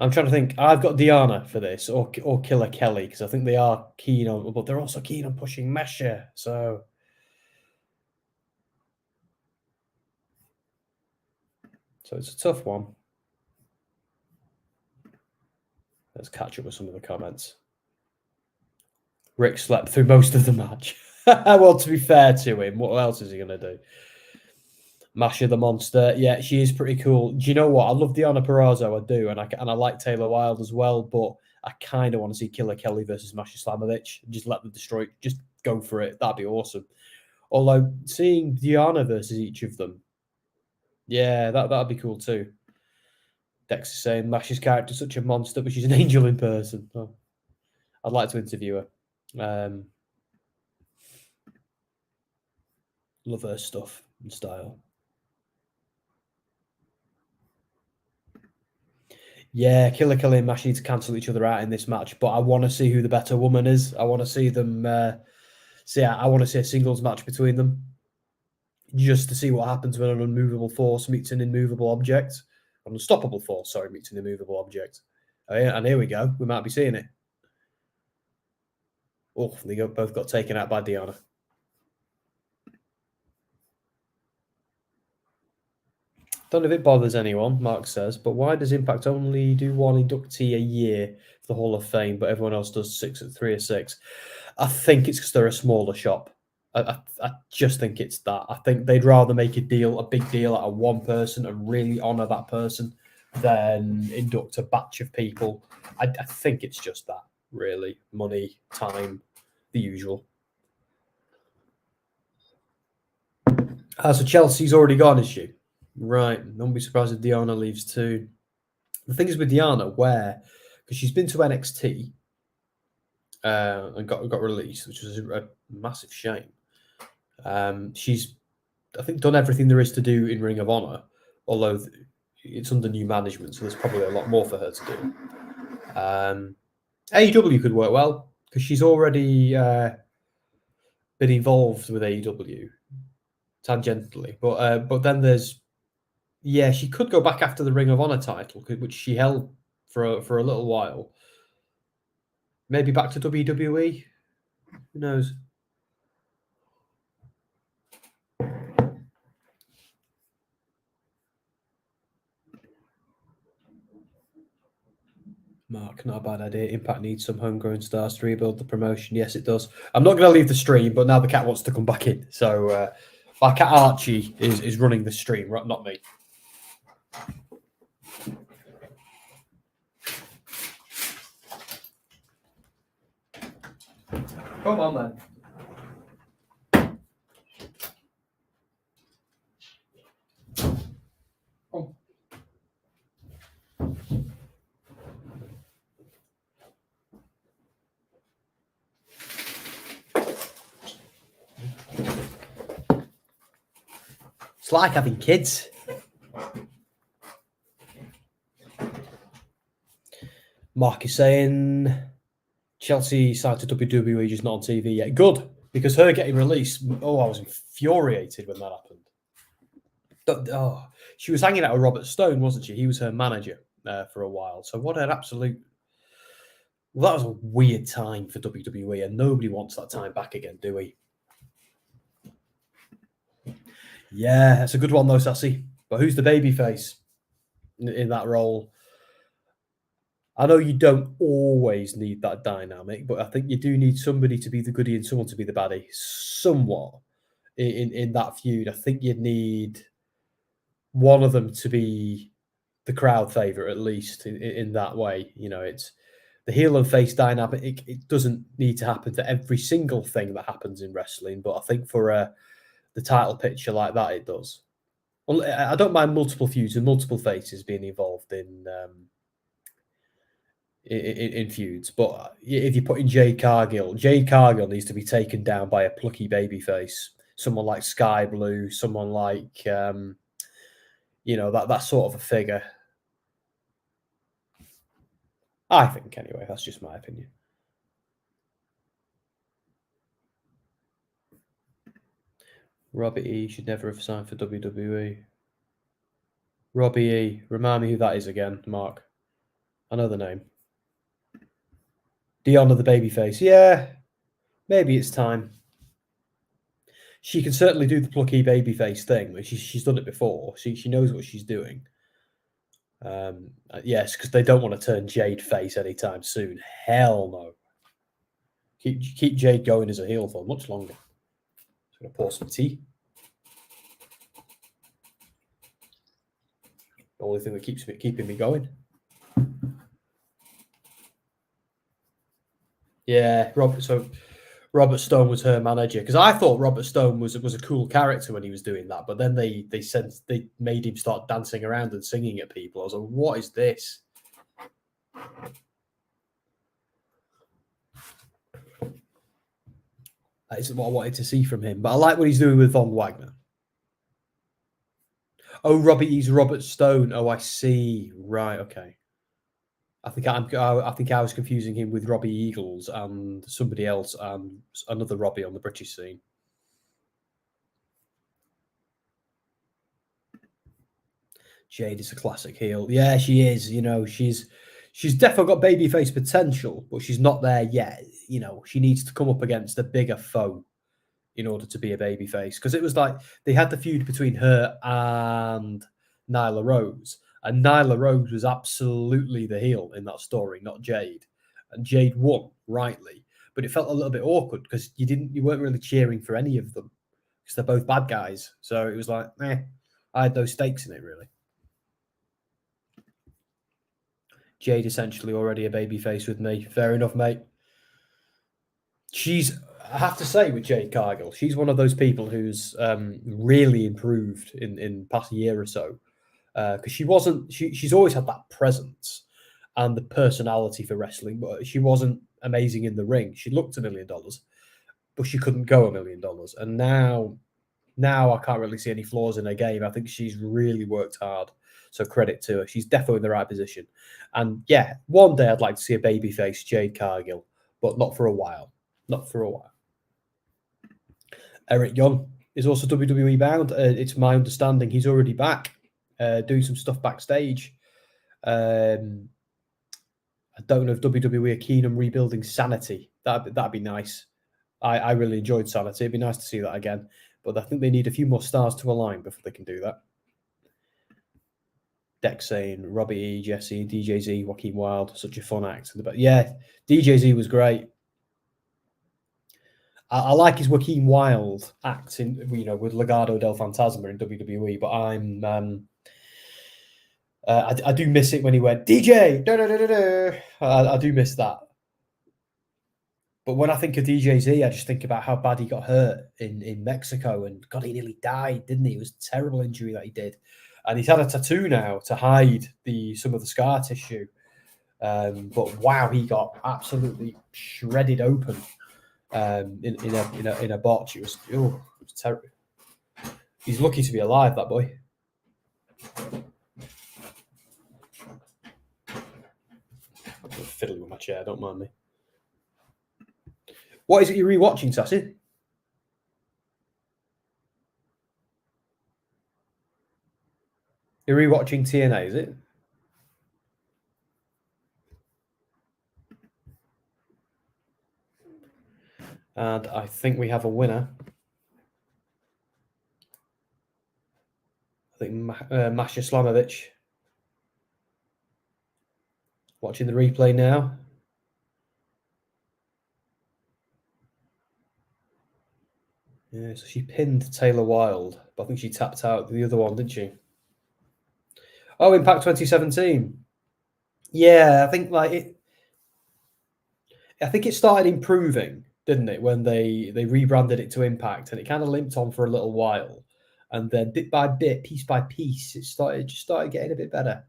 I'm trying to think. I've got Diana for this, or Killer Kelly, because I think they are keen on, but they're also keen on pushing Mesha. So it's a tough one. Let's catch up with some of the comments. Rick slept through most of the match. Well, to be fair to him, what else is he going to do? Masha the Monster. Yeah, she is pretty cool. Do you know what? I love Diana Perazzo, I do. And I like Taylor Wilde as well, but I kind of want to see Killer Kelly versus Masha Slamovich. Just let them destroy it. Just go for it. That'd be awesome. Although, seeing Diana versus each of them, yeah, that'd be cool too. Dex is saying Masha's character is such a monster, but she's an angel in person. Oh, I'd like to interview her. Love her stuff and style. Yeah, Killer Kelly and Masha need to cancel each other out in this match, but I want to see who the better woman is. I want to see them. I want to see a singles match between them, just to see what happens when an unmovable force meets an immovable object. An unstoppable force, sorry, meets an immovable object. Oh, yeah, and here we go. We might be seeing it. Oh, they both got taken out by Diana. Don't know if it bothers anyone, Mark says, but why does Impact only do one inductee a year for the Hall of Fame, but everyone else does 3 or 6? I think it's because they're a smaller shop. I just think it's that. I think they'd rather make a big deal out of one person and really honour that person than induct a batch of people. I think it's just that, really. Money, time, the usual. So Chelsea's already gone, is she? Right. Don't be surprised if Diana leaves too. The thing is with Diana, because she's been to NXT and got released, which was a massive shame. She's, I think, done everything there is to do in Ring of Honor, although it's under new management, so there's probably a lot more for her to do. AEW could work well because she's already been involved with AEW tangentially, but then there's, yeah, she could go back after the Ring of Honor title, which she held for a little while. Maybe back to WWE. Who knows? Mark, not a bad idea. Impact needs some homegrown stars to rebuild the promotion. Yes, it does. I'm not going to leave the stream, but now the cat wants to come back in. So my cat Archie is running the stream, right? Not me. Come on, then. Come. It's like having kids. Mark is saying Chelsea signed to WWE, just not on TV yet. Good, because her getting released, I was infuriated when that happened. Oh, she was hanging out with Robert Stone, wasn't she? He was her manager for a while. So what an absolute... Well, that was a weird time for WWE, and nobody wants that time back again, do we? Yeah, that's a good one though, Sassy. But who's the babyface in that role? I know you don't always need that dynamic, but I think you do need somebody to be the goodie and someone to be the baddie. Somewhat in that feud, I think you'd need one of them to be the crowd favorite, at least in that way. You know, it's the heel and face dynamic. It doesn't need to happen to every single thing that happens in wrestling, but I think for the title picture like that, it does. Well, I don't mind multiple feuds and multiple faces being involved in feuds, but if you put in Jade Cargill needs to be taken down by a plucky babyface, someone like Sky Blue, someone like that sort of a figure. I think, anyway, that's just my opinion. Robbie E should never have signed for WWE. Robbie E, remind me who that is again, Mark. I know the name. Dion of the babyface. Yeah, maybe it's time. She can certainly do the plucky babyface thing. She's done it before. She knows what she's doing. Yes, because they don't want to turn Jade face anytime soon. Hell no. Keep Jade going as a heel for much longer. Just gonna pour some tea. The only thing that keeping me going. Yeah, Robert Stone was her manager, because I thought Robert Stone was a cool character when he was doing that, but then they made him start dancing around and singing at people. I was like, what is this? That isn't what I wanted to see from him, but I like what he's doing with Von Wagner. Oh, he's Robert Stone. Oh, I see. Right, okay. I think I was confusing him with Robbie Eagles and somebody else and another Robbie on the British scene. Jade is a classic heel. Yeah, she is. You know, she's definitely got babyface potential, but she's not there yet. You know, she needs to come up against a bigger foe in order to be a babyface. Because it was like they had the feud between her and Nyla Rose. And Nyla Rose was absolutely the heel in that story, not Jade. And Jade won, rightly. But it felt a little bit awkward because you weren't really cheering for any of them because they're both bad guys. So it was like, I had those stakes in it, really. Jade essentially already a babyface with me. Fair enough, mate. I have to say, with Jade Cargill, she's one of those people who's really improved in past year or so. Because she's always had that presence and the personality for wrestling, but she wasn't amazing in the ring. She looked $1 million, but she couldn't go $1 million. And now I can't really see any flaws in her game. I think she's really worked hard. So credit to her. She's definitely in the right position. And yeah, one day I'd like to see a babyface Jade Cargill, but not for a while. Not for a while. Eric Young is also WWE bound. It's my understanding he's already back. Doing some stuff backstage. I don't know if WWE are keen on rebuilding Sanity. That'd be nice. I really enjoyed Sanity. It'd be nice to see that again. But I think they need a few more stars to align before they can do that. Dex saying Robbie E, Jesse, DJZ, Joaquin Wilde, such a fun act. But yeah, DJZ was great. I like his Joaquin Wilde act in, with Legado del Fantasma in WWE, but I do miss it when he went DJ. I do miss that. But when I think of DJZ, I just think about how bad he got hurt in Mexico, and God, he nearly died, didn't he? It was a terrible injury that he did, and he's had a tattoo now to hide some of the scar tissue. But wow, he got absolutely shredded open in a botch. It was terrible. He's lucky to be alive, that boy. I'm fiddling with my chair, don't mind me. What is it you're rewatching, Sassy? You're rewatching TNA, is it? And I think we have a winner. I think Masha Slamovich. Watching the replay now. Yeah, so she pinned Taylor Wilde, but I think she tapped out the other one, didn't she? Oh, Impact 2017. Yeah, I think it started improving, didn't it, when they rebranded it to Impact, and it kind of limped on for a little while, and then bit by bit, piece by piece, it started getting a bit better.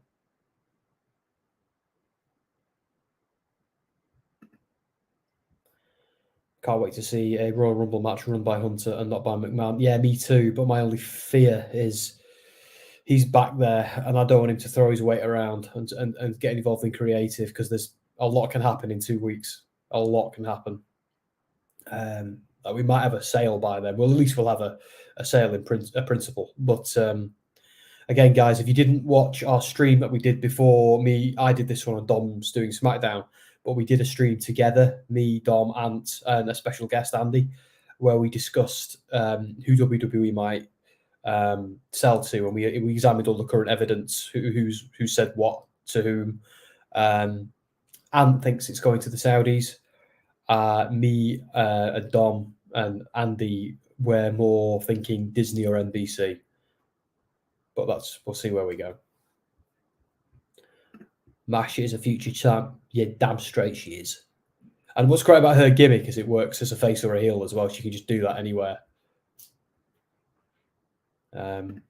Can't wait to see a Royal Rumble match run by Hunter and not by McMahon. Yeah, me too. But my only fear is he's back there, and I don't want him to throw his weight around and get involved in creative, because there's a lot can happen in 2 weeks. A lot can happen. We might have a sale by then. Well, at least we'll have a sale in principle. But Again, guys, if you didn't watch our stream that we did before me, I did this one on Dom's doing SmackDown, but we did a stream together, me, Dom, Ant, and a special guest, Andy, where we discussed who WWE might sell to, and we examined all the current evidence, who said what to whom. Ant thinks it's going to the Saudis. Me and Dom and Andy were more thinking Disney or NBC. But we'll see where we go. Mash is a future champ. Yeah, damn straight she is. And what's great about her gimmick is it works as a face or a heel as well. She can just do that anywhere. Who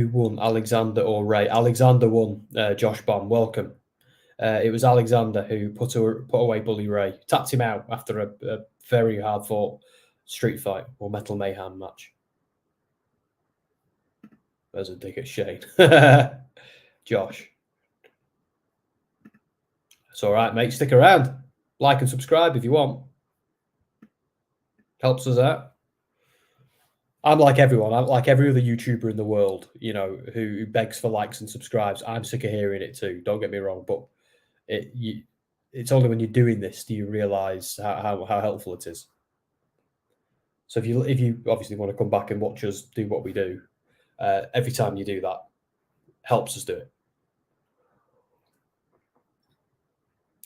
won, Alexander or Ray? Alexander won. Josh Bomb, welcome. It was Alexander who put away Bully Ray, tapped him out after a very hard fought street fight or Metal Mayhem match. There's a dig at Shane. Josh. It's all right, mate. Stick around. Like and subscribe if you want. Helps us out. I'm like everyone. I'm like every other YouTuber in the world, you know, who begs for likes and subscribes. I'm sick of hearing it too. Don't get me wrong, but it's only when you're doing this do you realise how helpful it is. So if you obviously want to come back and watch us do what we do, every time you do that, helps us do it.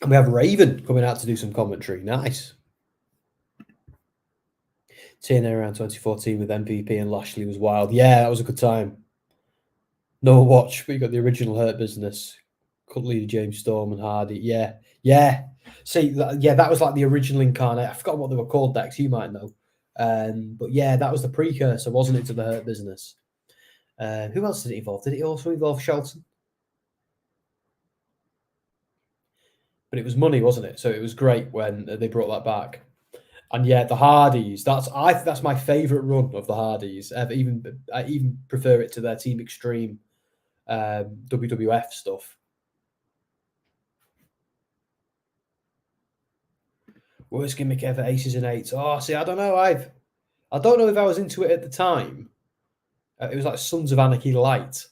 And we have Raven coming out to do some commentary. Nice. TNA around 2014 with MVP and Lashley was wild. Yeah, that was a good time. No watch, but you got the original Hurt Business. Cut leader James Storm and Hardy. Yeah. See, that was like the original incarnate. I forgot what they were called, Dex. You might know. But yeah, that was the precursor, wasn't it, to the Hurt Business? Who else did it involve? Did it also involve Shelton? But it was money, wasn't it? So it was great when they brought that back. And yeah, the Hardys. That's my favourite run of the Hardys. I even prefer it to their Team Extreme WWF stuff. Worst gimmick ever, aces and eights. Oh, see, I don't know. I don't know if I was into it at the time. It was like Sons of Anarchy Light,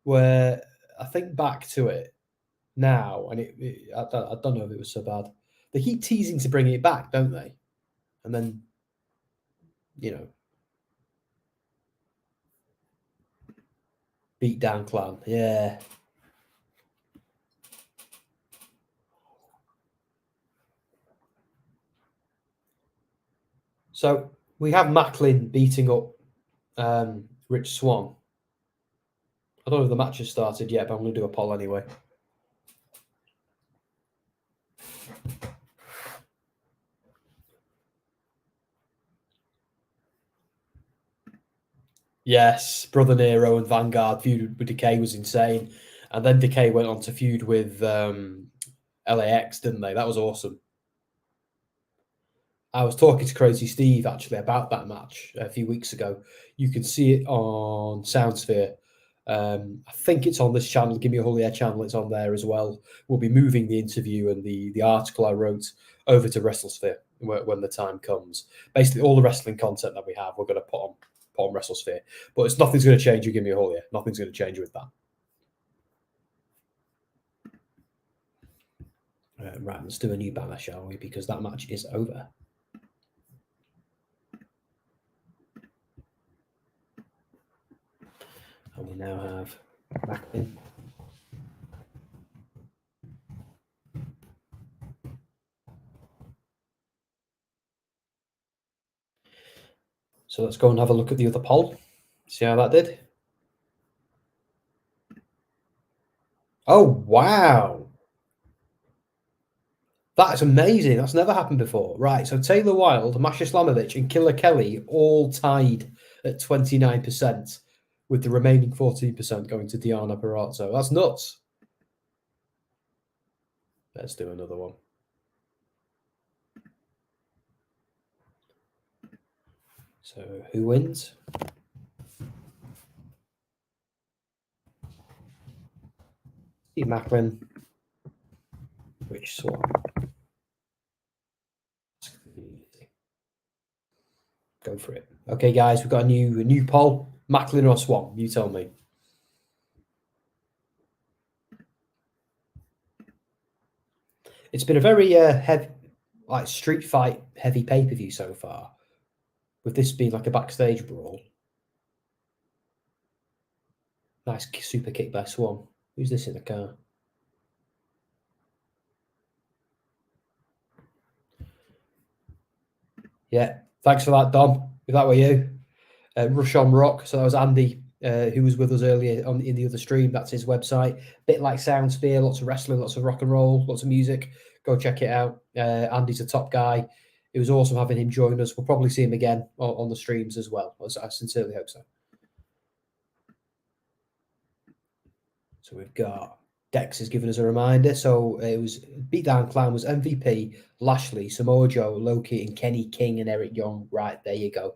where I think back to it now, and I don't know if it was so bad. They keep teasing to bring it back, don't they? And then, you know, Beat Down Clan, yeah. So we have Macklin beating up Rich Swann. I don't know if the match has started yet, but I'm going to do a poll anyway. Yes, Brother Nero and Vanguard feud with Decay was insane. And then Decay went on to feud with LAX, didn't they? That was awesome. I was talking to Crazy Steve, actually, about that match a few weeks ago. You can see it on Soundsphere. I think it's on this channel, Give Me a Holy Air channel. It's on there as well. We'll be moving the interview and the article I wrote over to WrestleSphere when the time comes. Basically, all the wrestling content that we have, we're going to put on WrestleSphere. But nothing's going to change with Give Me a Holy Air. Nothing's going to change with that. Right, let's do a new banner, shall we? Because that match is over. And we now have Macklin. So let's go and have a look at the other poll. See how that did. Oh, wow. That's amazing. That's never happened before. Right, so Taylor Wilde, Masha Slamovich, and Killer Kelly all tied at 29%, with the remaining 14% going to Diana Perazzo. That's nuts. Let's do another one. So who wins? Steve Macklin. Rich Swann. Go for it. Okay, guys, we've got a new poll. Macklin or Swan? You tell me. It's been a very heavy, like street fight heavy pay-per-view so far, with this being like a backstage brawl. Nice super kick by Swan. Who's this in the car? Yeah, thanks for that, Dom. If that were you. Rush on Rock. So that was Andy, who was with us earlier in the other stream. That's his website. Bit like Soundsphere, lots of wrestling, lots of rock and roll, lots of music. Go check it out. Andy's a top guy. It was awesome having him join us. We'll probably see him again on the streams as well. I sincerely hope so. So we've got Dex has given us a reminder. So it was Beatdown Clown was MVP, Lashley, Samoa Joe, Loki, and Kenny King and Eric Young. Right, there you go.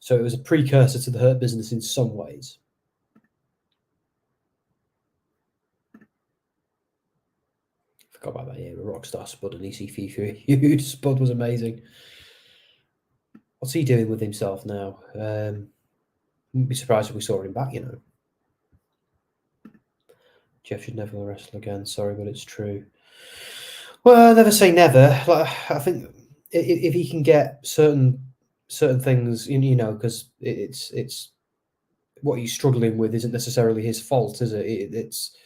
So it was a precursor to the Hurt Business in some ways. Forgot about that era. Rockstar Spud and EC3 huge. Spud was amazing. What's he doing with himself now? Wouldn't be surprised if we saw him back, you know. Jeff should never wrestle again. Sorry, but it's true. Well, never say never. Like, I think if he can get certain things, you know, because it's what he's struggling with isn't necessarily his fault, is it? It's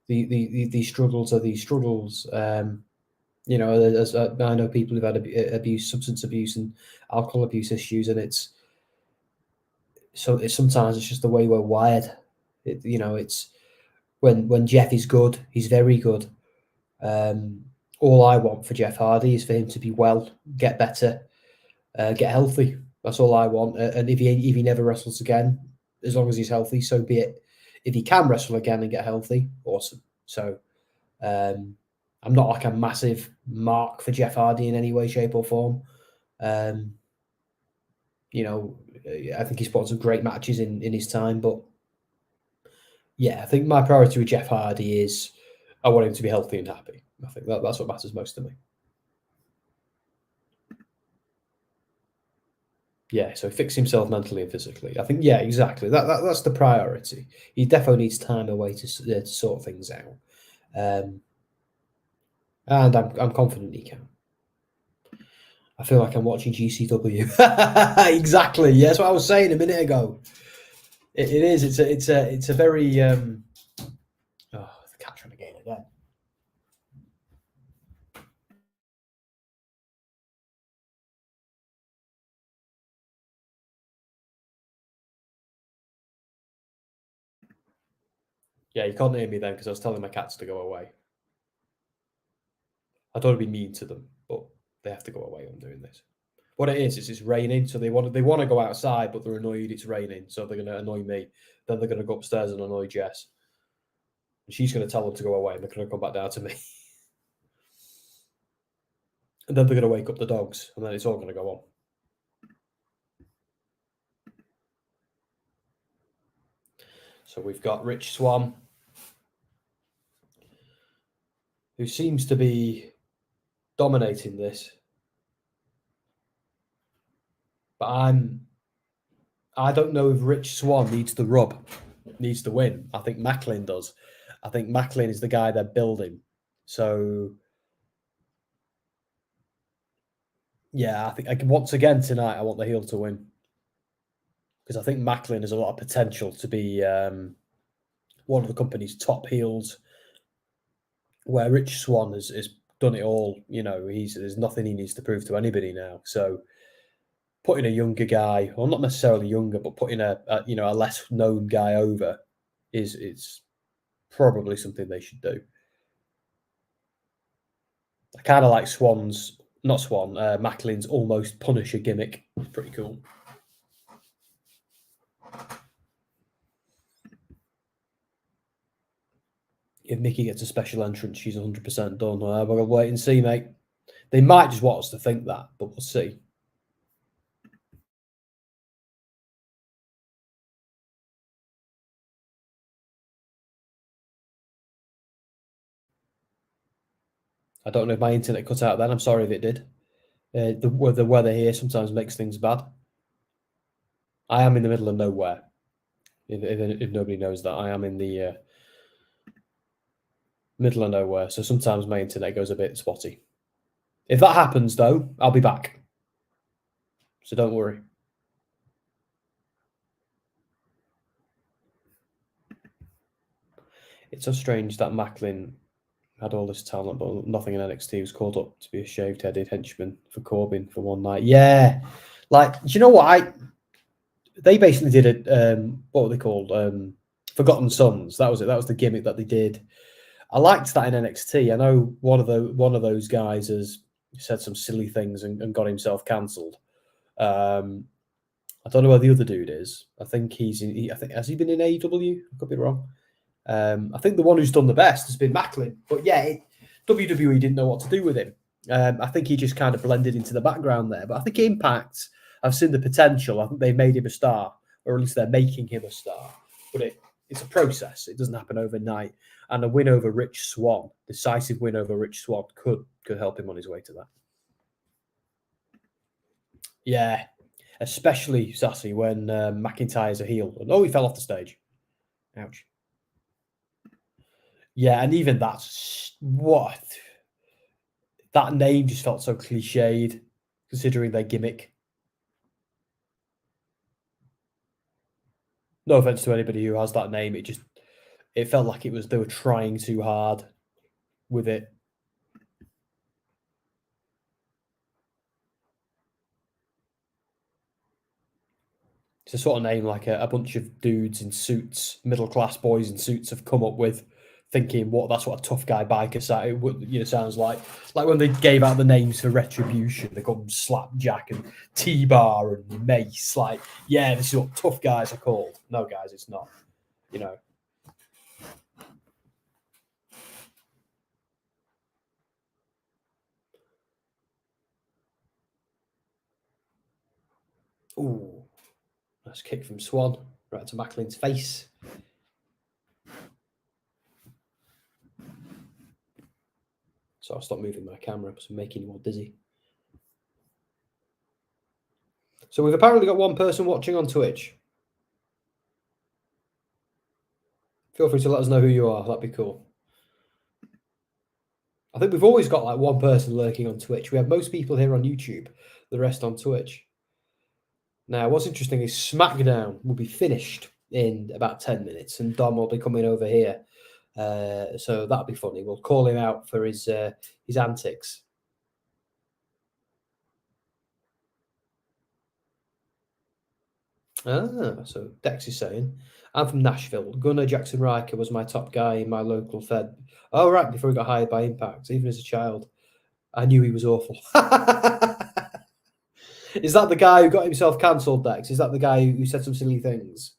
these struggles are these struggles. You know, as I know people who've had abuse, substance abuse, and alcohol abuse issues, and it's sometimes it's just the way we're wired. You know, it's when Jeff is good, he's very good. All I want for Jeff Hardy is for him to be well, get better, get healthy. That's all I want. And if he never wrestles again, as long as he's healthy, so be it. If he can wrestle again and get healthy, awesome. So I'm not like a massive mark for Jeff Hardy in any way, shape, or form. You know, I think he's put on some great matches in his time, but yeah, I think my priority with Jeff Hardy is I want him to be healthy and happy. I think that's what matters most to me. Yeah, so fix himself mentally and physically. I think, yeah, exactly. That's the priority. He definitely needs time away to sort things out. And I'm confident he can. I feel like I'm watching GCW. Exactly. Yeah, that's what I was saying a minute ago. It is. It's a very the cat's trying to get in again. Yeah, you can't hear me then because I was telling my cats to go away. I don't want to be mean to them, but they have to go away. I'm doing this. What it is it's raining, so they want to go outside, but they're annoyed it's raining, so they're going to annoy me. Then they're going to go upstairs and annoy Jess. And she's going to tell them to go away, and they're going to come back down to me. And then they're going to wake up the dogs, and then it's all going to go on. So we've got Rich Swann, who seems to be dominating this. But I don't know if Rich Swann needs the rub, needs the win. I think Macklin does. I think Macklin is the guy they're building. So, yeah, I think once again tonight, I want the heel to win. Because I think Macklin has a lot of potential to be one of the company's top heels, where Rich Swann has done it all. You know, there's nothing he needs to prove to anybody now. So, putting a younger guy, or not necessarily younger, but putting a less known guy over is probably something they should do. I kind of like Macklin's almost Punisher gimmick. It's pretty cool. If Mickie gets a special entrance, she's 100% done. We're going to wait and see, mate. They might just want us to think that, but we'll see. I don't know if my internet cut out then. I'm sorry if it did. The weather here sometimes makes things bad. I am in the middle of nowhere. If nobody knows that, I am in the middle of nowhere, so sometimes my internet goes a bit spotty. If that happens, though, I'll be back. So don't worry. It's so strange that Macklin had all this talent, but nothing in NXT. Was called up to be a shaved-headed henchman for Corbin for one night. Yeah, like, do you know what? They basically did it. What were they called? Forgotten Sons. That was it. That was the gimmick that they did. I liked that in NXT. I know one of those guys has said some silly things and got himself cancelled. I don't know where the other dude is. I think I think has he been in AEW? I could be wrong. I think the one who's done the best has been Macklin. But yeah, WWE didn't know what to do with him. I think he just kind of blended into the background there. But I think Impact, I've seen the potential. I think they've made him a star, or at least they're making him a star. But it's a process. It doesn't happen overnight. And a win over Rich Swann, decisive win over Rich Swann, could help him on his way to that. Yeah, especially Sassy when McIntyre's a heel. Oh, he fell off the stage. Ouch. Yeah, and even that's what that name just felt so cliched, considering their gimmick. No offense to anybody who has that name, it felt like they were trying too hard with it. It's a sort of name like a bunch of dudes in suits, middle-class boys in suits have come up with, thinking that's what a tough guy biker sounds like. Like when they gave out the names for Retribution, they called them Slapjack and T-Bar and Mace. Like, yeah, this is what tough guys are called. No, guys, it's not. You know. Ooh, nice kick from Swann right to Macklin's face. So I'll stop moving my camera because I'm making you more dizzy. So we've apparently got one person watching on Twitch. Feel free to let us know who you are. That'd be cool. I think we've always got like one person lurking on Twitch. We have most people here on YouTube, the rest on Twitch. Now, what's interesting is SmackDown will be finished in about 10 minutes and Dom will be coming over here. So that'll be funny. We'll call him out for his antics. So Dex is saying, I'm from Nashville. Gunnar Jackson Riker was my top guy in my local Fed. Oh, right, before he got hired by Impact. Even as a child, I knew he was awful. Is that the guy who got himself cancelled, Dex? Is that the guy who said some silly things?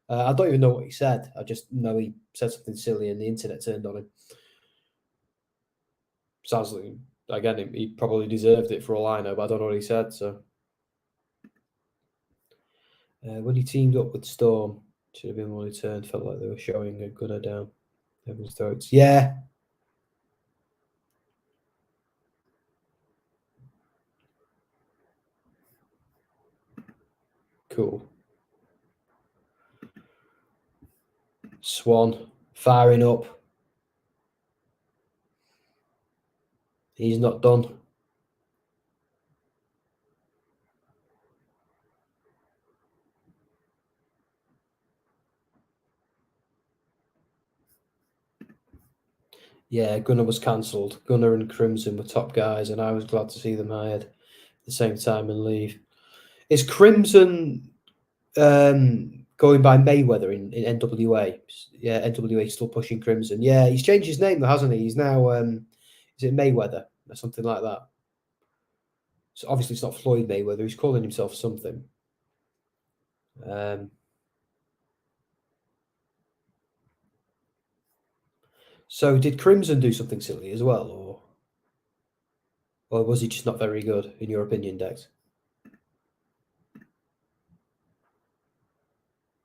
I don't even know what he said. I just know he said something silly and the internet turned on him. Sounds like, again, he probably deserved it for all I know, but I don't know what he said. So when he teamed up with Storm, should have been when he turned. Felt like they were showing a Gunner down everyone's throats. Yeah. Cool. Swann firing up. He's not done. Yeah, Gunner was cancelled. Gunner and Crimson were top guys, and I was glad to see them hired at the same time and leave. Is Crimson going by Mayweather in NWA? Yeah, NWA still pushing Crimson. Yeah, he's changed his name, though, hasn't he? He's now, is it Mayweather or something like that? So obviously it's not Floyd Mayweather. He's calling himself something. So did Crimson do something silly as well, or was he just not very good, in your opinion, Dex?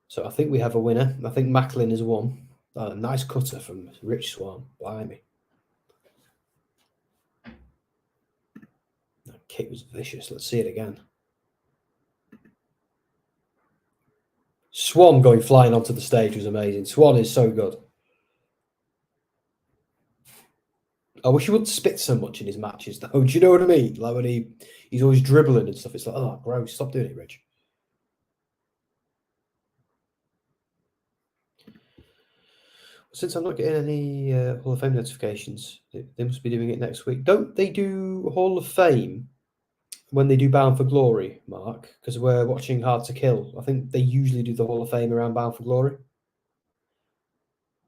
So I think we have a winner. I think Macklin has won. Nice cutter from Rich Swann. Blimey. That kick was vicious. Let's see it again. Swan going flying onto the stage was amazing. Swan is so good. I wish he wouldn't spit so much in his matches, though. Do you know what I mean? Like when he's always dribbling and stuff. It's like, oh, gross. Stop doing it, Rich. Since I'm not getting any Hall of Fame notifications, they must be doing it next week. Don't they do Hall of Fame when they do Bound for Glory, Mark? Because we're watching Hard to Kill. I think they usually do the Hall of Fame around Bound for Glory.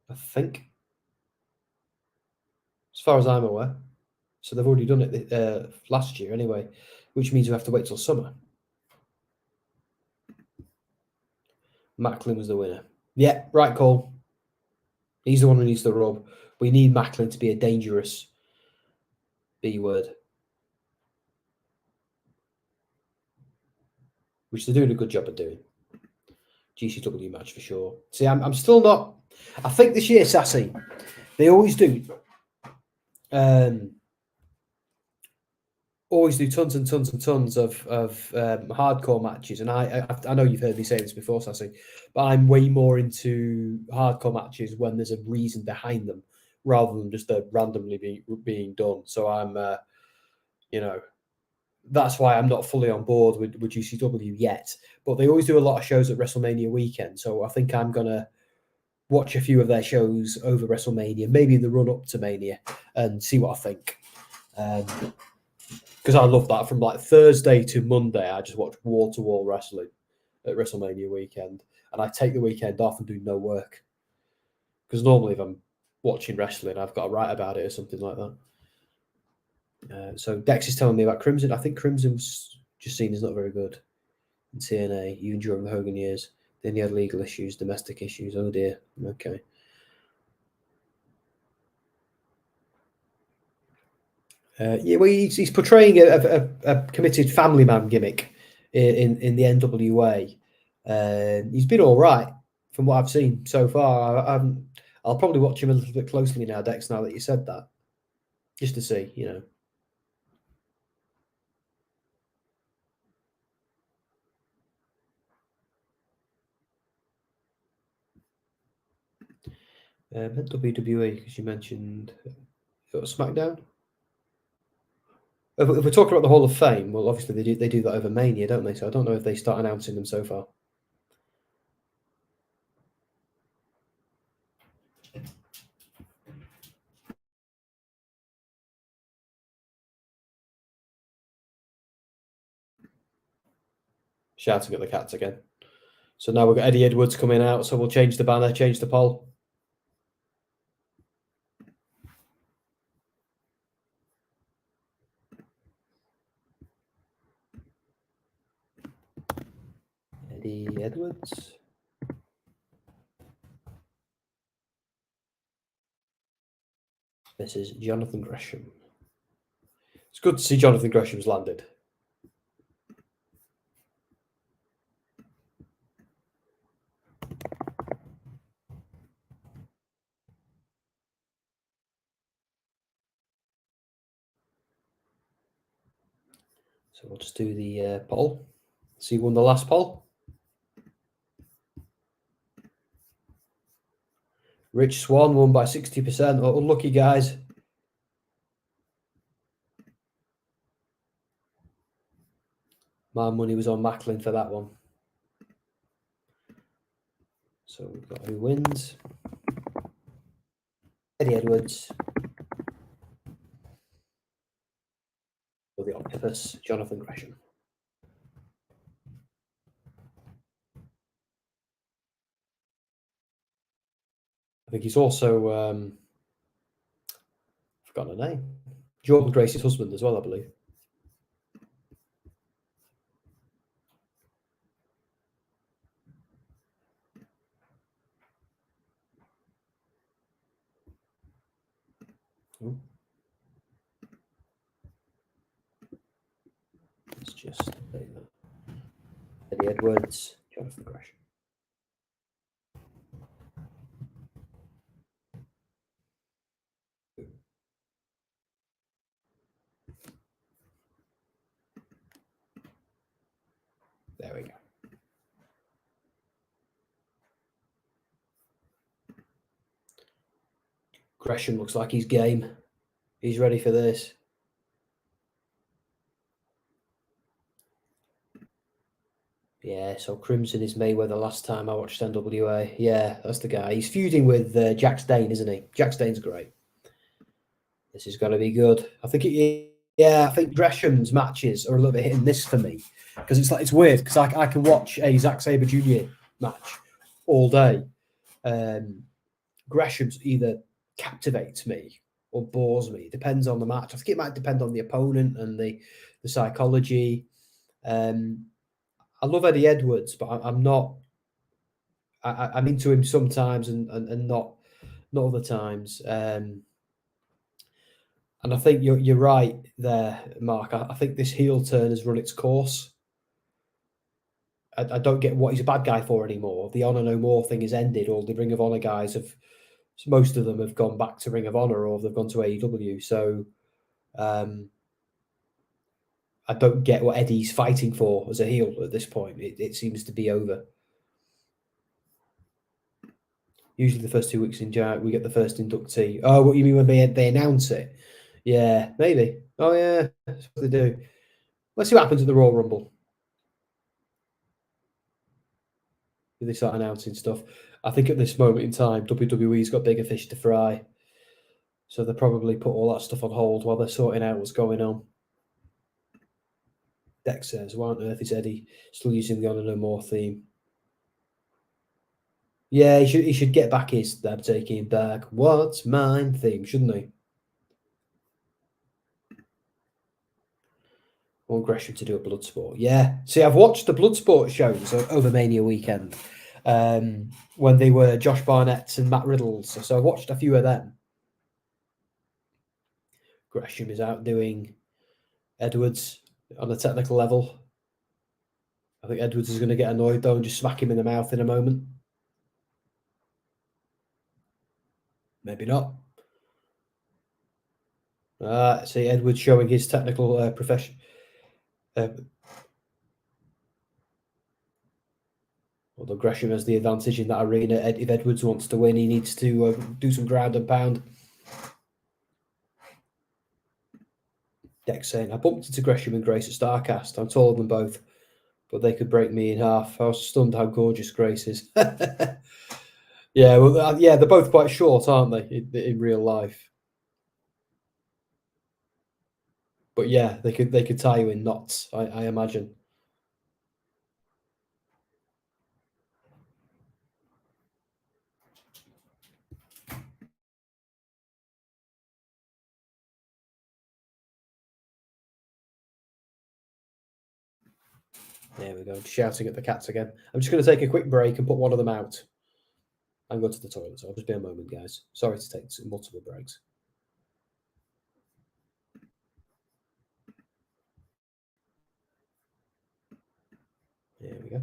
I think. As far as I'm aware. So they've already done it last year anyway, which means we have to wait till summer. Macklin was the winner. Yeah, right call. He's the one who needs the rub. We need Macklin to be a dangerous B word. Which they're doing a good job of doing. GCW match for sure. See, I'm still not... I think this year, Sassy, they always do... always do tons and tons and tons of hardcore matches, and I know you've heard me say this before, Sassy, but I'm way more into hardcore matches when there's a reason behind them rather than just randomly being done. So I'm, that's why I'm not fully on board with GCW yet. But they always do a lot of shows at WrestleMania weekend, so I think I'm gonna watch a few of their shows over WrestleMania, maybe in the run up to Mania, and see what I think. Because I love that. From like Thursday to Monday, I just watch wall-to-wall wrestling at WrestleMania weekend. And I take the weekend off and do no work. Because normally if I'm watching wrestling, I've got to write about it or something like that. So Dex is telling me about Crimson. I think Crimson's just seen as not very good in TNA, even during the Hogan years. Then he had legal issues, domestic issues. Oh dear. Okay. Yeah, well, he's portraying a committed family man gimmick in the NWA. He's been all right from what I've seen so far. I'll probably watch him a little bit closely now, Dex, now that you said that, just to see, WWE, because you mentioned SmackDown. If we're talking about the Hall of Fame, well, obviously they do that over Mania, don't they? So I don't know if they start announcing them so far. Shouting at the cats again. So now we've got Eddie Edwards coming out, so we'll change the banner, change the poll. Eddie Edwards. This is Jonathan Gresham. It's good to see Jonathan Gresham's landed. So we'll just do the poll. See who won the last poll. Rich Swan won by 60%. Oh, unlucky, guys. My money was on Macklin for that one. So we've got who wins. Eddie Edwards. Or the Octopus, Jonathan Gresham. I think he's also forgotten her name. Jordan Grace's husband as well, I believe. Ooh. Let's just say that. Eddie Edwards, Jonathan Gresham. There we go. Gresham looks like he's game. He's ready for this. Yeah, so Crimson is Mayweather last time I watched NWA. Yeah, that's the guy. He's feuding with Jack Stane, isn't he? Jack Stane's great. This is going to be good. I think I think Gresham's matches are a little bit hit and miss for me because it's weird because I can watch a Zack Sabre Jr. match all day. Gresham's either captivates me or bores me. It depends on the match. I think it might depend on the opponent and the psychology. I love Eddie Edwards, but I'm not. I'm into him sometimes and not other times. And I think you're right there, Mark. I think this heel turn has run its course. I don't get what he's a bad guy for anymore. The Honor No More thing has ended. All the Ring of Honor guys have, most of them have gone back to Ring of Honor or they've gone to AEW. So I don't get what Eddie's fighting for as a heel at this point. It seems to be over. Usually the first 2 weeks in Jan, we get the first inductee. Oh, what you mean when they announce it? Yeah, maybe. Oh, yeah, that's what they do. Let's see what happens at the Royal Rumble. They start announcing stuff. I think at this moment in time, WWE's got bigger fish to fry. So they probably put all that stuff on hold while they're sorting out what's going on. Dex says, why on earth is Eddie still using the Honor No More theme? Yeah, he should get back his "I'm taking back what's mine" theme, shouldn't he? I want Gresham to do a Bloodsport. Yeah. See, I've watched the Bloodsport shows over Mania weekend when they were Josh Barnett's and Matt Riddle's. So I've watched a few of them. Gresham is outdoing Edwards on a technical level. I think Edwards is going to get annoyed though and just smack him in the mouth in a moment. Maybe not. See, Edwards showing his technical profession. Although Gresham has the advantage in that arena. If Edwards wants to win, he needs to do some ground and pound. Dex saying, I bumped into Gresham and Grace at StarCast. I'm taller than both, but they could break me in half. I was stunned how gorgeous Grace is. Yeah, well, yeah, they're both quite short, aren't they, in real life? But yeah, they could tie you in knots, I imagine. There we go, shouting at the cats again. I'm just going to take a quick break and put one of them out and go to the toilet. So I'll just be a moment, guys. Sorry to take multiple breaks. There we go.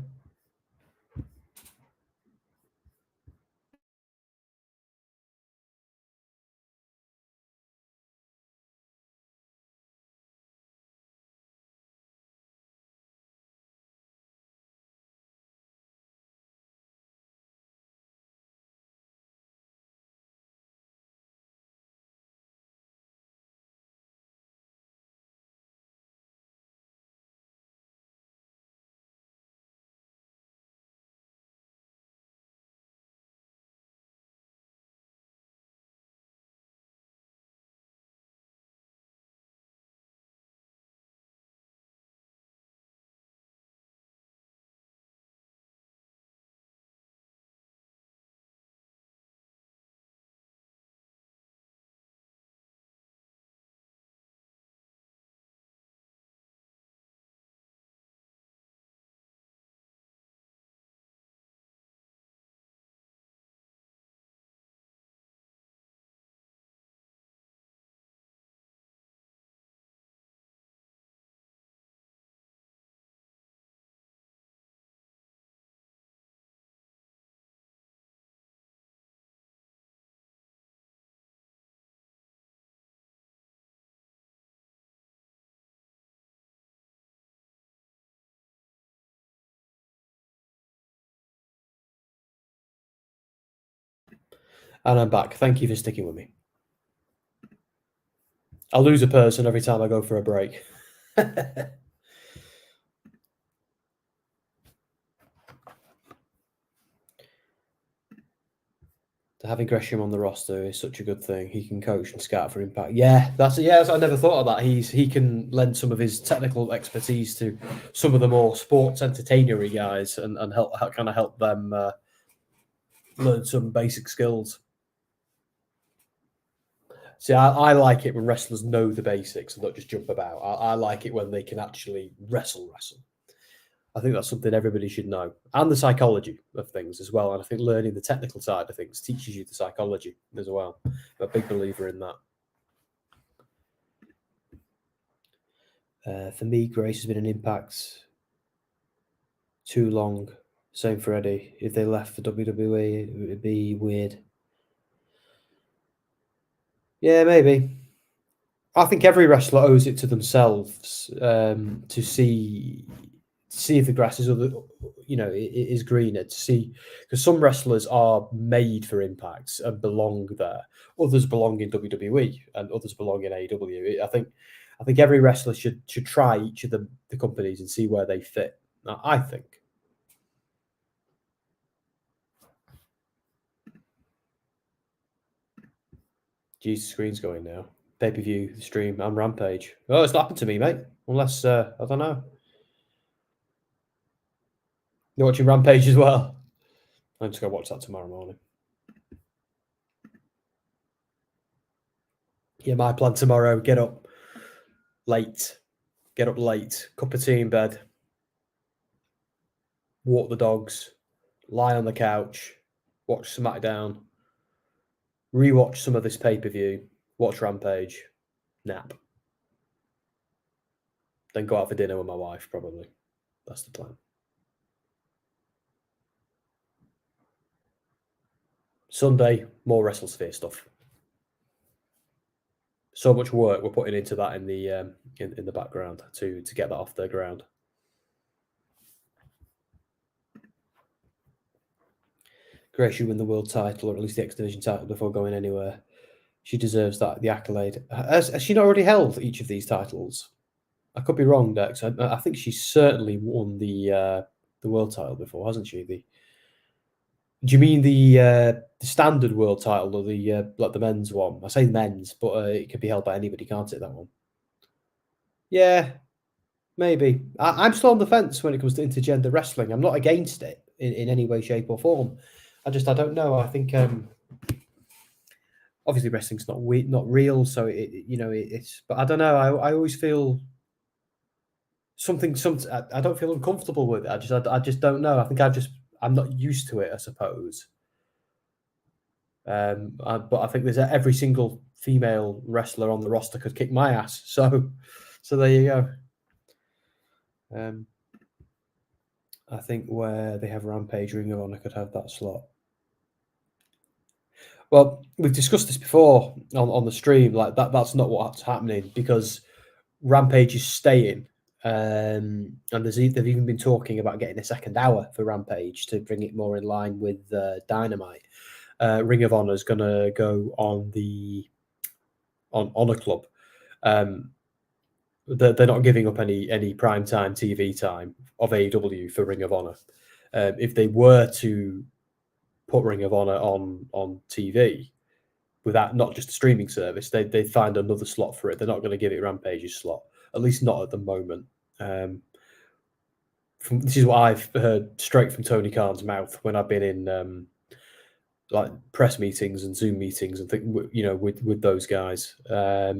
And I'm back. Thank you for sticking with me. I lose a person every time I go for a break. Having Gresham on the roster is such a good thing. He can coach and scout for Impact. Yeah, I never thought of that. He can lend some of his technical expertise to some of the more sports entertainery guys and help them learn some basic skills. See, I like it when wrestlers know the basics and not just jump about. I like it when they can actually wrestle. I think that's something everybody should know. And the psychology of things as well. And I think learning the technical side of things teaches you the psychology as well. I'm a big believer in that. For me, Grace has been an Impact too long. Same for Eddie. If they left for WWE, it would be weird. Yeah, maybe. I think every wrestler owes it to themselves to see if the grass is is greener, to see, because some wrestlers are made for Impact and belong there. Others belong in WWE and others belong in AEW. I think every wrestler should try each of the companies and see where they fit. I think. Jesus, screen's going now. Pay-per-view stream and Rampage. Oh, it's not happened to me, mate. Unless I don't know. You're watching Rampage as well? I'm just going to watch that tomorrow morning. Yeah, my plan tomorrow, get up late. Cup of tea in bed. Walk the dogs. Lie on the couch. Watch SmackDown. Rewatch some of this pay-per-view. Watch Rampage. Nap. Then go out for dinner with my wife, probably. That's the plan. Sunday, more WrestleSphere stuff. So much work we're putting into that in the background to get that off the ground. Grace should win the world title, or at least the X Division title, before going anywhere. She deserves the accolade. Has she not already held each of these titles? I could be wrong, Dex. I think she's certainly won the world title before, hasn't she? Do you mean the standard world title or the men's one? I say men's, but it can be held by anybody, can't it? That one. Yeah, maybe. I'm still on the fence when it comes to intergender wrestling. I'm not against it in any way, shape, or form. I don't know. I think obviously wrestling's not real, so it's. But I don't know. I always feel something. I don't feel uncomfortable with it. I just don't know. I think I'm not used to it, I suppose. But I think there's every single female wrestler on the roster could kick my ass. So there you go. I think where they have Rampage, Ring of Honor could have that slot. Well, we've discussed this before on the stream. Like that's not what's happening, because Rampage is staying. And they've even been talking about getting a second hour for Rampage to bring it more in line with Dynamite. Ring of Honor is going to go on Honor Club. They're not giving up any primetime TV time of AEW for Ring of Honor. If they were to put Ring of Honor on TV without not just a streaming service, they'd find another slot for it. They're not going to give it Rampage's slot, at least not at the moment. This is what I've heard straight from Tony Khan's mouth when I've been in like press meetings and Zoom meetings and with those guys, where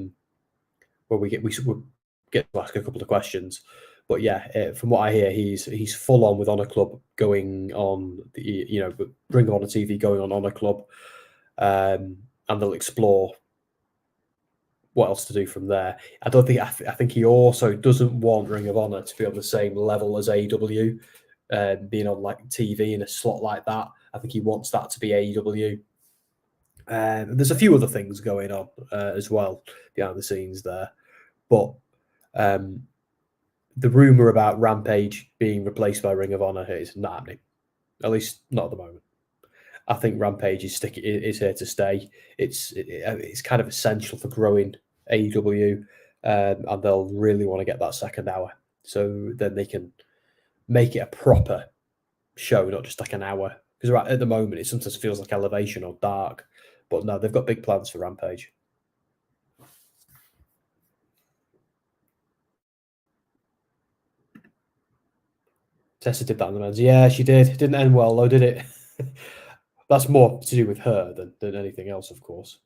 we get to ask a couple of questions. But yeah, from what I hear, he's full on with Honor Club going on Ring of Honor TV going on Honor Club, and they'll explore what else to do from there. I think he also doesn't want Ring of Honor to be on the same level as AEW, being on like TV in a slot like that. I think he wants that to be AEW. There's a few other things going on as well behind the scenes there, but the rumor about Rampage being replaced by Ring of Honor is not happening, at least not at the moment. I think Rampage is here to stay. It's kind of essential for growing AEW, and they'll really want to get that second hour, so then they can make it a proper show, not just like an hour. Because right at the moment, it sometimes feels like Elevation or Dark, but no, they've got big plans for Rampage. Tessa did that in the men's. Yeah, she did. It didn't end well, though, did it? That's more to do with her than anything else, of course.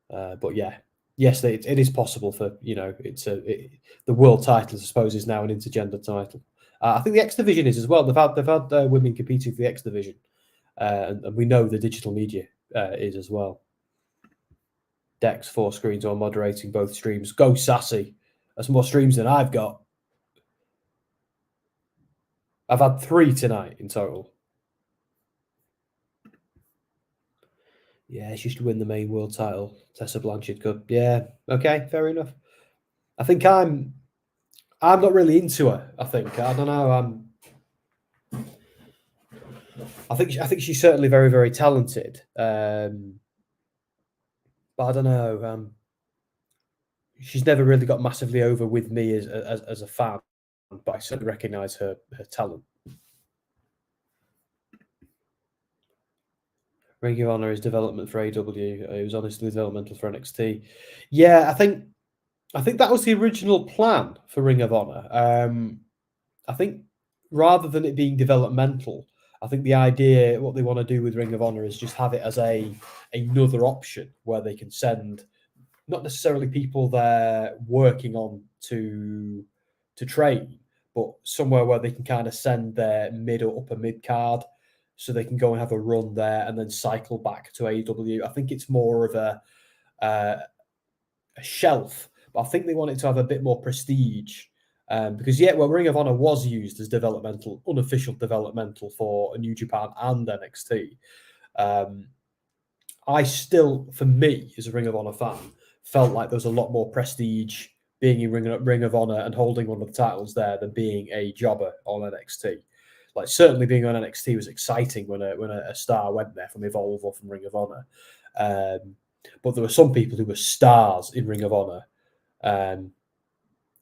But yeah, yes, it is possible for, the world title, I suppose, is now an intergender title. I think the X Division is as well. They've had women competing for the X Division, and we know the digital media is as well. Dex 4 screens on moderating both streams. Go Sassy. That's more streams than I've got. I've had 3 tonight in total. Yeah, she should win the main world title. Tessa Blanchard could. Yeah, okay, fair enough. I think I'm not really into her. I don't know. I think she's certainly very, very talented. But I don't know. She's never really got massively over with me as a fan, but I certainly recognise her talent. Ring of Honor is development for AW. It was honestly developmental for NXT. Yeah, I think that was the original plan for Ring of Honor. I think rather than it being developmental, I think the idea, what they want to do with Ring of Honor is just have it as another option where they can send not necessarily people they're working on to train, but somewhere where they can kind of send their mid or upper mid card so they can go and have a run there and then cycle back to AEW. I think it's more of a shelf, but I think they want it to have a bit more prestige. Because Ring of Honor was used as developmental, unofficial developmental for New Japan and NXT. I still, for me, as a Ring of Honor fan, felt like there was a lot more prestige being in Ring of Honor and holding one of the titles there than being a jobber on NXT. Like, certainly being on NXT was exciting when a star went there from Evolve or from Ring of Honor. But there were some people who were stars in Ring of Honor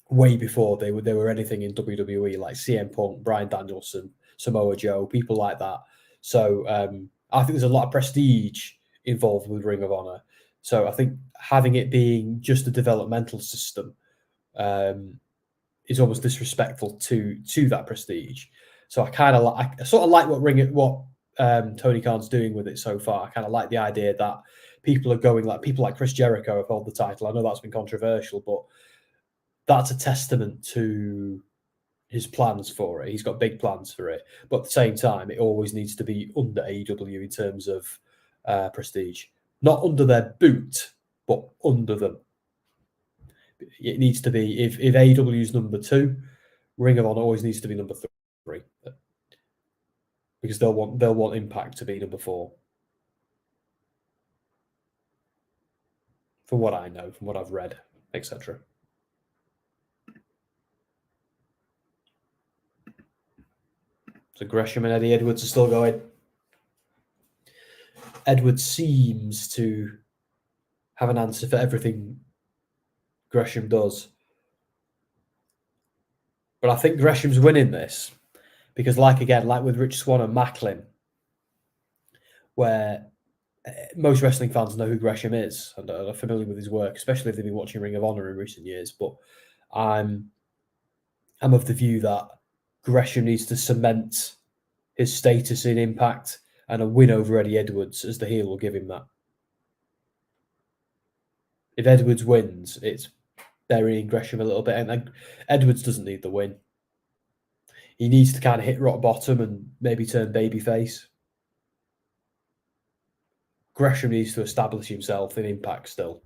way before they were anything in WWE, like CM Punk, Bryan Danielson, Samoa Joe, people like that. So I think there's a lot of prestige involved with Ring of Honor. So I think having it being just a developmental system is almost disrespectful to that prestige. So I sort of like what Tony Khan's doing with it so far. I kind of like the idea that people are going, like people like Chris Jericho have held the title. I know that's been controversial, but that's a testament to his plans for it. He's got big plans for it. But at the same time, it always needs to be under AEW in terms of prestige. Not under their boot, but under them. It needs to be, if AEW is number 2, Ring of Honor always needs to be number 3. Because they'll want Impact to be number 4. From what I know, from what I've read, etc. So Gresham and Eddie Edwards are still going. Edwards seems to have an answer for everything Gresham does. But I think Gresham's winning this because, like with Rich Swann and Macklin, where most wrestling fans know who Gresham is and are familiar with his work, especially if they've been watching Ring of Honor in recent years. But I'm of the view that Gresham needs to cement his status in Impact, and a win over Eddie Edwards as the heel will give him that. If Edwards wins, it's burying Gresham a little bit, and Edwards doesn't need the win. He needs to kind of hit rock bottom and maybe turn babyface. Gresham needs to establish himself in Impact still,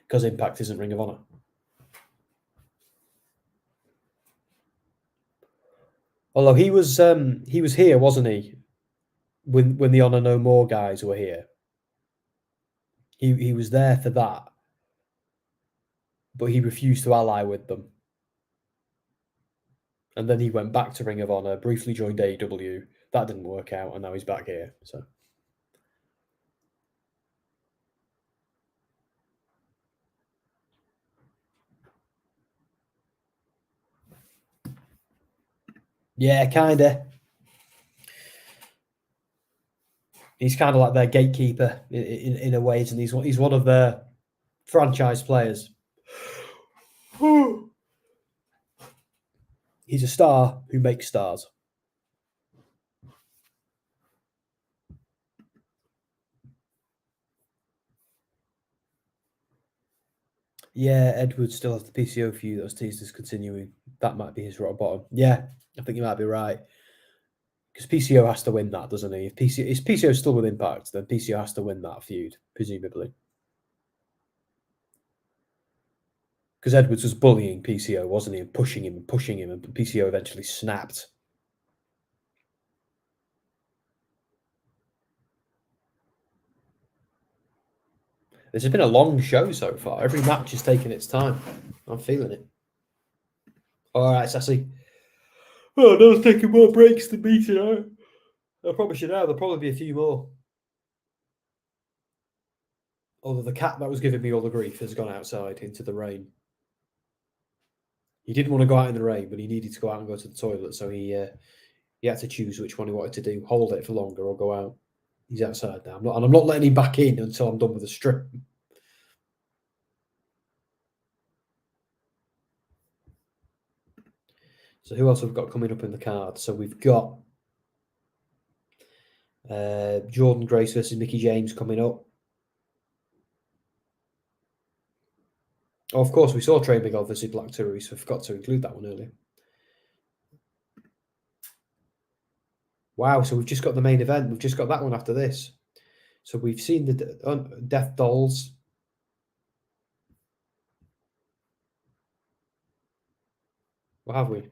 because Impact isn't Ring of Honor. Although he was here, wasn't he? When the Honor No More guys were here, he was there for that, but he refused to ally with them. And then he went back to Ring of Honor, briefly joined AEW. That didn't work out, and now he's back here. So. Yeah, kinda. He's kind of like their gatekeeper in a way, and he's one of their franchise players. He's a star who makes stars. Yeah, Edwards still has the PCO feud that was teased as continuing. That might be his rock bottom. Yeah, I think you might be right. Because PCO has to win that, doesn't he? If PCO is still with Impact, then PCO has to win that feud, presumably. Because Edwards was bullying PCO, wasn't he? And pushing him, and PCO eventually snapped. This has been a long show so far. Every match has taken its time. I'm feeling it. All right, Sassy. Oh, no one's taking more breaks than me tonight. I probably should have. There'll probably be a few more. Although the cat that was giving me all the grief has gone outside into the rain. He didn't want to go out in the rain, but he needed to go out and go to the toilet. So he had to choose which one he wanted to do, hold it for longer or go out. He's outside now. I'm not letting him back in until I'm done with the strip. So who else have we got coming up in the card? So we've got Jordynne Grace versus Mickie James coming up. Oh, of course, we saw Trey Miguel versus Black Terry, so I forgot to include that one earlier. Wow, so we've just got the main event. We've just got that one after this. So we've seen the Death Dolls. What have we?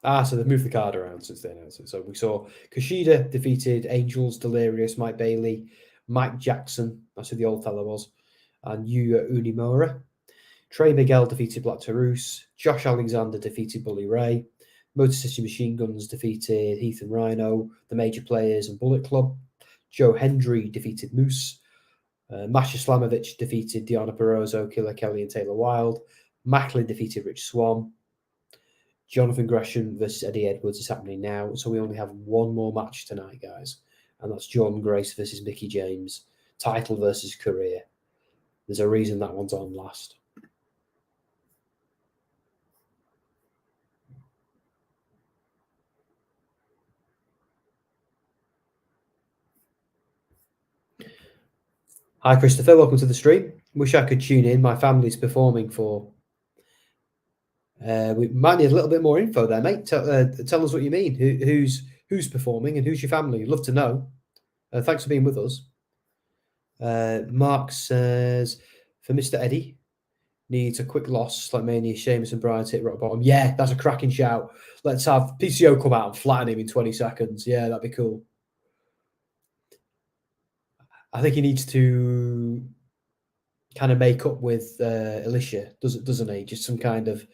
So they've moved the card around since they announced it. So we saw Kushida defeated Angels, Delirious, Mike Bailey, Mike Jackson, that's who the old fella was, and Yuya Uemura. Trey Miguel defeated Black Taurus. Josh Alexander defeated Bully Ray. Motor City Machine Guns defeated Heath and Rhino, the Major Players and Bullet Club. Joe Hendry defeated Moose. Masha Slamovich defeated Deonna Purrazzo, Killer Kelly and Taylor Wilde. Macklin defeated Rich Swann. Jonathan Gresham versus Eddie Edwards is happening now. So we only have one more match tonight, guys. And that's Jordynne Grace versus Mickie James. Title versus career. There's a reason that one's on last. Hi, Christopher. Welcome to the stream. Wish I could tune in. My family's performing for... we might need a little bit more info there, mate. Tell us what you mean. Who's performing and who's your family? Love to know. Thanks for being with us. Mark says, for Mr. Eddie, needs a quick loss like Mania, Sheamus and Bryan hit rock bottom. Yeah, that's a cracking shout. Let's have PCO come out and flatten him in 20 seconds. Yeah, that'd be cool. I think he needs to kind of make up with Alicia, doesn't he? Just some kind of,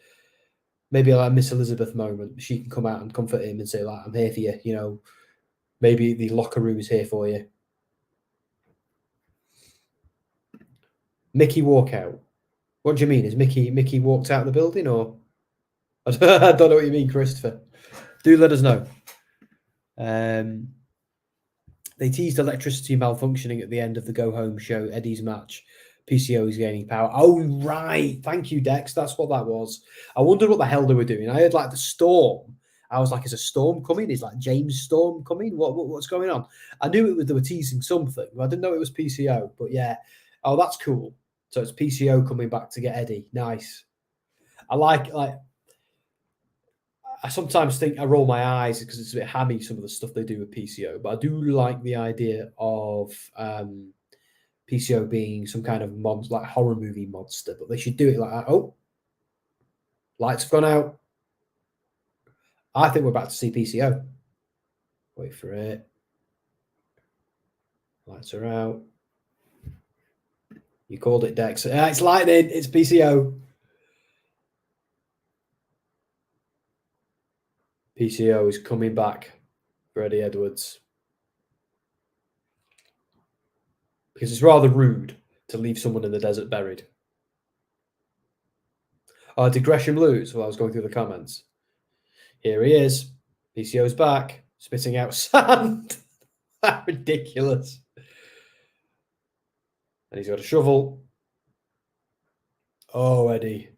maybe like Miss Elizabeth moment. She can come out and comfort him and say, like, I'm here for you, you know. Maybe the locker room is here for you. Mickie walkout. What do you mean? Is Mickie walked out of the building, or I don't know what you mean, Christopher. Do let us know. They teased electricity malfunctioning at the end of the Go Home show, Eddie's match. PCO is gaining power. Oh, right. Thank you, Dex. That's what that was. I wondered what the hell they were doing. I heard like the storm. I was like, is a storm coming? Is like James Storm coming? What's going on? I knew they were teasing something. I didn't know it was PCO. But yeah. Oh, that's cool. So it's PCO coming back to get Eddie. Nice. I like I sometimes think I roll my eyes because it's a bit hammy, some of the stuff they do with PCO, but I do like the idea of PCO being some kind of monster, like horror movie monster, but they should do it like that. Oh, lights have gone out. I think we're about to see PCO. Wait for it. Lights are out. You called it, Dex. It's lightning. It's PCO. PCO is coming back for Eddie Edwards. Because it's rather rude to leave someone in the desert buried. Did Gresham lose while I was going through the comments? Here he is. PCO's back, spitting out sand. Ridiculous. And he's got a shovel. Oh, Eddie.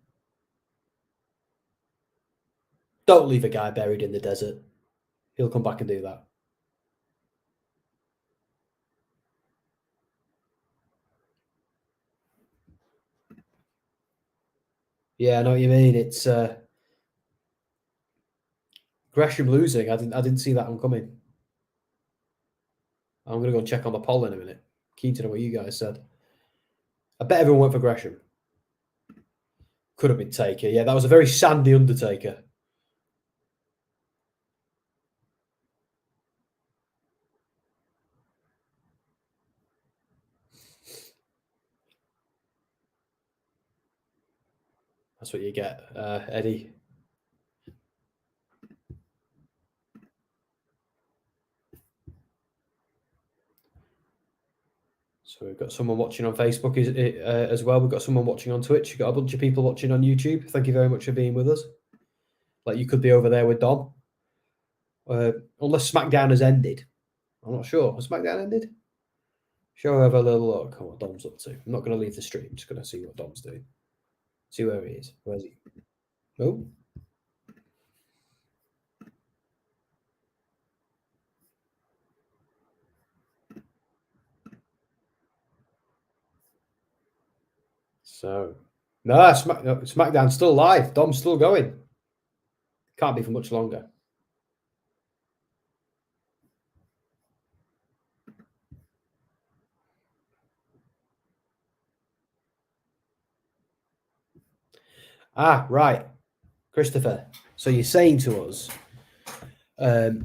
Don't leave a guy buried in the desert. He'll come back and do that. Yeah, I know what you mean. It's Gresham losing. I didn't see that one coming. I'm going to go and check on the poll in a minute. Keen to know what you guys said. I bet everyone went for Gresham. Could have been Taker. Yeah, that was a very sandy Undertaker. That's what you get, Eddie. So we've got someone watching on Facebook as well. We've got someone watching on Twitch. We've got a bunch of people watching on YouTube. Thank you very much for being with us. Like you could be over there with Dom. Unless SmackDown has ended. I'm not sure. Has SmackDown ended? Sure, have a little look at what Dom's up to. I'm not going to leave the stream. I'm just going to see what Dom's doing. See where he is. Where's he? Oh. So, no, SmackDown's still live. Dom's still going. Can't be for much longer. Ah, right. Christopher, so you're saying to us,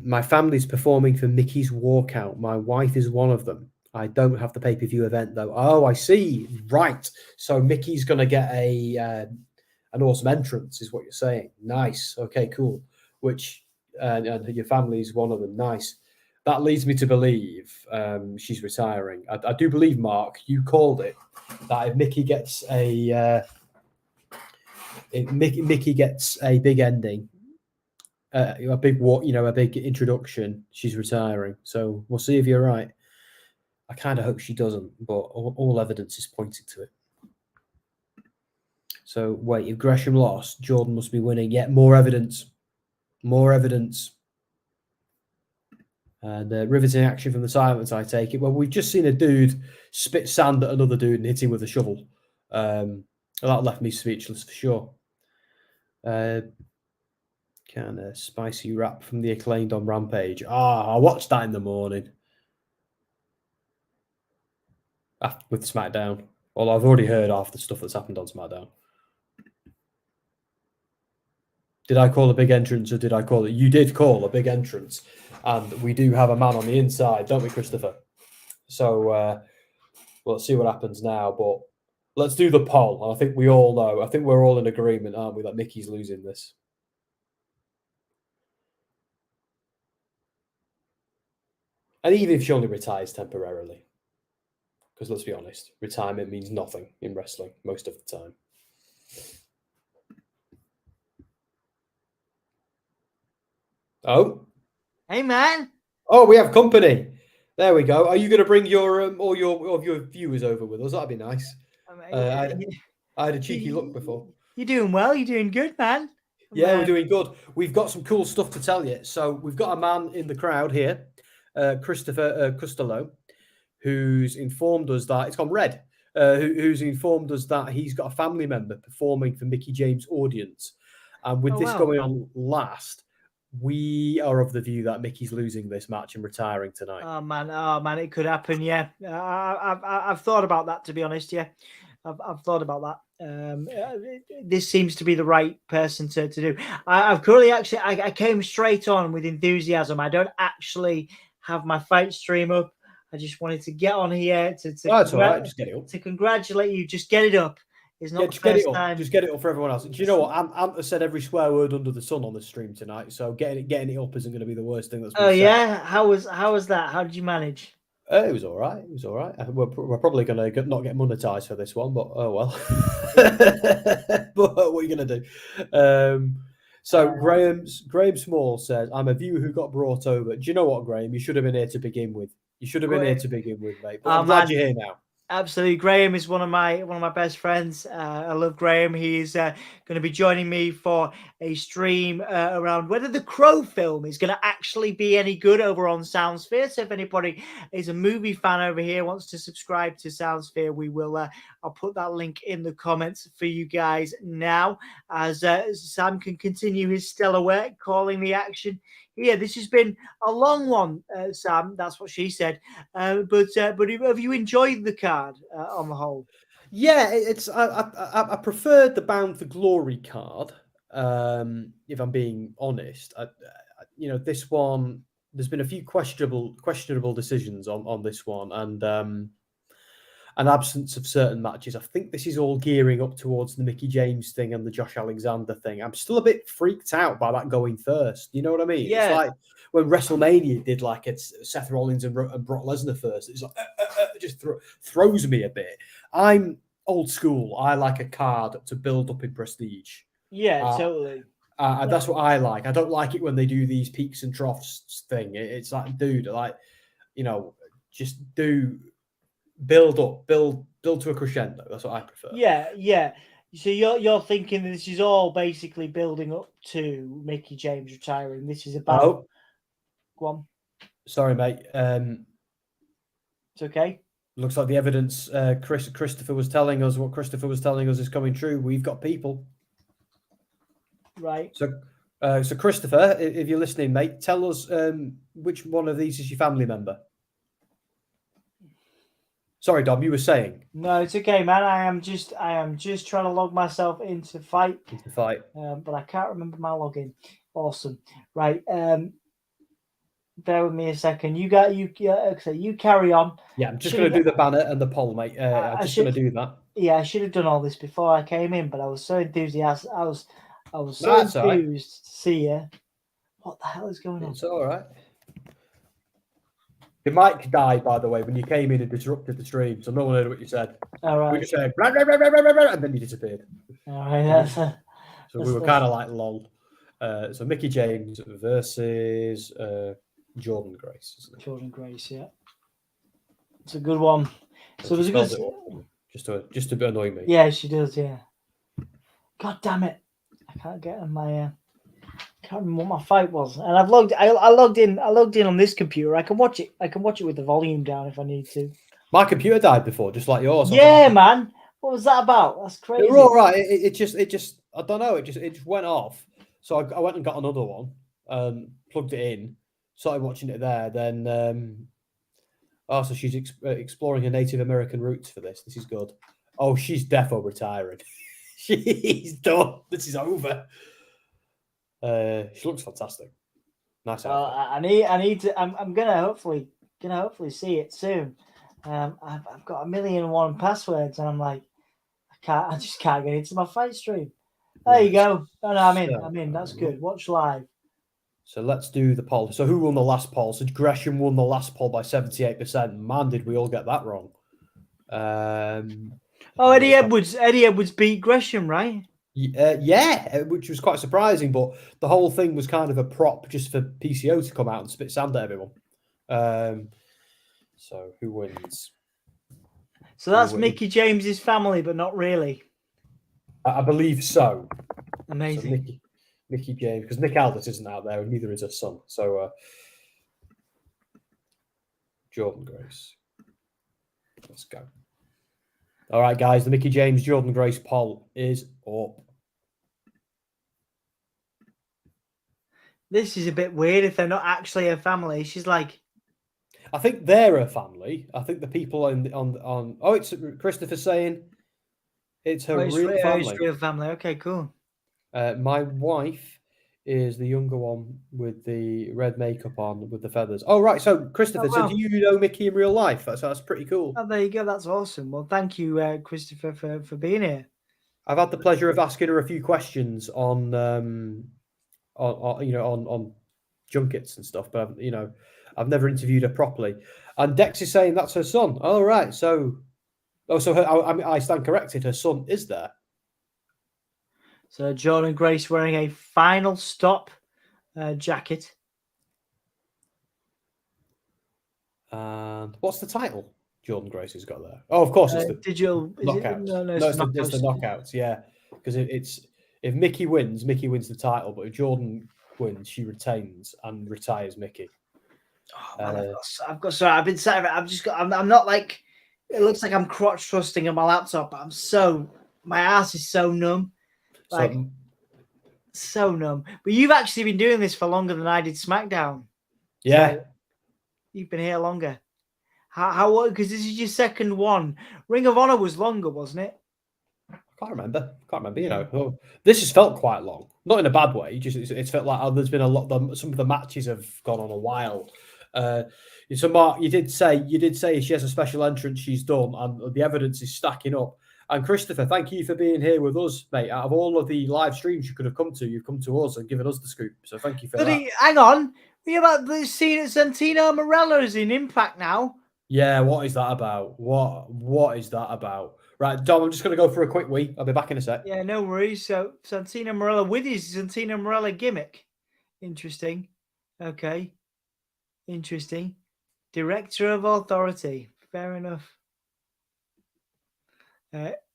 my family's performing for Mickie's walkout. My wife is one of them. I don't have the pay-per-view event, though. Oh, I see. Right. So Mickie's going to get an awesome entrance, is what you're saying. Nice. Okay, cool. Which, and your family's one of them. Nice. That leads me to believe she's retiring. I do believe, Mark, you called it, that if Mickie gets Mickie gets a big ending, a big introduction, she's retiring. So we'll see if you're right. I kind of hope she doesn't, but all evidence is pointing to it. So wait, if Gresham lost, Jordynne must be winning. Yet more evidence. More evidence. And riveting action from the silence, I take it. Well, we've just seen a dude spit sand at another dude and hit him with a shovel. That left me speechless for sure. Kind of spicy rap from the Acclaimed on Rampage. I watched that in the morning. With SmackDown. Well, I've already heard half the stuff that's happened on SmackDown. Did I call a big entrance or did I call it? You did call a big entrance. And we do have a man on the inside, don't we, Christopher? So let's see what happens now. But let's do the poll. I think we all know. I think we're all in agreement, aren't we, that Mickie's losing this. And even if she only retires temporarily. Because let's be honest, retirement means nothing in wrestling most of the time. Oh. Hey, man. Oh, we have company. There we go. Are you going to bring your all your viewers over with us? That'd be nice. I had a cheeky look before. You're doing well. You're doing good, man. Yeah, we're doing good. We've got some cool stuff to tell you. So we've got a man in the crowd here, Christopher Costello, who's informed us that it's gone red. Who's informed us that he's got a family member performing for Mickie James' audience, and with this going on last, we are of the view that Mickie's losing this match and retiring tonight. Oh man, it could happen. Yeah, I've thought about that, to be honest. Yeah, I've thought about that. This seems to be the right person to do. I've currently I came straight on with enthusiasm. I don't actually have my fight stream up. I just wanted to get on here that's all right. Just get it up. To congratulate you. Just get it up. It's not the first time. Just get it up for everyone else. Do you know what? Ant has said every swear word under the sun on the stream tonight, so getting it up isn't going to be the worst thing that's been said. Yeah? How was that? How did you manage? It was all right. It was all right. We're probably going to not get monetized for this one, but oh well. But what are you going to do? So Graham Small says, "I'm a viewer who got brought over." Do you know what, Graham? You should have been here to begin with. You should have been here to begin with, mate. But I'm glad you're here now. Absolutely, Graham is one of my best friends. I love Graham. He's going to be joining me for a stream around whether the Crow film is going to actually be any good over on Soundsphere. So if anybody is a movie fan over here, wants to subscribe to Soundsphere, we will. I'll put that link in the comments for you guys now, as Sam can continue his stellar work calling the action. Yeah, this has been a long one, Sam. That's what she said. But have you enjoyed the card on the whole? Yeah, it's I preferred the Bound for Glory card. If I'm being honest, this one, there's been a few questionable decisions on this one, and an absence of certain matches. I think this is all gearing up towards the Mickie James thing and the Josh Alexander thing. I'm still a bit freaked out by that going first. You know what I mean? Yeah. It's like when WrestleMania did like it's Seth Rollins and Brock Lesnar first. It's like it just throws me a bit. I'm old school. I like a card to build up in prestige. Yeah, totally. That's what I like. I don't like it when they do these peaks and troughs thing. It's like, dude, just do. Build to a crescendo. That's what I prefer. Yeah. So you're thinking this is all basically building up to Mickie James retiring. This is about. Oh. Go on. Sorry, mate. It's okay. Looks like the evidence Christopher was telling us. What Christopher was telling us is coming true. We've got people. Right. So Christopher, if you're listening, mate, tell us which one of these is your family member. Sorry, Dom, you were saying. No, it's okay, man. I am just trying to log myself into fight. But I can't remember my login. Awesome. Right. Bear with me a second. You carry on. Yeah, I'm just going to do the banner and the poll, mate. I'm just going to do that. Yeah, I should have done all this before I came in, but I was so enthusiastic. I was so enthused to see you. What the hell is going on? It's all right. Your mic died, by the way, when you came in and disrupted the stream, so no one heard what you said. All right. We just said, blah, blah, blah, blah, blah, blah, and then you disappeared. All right. So we were kind of like, lol. So Mickie James versus Jordynne Grace. Isn't it? Jordynne Grace, yeah. It's a good one. So there's a good... Just to annoy me. Yeah, she does, yeah. God damn it. I can't get on my... can't remember what my fight was, and I logged in on this computer. I can watch it with the volume down if I need to. My computer died before, just like yours. Yeah, man. What was that about? That's crazy. You're all right. It just I don't know. It just went off. So I went and got another one, plugged it in, started watching it there. Then so she's exploring her Native American roots for this. This is good. Oh, she's defo retiring. She's done. This is over. She looks fantastic. Nice. I need to. I'm gonna hopefully see it soon. I've got 1,000,001 passwords, and I'm like, I just can't get into my fight stream. There you go. Oh, no, I'm in. That's good. Watch live. So let's do the poll. So who won the last poll? So Gresham won the last poll by 78%. Man, did we all get that wrong? Eddie Edwards beat Gresham, right? Yeah, which was quite surprising, but the whole thing was kind of a prop just for PCO to come out and spit sand at everyone. So who wins? So that's Mickie James's family, but not really. I believe so. Amazing. So Mickie James, because Nick Aldis isn't out there, and neither is her son. So Jordynne Grace. Let's go. All right, guys, the Mickie James Jordynne Grace poll is up. This is a bit weird if they're not actually a family. She's like, I think they're a family. I think the people on it's Christopher saying it's her real family. It's real family. Okay, cool. My wife is the younger one with the red makeup on with the feathers. Oh, right. So, Christopher, so do you know Mickie in real life? That's pretty cool. Oh, there you go. That's awesome. Well, thank you, Christopher, for being here. I've had the pleasure of asking her a few questions on junkets and stuff, but I've never interviewed her properly. And Dex is saying that's her son. All right. So I stand corrected. Her son is there. So Jordynne Grace wearing a final stop jacket. And what's the title Jordynne Grace has got there? Oh, of course, it's the digital knockouts. It's the knockouts. Yeah, because it's if Mickie wins the title, but if Jordynne wins, she retains and retires Mickie. Oh, man, I've been sat. I'm not like. It looks like I'm crotch thrusting on my laptop. But my ass is so numb, like so numb. But you've actually been doing this for longer than I did SmackDown. Yeah, so you've been here longer. How? Because this is your second one. Ring of Honor was longer, wasn't it? I can't remember. You know, this has felt quite long. Not in a bad way. Just it's felt like there's been a lot. Some of the matches have gone on a while. So Mark, you did say she has a special entrance she's done, and the evidence is stacking up. And Christopher, thank you for being here with us, mate. Out of all of the live streams you could have come to, you've come to us and given us the scoop. So thank you for that. Hang on, we about the scene at Santino Marella is in Impact now. Yeah, what is that about? What is that about? Right, Dom, I'm just going to go for a quick wee. I'll be back in a sec. Yeah, no worries. So Santino Marella with his Santino Marella gimmick. Interesting. Okay. Interesting. Director of Authority. Fair enough.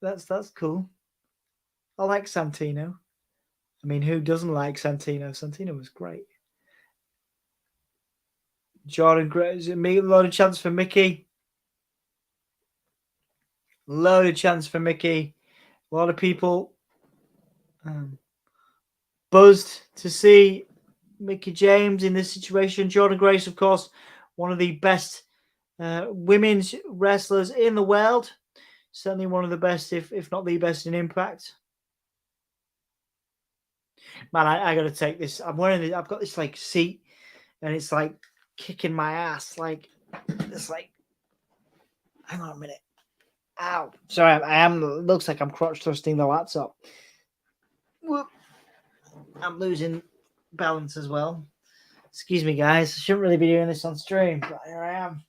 That's cool. I like Santino. I mean, who doesn't like Santino? Santino was great. Jordynne Grace, a load of chance for Mickie. Load of chance for Mickie. A lot of people buzzed to see Mickie James in this situation. Jordynne Grace, of course, one of the best women's wrestlers in the world. Certainly one of the best, if not the best, in Impact. Man, I got to take this. I'm wearing this. I've got this like seat, and it's like kicking my ass. Like it's like. Hang on a minute. Ow! Sorry, I am. Looks like I'm crotch thrusting the laptop. I'm losing balance as well. Excuse me, guys. I shouldn't really be doing this on stream, but here I am.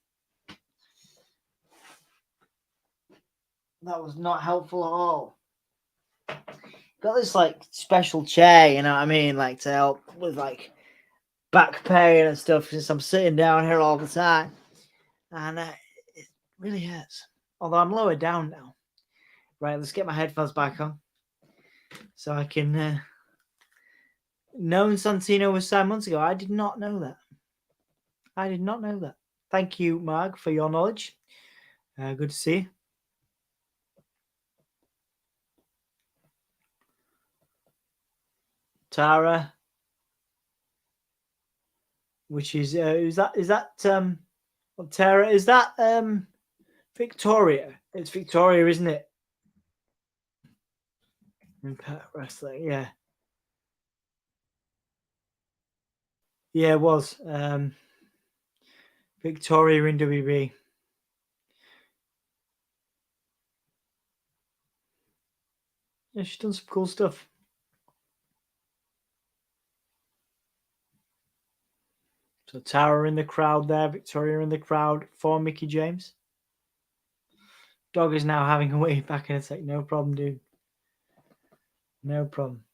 That was not helpful at all. Got this like special chair, you know what I mean, like to help with like back pain and stuff. Since I'm sitting down here all the time, and it really hurts. Although I'm lower down now. Right, let's get my headphones back on, so I can. Known Santino was 7 months ago. I did not know that. I did not know that. Thank you, Mark, for your knowledge. Good to see you. Tara, which is Tara? Is that Victoria? It's Victoria, isn't it? Impact Wrestling, yeah. Yeah, it was. Victoria in WB. Yeah, she's done some cool stuff. So Tara in the crowd there, Victoria in the crowd for Mickie James. Dog is now having a wee back in a sec. No problem, dude. No problem.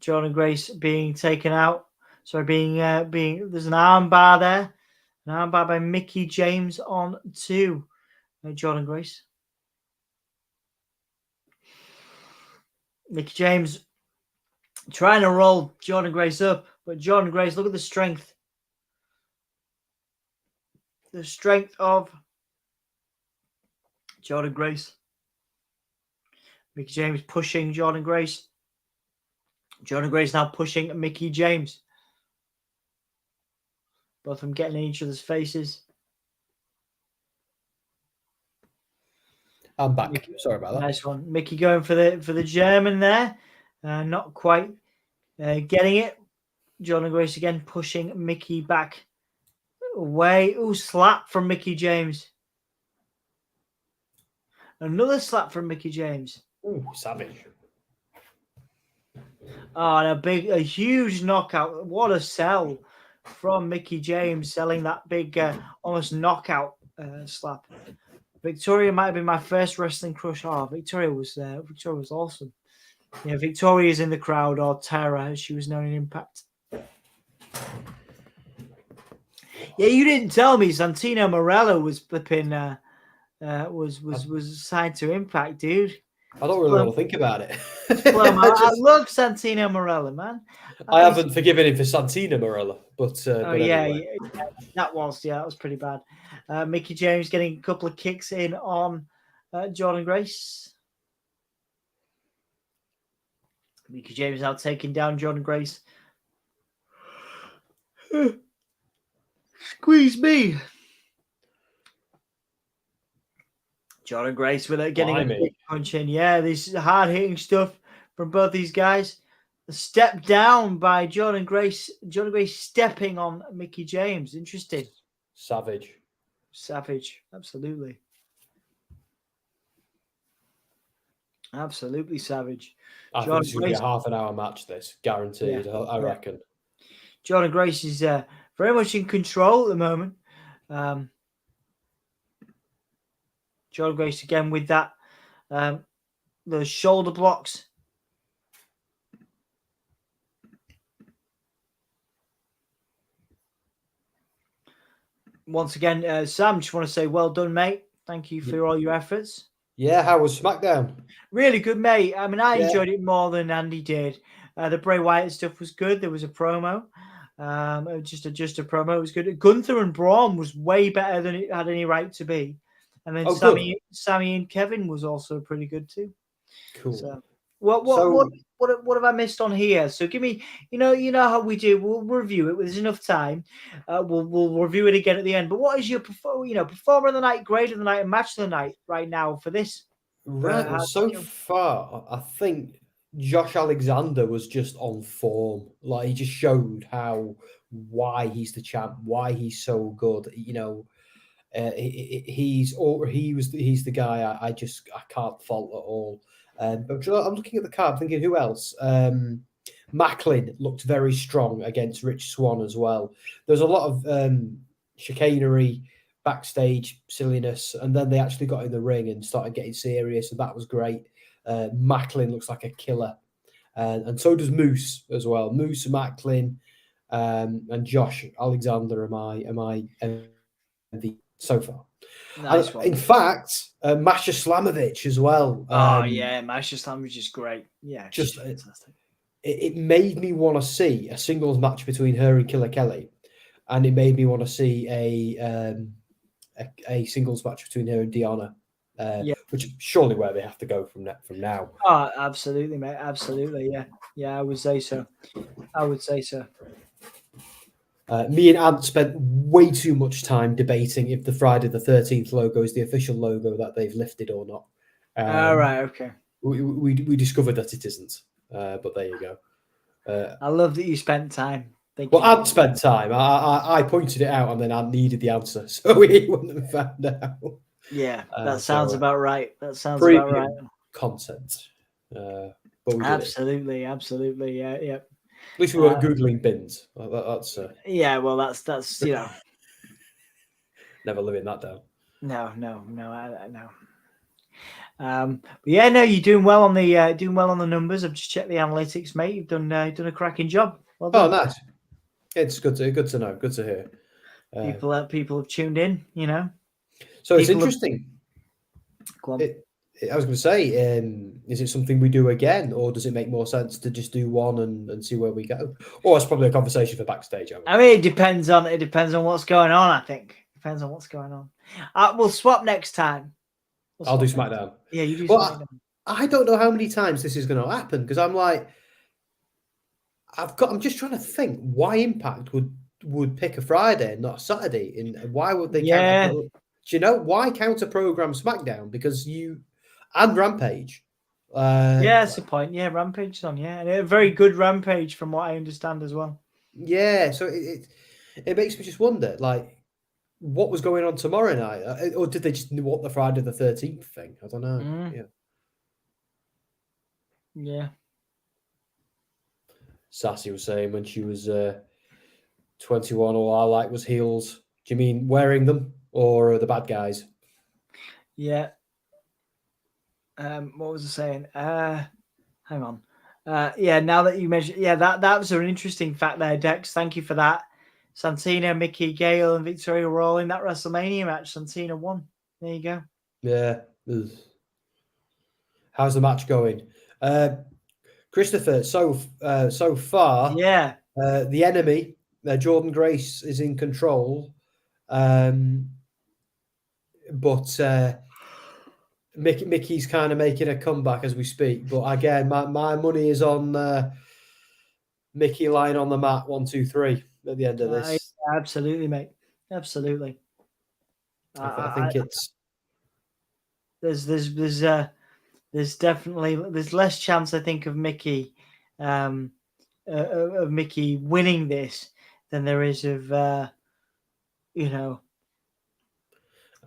Jordynne Grace being taken out. So being there's an armbar there. An armbar by Mickie James on to Jordynne Grace. Mickie James trying to roll Jordynne Grace up, but Jordynne Grace, look at the strength. The strength of Jordynne Grace. Mickie James pushing Jordynne Grace. Jordynne Grace now pushing Mickie James. Both of them getting in each other's faces. I'm back. Sorry about that. Nice one. Mickie going for the German there. Not quite getting it. Jordynne Grace again pushing Mickie back away. Ooh, slap from Mickie James. Another slap from Mickie James. Ooh, savage. Oh, and a huge knockout. What a sell from Mickie James, selling that big, almost knockout slap. Victoria might have been my first wrestling crush. Oh, Victoria was awesome. Yeah, Victoria's in the crowd, or Tara, as she was known in Impact. Yeah, you didn't tell me Santino Marella was flipping. Was signed to Impact, dude. I don't really want to think about it. I love Santino Marella, man. I haven't forgiven him for Santino Marella, but anyway. That was pretty bad. Mickie James getting a couple of kicks in on Jordynne Grace. Mickie James now taking down Jordynne Grace. Squeeze me. Jordynne Grace with it getting a big punch in. Yeah, this hard hitting stuff from both these guys. A step down by Jordynne Grace. Jordynne Grace stepping on Mickie James. Interesting. Savage. Absolutely. Absolutely savage. I think it's going to be a half an hour match, this. Guaranteed, yeah. I reckon. Jordynne Grace is very much in control at the moment. Jordynne Grace again with that, the shoulder blocks. Once again, Sam, just want to say well done, mate. Thank you for all your efforts. Yeah, how was SmackDown? Really good, mate. I mean, I enjoyed it more than Andy did. The Bray Wyatt stuff was good. There was a promo. Just a promo. It was good. Gunther and Braun was way better than it had any right to be. And then Sammy and Kevin was also pretty good too. Cool. So, what have I missed on here? So give me, you know how we do. We'll review it. There's enough time. We'll review it again at the end. But what is your performer of the night, grade of the night, and match of the night right now for this? Right. So far, I think Josh Alexander was just on form. Like, he just showed why he's the champ, why he's so good. He's the guy I can't fault at all. But I'm looking at the card, thinking who else? Macklin looked very strong against Rich Swann as well. There's a lot of chicanery, backstage silliness, and then they actually got in the ring and started getting serious, and that was great. Macklin looks like a killer, and so does Moose as well. Moose, Macklin, and Josh Alexander. Am I MVP so far? Nice one. In fact, Masha Slamovich as well. Masha Slamovich is great. Yeah, just fantastic. It made me want to see a singles match between her and Killer Kelly, and it made me want to see a singles match between her and Deonna. Which is surely where they have to go from now. Oh, absolutely, mate. Absolutely, yeah. I would say so. Me and Ant spent way too much time debating if the Friday the 13th logo is the official logo that they've lifted or not. All right, okay. We discovered that it isn't, but there you go. I love that you spent time. Ant spent time. I pointed it out, and then Ant needed the answer, so he wouldn't have found out. Yeah, that sounds about right. That sounds about right. Content. But we absolutely, yeah. At least we weren't Googling bins. That's yeah, well, that's never living that down. No. But yeah, no, you're doing well on the numbers. I've just checked the analytics, mate. You've done a cracking job. Well done. Oh, nice. It's good to know. Good to hear. People have tuned in. So it's interesting. Go on. I was going to say, is it something we do again, or does it make more sense to just do one and see where we go? Or it's probably a conversation for backstage. I mean, it depends on what's going on. I think depends on what's going on. We'll swap next time. I'll do SmackDown. Yeah, you do SmackDown. I don't know how many times this is going to happen, because I'm like, I'm just trying to think why Impact would pick a Friday and not a Saturday, and why would they? Yeah. Do you know why counter program SmackDown? Because and Rampage. That's the point. Yeah, Rampage is on. Yeah, and a very good Rampage from what I understand as well. Yeah, so it makes me just wonder, like, what was going on tomorrow night, or did they just want the Friday the 13th thing? I don't know. Yeah. Sassy was saying when she was 21, all I like was heels. Do you mean wearing them or the bad guys? Yeah. What was I saying? Hang on. Now that you mentioned, that was an interesting fact there, Dex. Thank you for that. Santina, Mickie, Gail, and Victoria were all in that WrestleMania match. Santina won. There you go. Yeah. Ugh. How's the match going? Christopher, so far, the enemy, Jordynne Grace, is in control. But Mickey's kind of making a comeback as we speak. But again, my money is on Mickie lying on the mat 1, 2, 3 at the end of this. Absolutely, mate. Absolutely. I think it's there's definitely less chance, I think, of Mickie winning this than there is of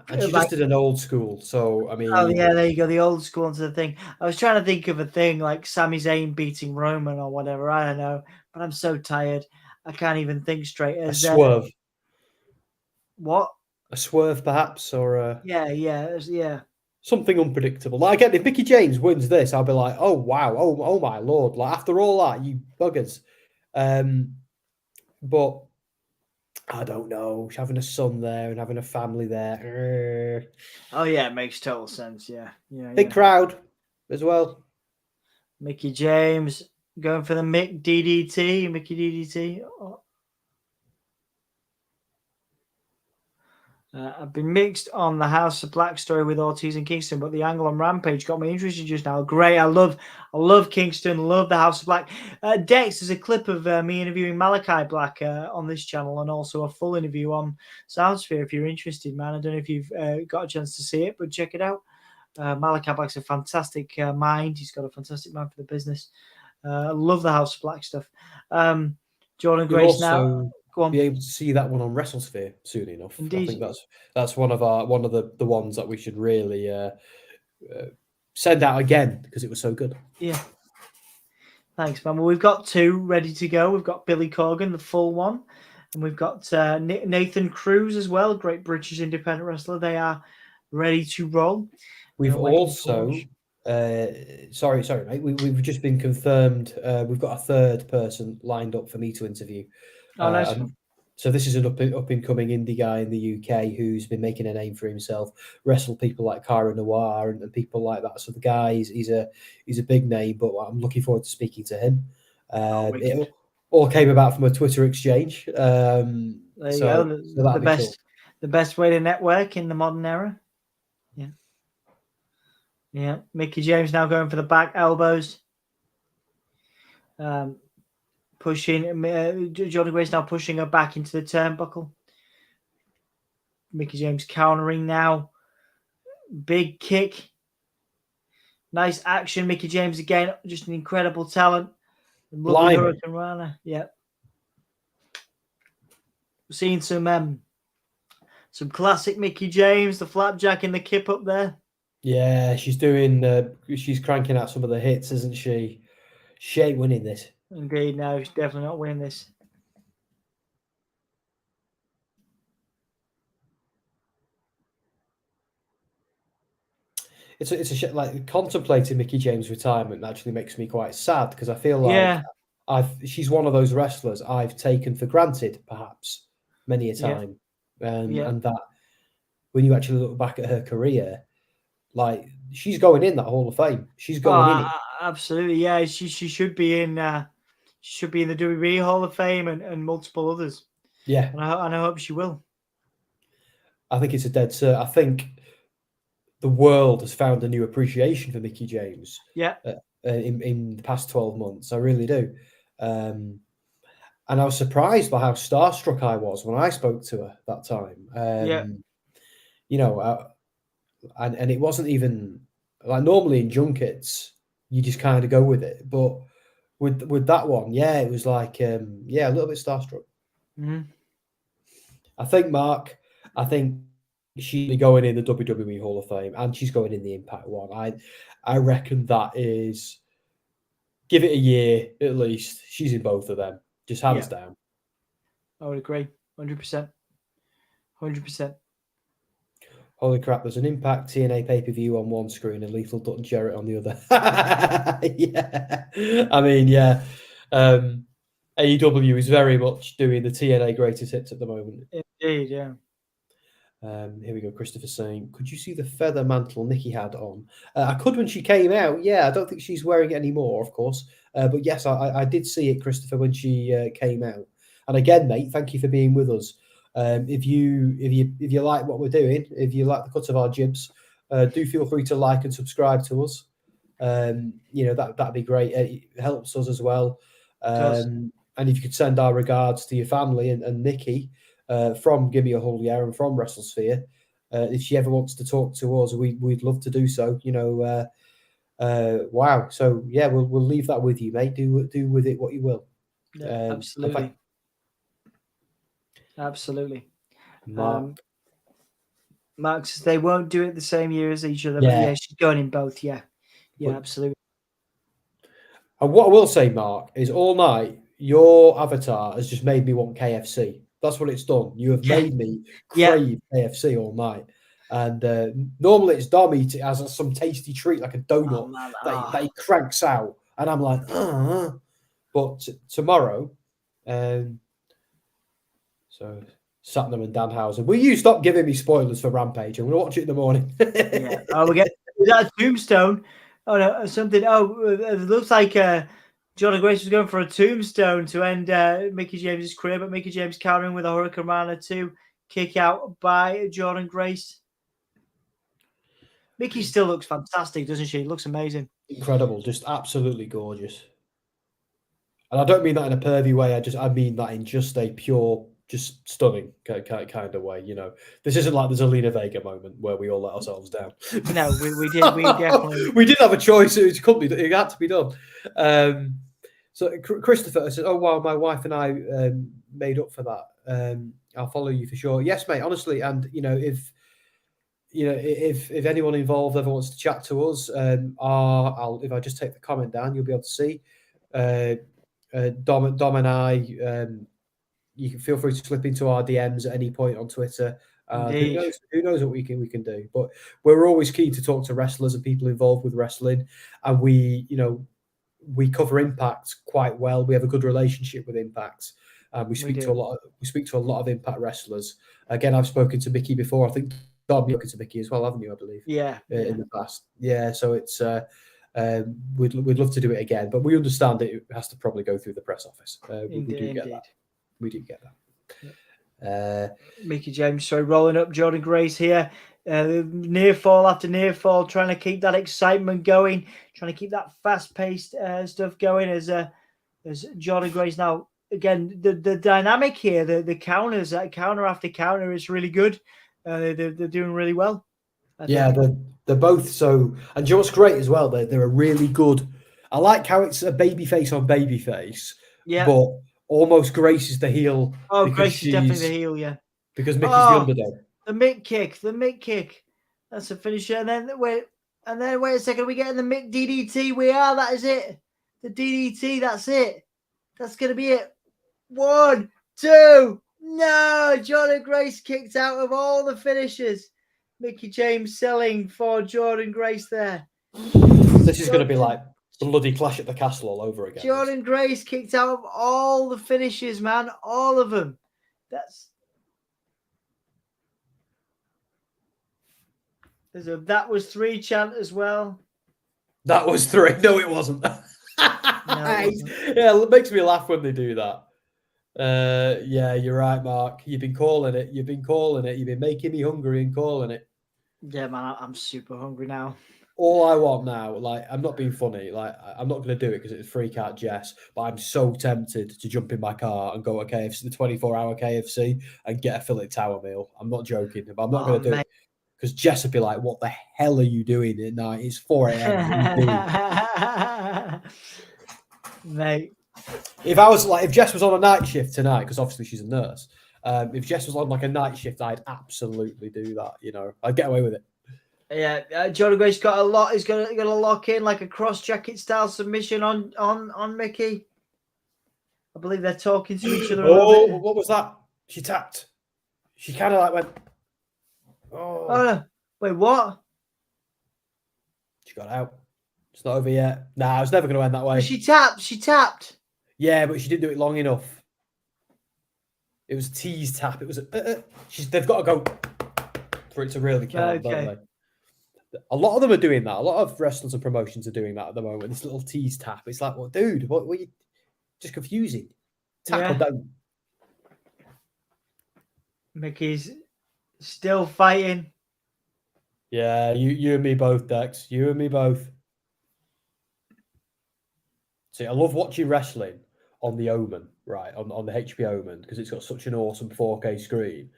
And she just did an old school, so I mean. Oh yeah, there you go, the old school into the thing. I was trying to think of a thing like Sami Zayn beating Roman or whatever. I don't know, but I'm so tired, I can't even think straight. A swerve. What? A swerve, perhaps, or a yeah. Something unpredictable. Like again, if Mickie James wins this, I'll be like, oh wow, oh my lord! Like after all that, you buggers. But I don't know. She's having a son there and having a family there. Oh yeah, it makes total sense. Yeah. Big crowd as well. Mickie James going for the Mickie DDT. I've been mixed on the House of Black story with Ortiz and Kingston, but the angle on Rampage got me interested just now. Great, I love Kingston, love the House of Black. Dex, there's a clip of me interviewing Malachi Black on this channel, and also a full interview on Soundsphere if you're interested, man. I don't know if you've got a chance to see it, but check it out. Malachi Black's a fantastic mind. He's got a fantastic mind for the business. I love the House of Black stuff. Jordynne Grace now. Be able to see that one on WrestleSphere soon enough. Indeed. I think that's one of the ones that we should really send out again because it was so good. Yeah. Thanks, man. Well, we've got 2 ready to go. We've got Billy Corgan, the full one, and we've got Nathan Cruz as well, great British independent wrestler. They are ready to roll. We've also, sorry, mate. We've just been confirmed. We've got a third person lined up for me to interview. Oh, nice. So this is an up and coming indie guy in the UK who's been making a name for himself, wrestled people like Kyra Noir and people like that. So the guy he's a big name, but I'm looking forward to speaking to him. It all came about from a Twitter exchange. There you go. The best way to network in the modern era. Yeah. Mickie James now going for the back elbows. Pushing Jordynne Grace now pushing her back into the turnbuckle. Mickie James countering now. Big kick. Nice action. Mickie James again, just an incredible talent. Hurricane Rana. Yeah. We're seeing some classic Mickie James, the flapjack and the kip up there. Yeah, she's cranking out some of the hits, isn't she? She ain't winning this. Indeed, no, she's definitely not winning this. It's a shit. Like contemplating Mickie James' retirement actually makes me quite sad because I feel like she's one of those wrestlers I've taken for granted, perhaps many a time, and that when you actually look back at her career, like she's going in that Hall of Fame. She's going in it. Absolutely, yeah. She should be in. Should be in the WWE Hall of Fame and multiple others. Yeah. And I hope she will. I think it's a dead cert. I think the world has found a new appreciation for Mickie James. Yeah. In the past 12 months. I really do. And I was surprised by how starstruck I was when I spoke to her that time. You know, and it wasn't even like normally in junkets, you just kind of go with it. But with that one, it was like, a little bit starstruck. Mm-hmm. I think she'll be going in the WWE Hall of Fame and she's going in the Impact one. I reckon that is, give it a year at least. She's in both of them. Just hands down. I would agree. 100%. 100%. Holy crap, there's an Impact TNA pay-per-view on one screen and Lethal Dutton Jarrett on the other. Yeah. I mean, yeah. AEW is very much doing the TNA greatest hits at the moment. Indeed, yeah. Here we go. Christopher saying, could you see the feather mantle Mickie had on? I could when she came out. Yeah, I don't think she's wearing it anymore, of course. But yes, I did see it, Christopher, when she came out. And again, mate, thank you for being with us. If you like what we're doing, if you like the cut of our jibs, do feel free to like and subscribe to us. That'd be great. It helps us as well. And if you could send our regards to your family and Mickie from Gimme a Whole Year and from WrestleSphere, if she ever wants to talk to us, we'd love to do so. Wow. So yeah, we'll leave that with you, mate. Do with it what you will. Yeah, absolutely. Absolutely. Mark. Mark says they won't do it the same year as each other, Yeah. but yeah, she's going in both. Yeah, absolutely. And what I will say, Mark, is all night your avatar has just made me want KFC. That's what it's done. You have made me crave KFC all night. And normally it's Dom eat it as some tasty treat, like a donut that he cranks out. And I'm like, But tomorrow, so Satnam and Danhausen, will you stop giving me spoilers for Rampage? I'm going to watch it in the morning. Yeah. Oh, we get that tombstone. Oh no, something. Oh, it looks like Jordynne Grace was going for a tombstone to end Mickie James's career, but Mickie James countering with a Hurricane Rana 2 kick out by Jordynne Grace. Mickie still looks fantastic, doesn't she? Looks amazing. Incredible, just absolutely gorgeous. And I don't mean that in a pervy way. I mean that in just a pure, just stunning kind of way. This isn't like the Zelina Vega moment where we all let ourselves down. No, we did. We definitely. We didn't have a choice. It had to be done. So Christopher said, "Oh wow, my wife and I made up for that. I'll follow you for sure." Yes, mate. Honestly, and if anyone involved ever wants to chat to us, if I just take the comment down, you'll be able to see. Dom and I, you can feel free to slip into our DMs at any point on Twitter. Who knows what we can do? But we're always keen to talk to wrestlers and people involved with wrestling, and we cover Impact quite well. We have a good relationship with Impact. We speak to a lot of Impact wrestlers. Again, I've spoken to Mickie before. I think Dom, you've spoken to Mickie as well, haven't you? I believe. Yeah. In the past. Yeah. So it's we'd love to do it again, but we understand it has to probably go through the press office. We do get that. We do get that. Mickie James, rolling up Jordynne Grace here. Near fall after near fall, trying to keep that excitement going, trying to keep that fast-paced stuff going as Jordynne Grace now. Again, the dynamic here, the counters, counter after counter is really good. They're doing really well. They're both so. And you know what's great as well? They're a really good. I like how it's a babyface on babyface. Yeah. But almost Grace is the heel. Oh, Grace is definitely the heel. Yeah. Because Mickie's the underdog. The Mick kick. That's a finisher. And then wait a second. Are we getting the Mick DDT? We are. That is it. The DDT. That's it. That's gonna be it. 1, 2. No, Jordynne Grace kicked out of all the finishers. Mickie James selling for Jordynne Grace there. This is going to be like bloody Clash at the Castle all over again. Jordynne Grace kicked out of all the finishes, man. All of them. That was 3 chant as well. That was 3. No, it wasn't. No, it wasn't. Yeah, it makes me laugh when they do that. Yeah, you're right, Mark. You've been calling it. You've been making me hungry and calling it. Yeah, man, I'm super hungry now. All I want now, I'm not being funny. I'm not going to do it because it's Freak Out Jess, but I'm so tempted to jump in my car and go to KFC, the 24-hour KFC, and get a fillet tower meal. I'm not joking, but I'm not going to do it because Jess would be like, "What the hell are you doing at night? It's 4 a.m. Mate. If Jess was on a night shift tonight, because obviously she's a nurse, if Jess was on a night shift, I'd absolutely do that. I'd get away with it. Yeah, Jordynne Grace got a lot. He's going to lock in like a cross jacket style submission on Mickie. I believe they're talking to each other. Oh, what was that? She tapped. She kind of went. Oh, no. Wait, what? she got out. It's not over yet. Nah, it's never going to end that way. She tapped. She tapped. Yeah, but she didn't do it long enough. It was a tease tap. It was they've got to go for it to really count, don't they? A lot of them are doing that. A lot of wrestlers and promotions are doing that at the moment. This little tease tap. It's like, well, dude, what you just confusing? Tackle down. Mickie's still fighting. Yeah, you and me both, Dex. You and me both. See, I love watching wrestling on the Omen, right? On the HP Omen, because it's got such an awesome 4K screen.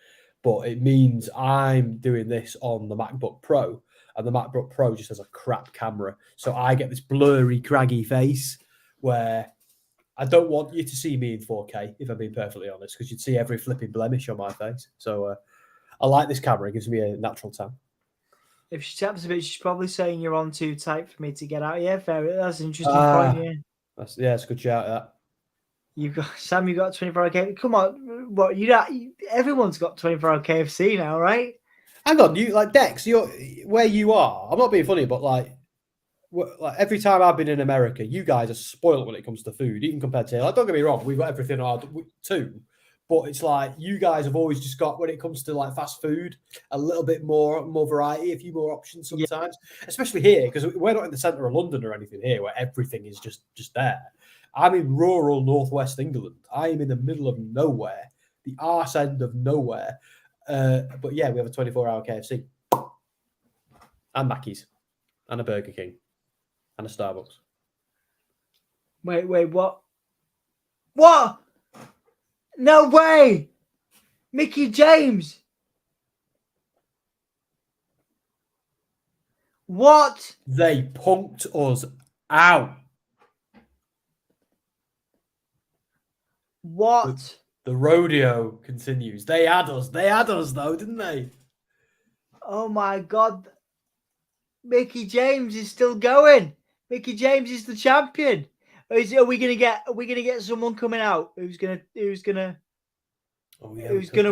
But it means I'm doing this on the MacBook Pro, and the MacBook Pro just has a crap camera. So I get this blurry, craggy face where I don't want you to see me in 4K, if I'm being perfectly honest, because you'd see every flipping blemish on my face. So I like this camera. It gives me a natural tan. If she taps a bit, she's probably saying you're on too tight for me to get out. Yeah, fair. That's an interesting point. Yeah, It's a good shout. That you've got Sam. You got 24-hour KFC. Come on, what everyone's got 24-hour KFC now, right? Hang on, you like Dex. You're where you are. I'm not being funny, but like every time I've been in America, you guys are spoiled when it comes to food, even compared to here. Like, don't get me wrong, we've got everything too. But it's like you guys have always just got, when it comes to like fast food, a little bit more variety, a few more options sometimes. Yeah. Especially here, because we're not in the centre of London or anything here, where everything is just there. I'm in rural northwest England. I am in the middle of nowhere, the arse end of nowhere. But yeah, we have a 24-hour KFC and Mackie's and a Burger King and a Starbucks. Wait, what? What? No way! Mickie James! What? They punked us out. What? The rodeo continues. They had us though, didn't they? Oh my God. Mickie James is still going. Mickie James is the champion. Are we gonna get someone coming out who's gonna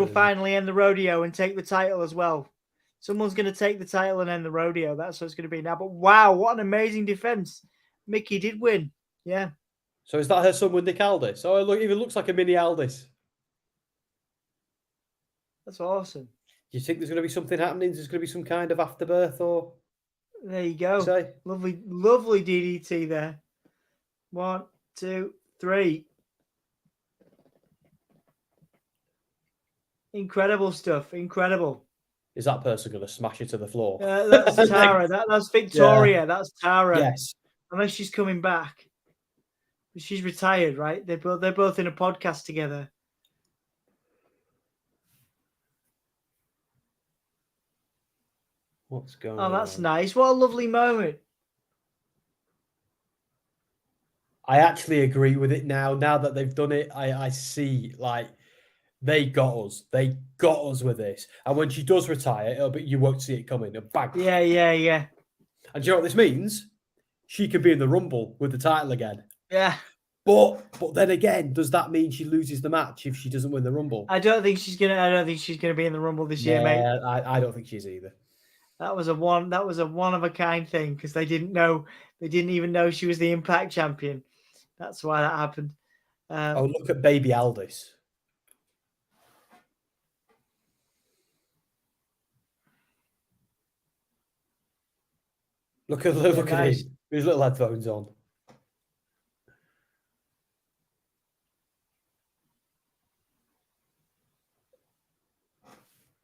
finally end the rodeo and take the title as well? Someone's gonna take the title and end the rodeo. That's what it's gonna be now. But wow, what an amazing defense! Mickie did win. Yeah. So is that her son with Nick Aldis? Oh, look, even looks like a mini Aldis. That's awesome. Do you think there's going to be something happening? There's going to be some kind of afterbirth, or there you go. Say? Lovely DDT there. 1, 2, 3. Incredible stuff. Incredible. Is that person going to smash it to the floor? That's Tara. That's Victoria. Yeah. That's Tara. Yes. Unless she's coming back. She's retired, right? They're both in a podcast together. What's going on? Oh, that's nice. What a lovely moment. I actually agree with it now. Now that they've done it, I see, like, they got us. They got us with this. And when she does retire, you won't see it coming. Bang. Yeah. And do you know what this means? She could be in the Rumble with the title again. Yeah. But then again, does that mean she loses the match if she doesn't win the Rumble? I don't think she's gonna be in the Rumble this year, mate. I don't think she's either. That was a one of a kind thing, because they didn't even know she was the Impact champion. That's why that happened. Look at baby Aldis. Look at him. His little headphones on.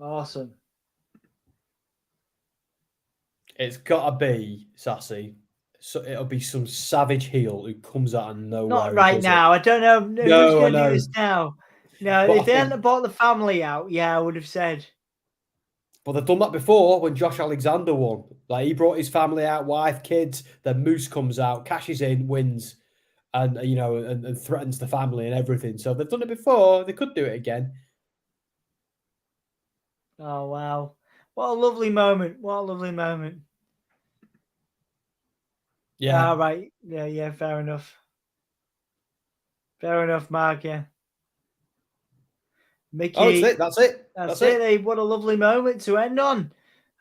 Awesome. It's got to be, Sassy. So it'll be some savage heel who comes out of nowhere. Not right now. I don't know who's going to do this now. No, but if they hadn't brought the family out, yeah, I would have said. But they've done that before when Josh Alexander won. Like, he brought his family out, wife, kids. Then Moose comes out, cashes in, wins, and and threatens the family and everything. So they've done it before. They could do it again. Oh wow! What a lovely moment! What a lovely moment! Yeah. All right. Yeah. Fair enough. Fair enough, Mark. Yeah. Mickie. Oh, that's it. That's it. That's it. What a lovely moment to end on.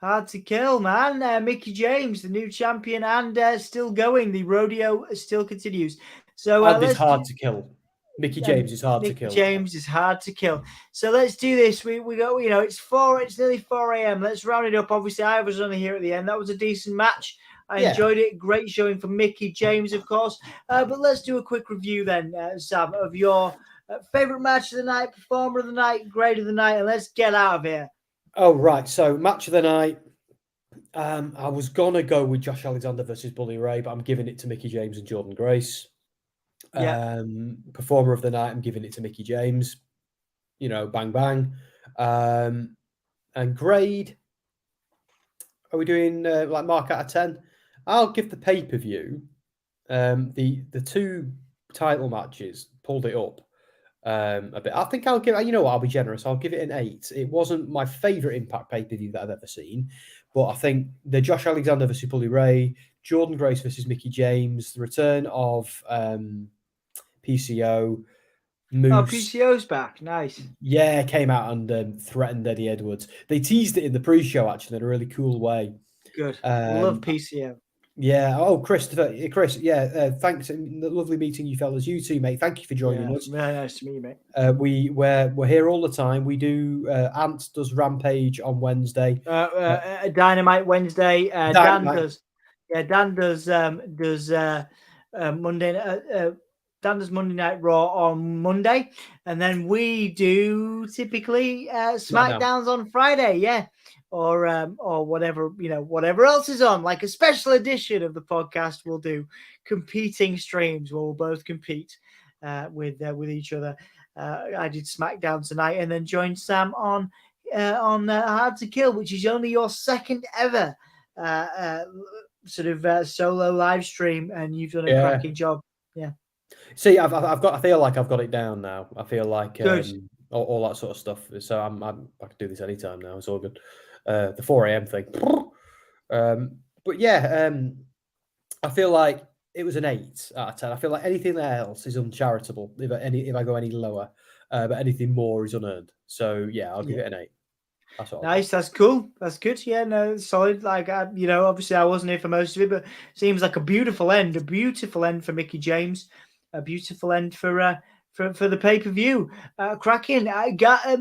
Hard to kill, man. Mickie James, the new champion, and still going. The rodeo still continues. So it's hard to kill. Mickie James is hard to kill. James is hard to kill. So let's do this. We go. It's nearly 4 a.m. Let's round it up. Obviously, I was only here at the end. That was a decent match. I enjoyed it. Great showing for Mickie James, of course. But let's do a quick review then, Sam, of your favorite match of the night, performer of the night, grade of the night, and let's get out of here. Oh, right. So, match of the night. I was going to go with Josh Alexander versus Bully Ray, but I'm giving it to Mickie James and Jordynne Grace. Performer of the night, I'm giving it to Mickie James. Bang, bang. And grade, are we doing like mark out of 10? I'll give the pay-per-view. The two title matches pulled it up a bit. I think I'll give, I'll be generous. I'll give it an 8. It wasn't my favorite Impact pay-per-view that I've ever seen, but I think the Josh Alexander versus Bully Ray, Jordynne Grace versus Mickie James, the return of PCO. Moose. Oh, PCO's back. Nice. Yeah, came out and threatened Eddie Edwards. They teased it in the pre-show, actually, in a really cool way. Good. Love PCO. Yeah. Oh, Chris. Yeah. Thanks. Lovely meeting you fellas. You too, mate. Thank you for joining us. Very nice to meet you, mate. We're here all the time. We do. Ant does Rampage on Wednesday. Dynamite Wednesday. Dynamite. Dan does Monday. Dan does Monday Night Raw on Monday, and then we do typically SmackDowns on Friday. Or whatever, whatever else is on, like a special edition of the podcast. We'll do competing streams where we'll both compete with each other. I did SmackDown tonight, and then joined Sam on Hard to Kill, which is only your second ever solo live stream, and you've done a cracking job. Yeah. See, I feel like I've got it down now. I feel like all that sort of stuff. So I can do this anytime now. It's all good. The 4 a.m. thing. But yeah, I feel like it was an 8 out of 10. I feel like anything else is uncharitable if I go any lower, but anything more is unearned. So yeah, I'll give it an 8. That's all. Nice, that's cool. That's good. Yeah, no, solid. Like obviously I wasn't here for most of it, but seems like a beautiful end for Mickie James, a beautiful end for the pay-per-view. Cracking.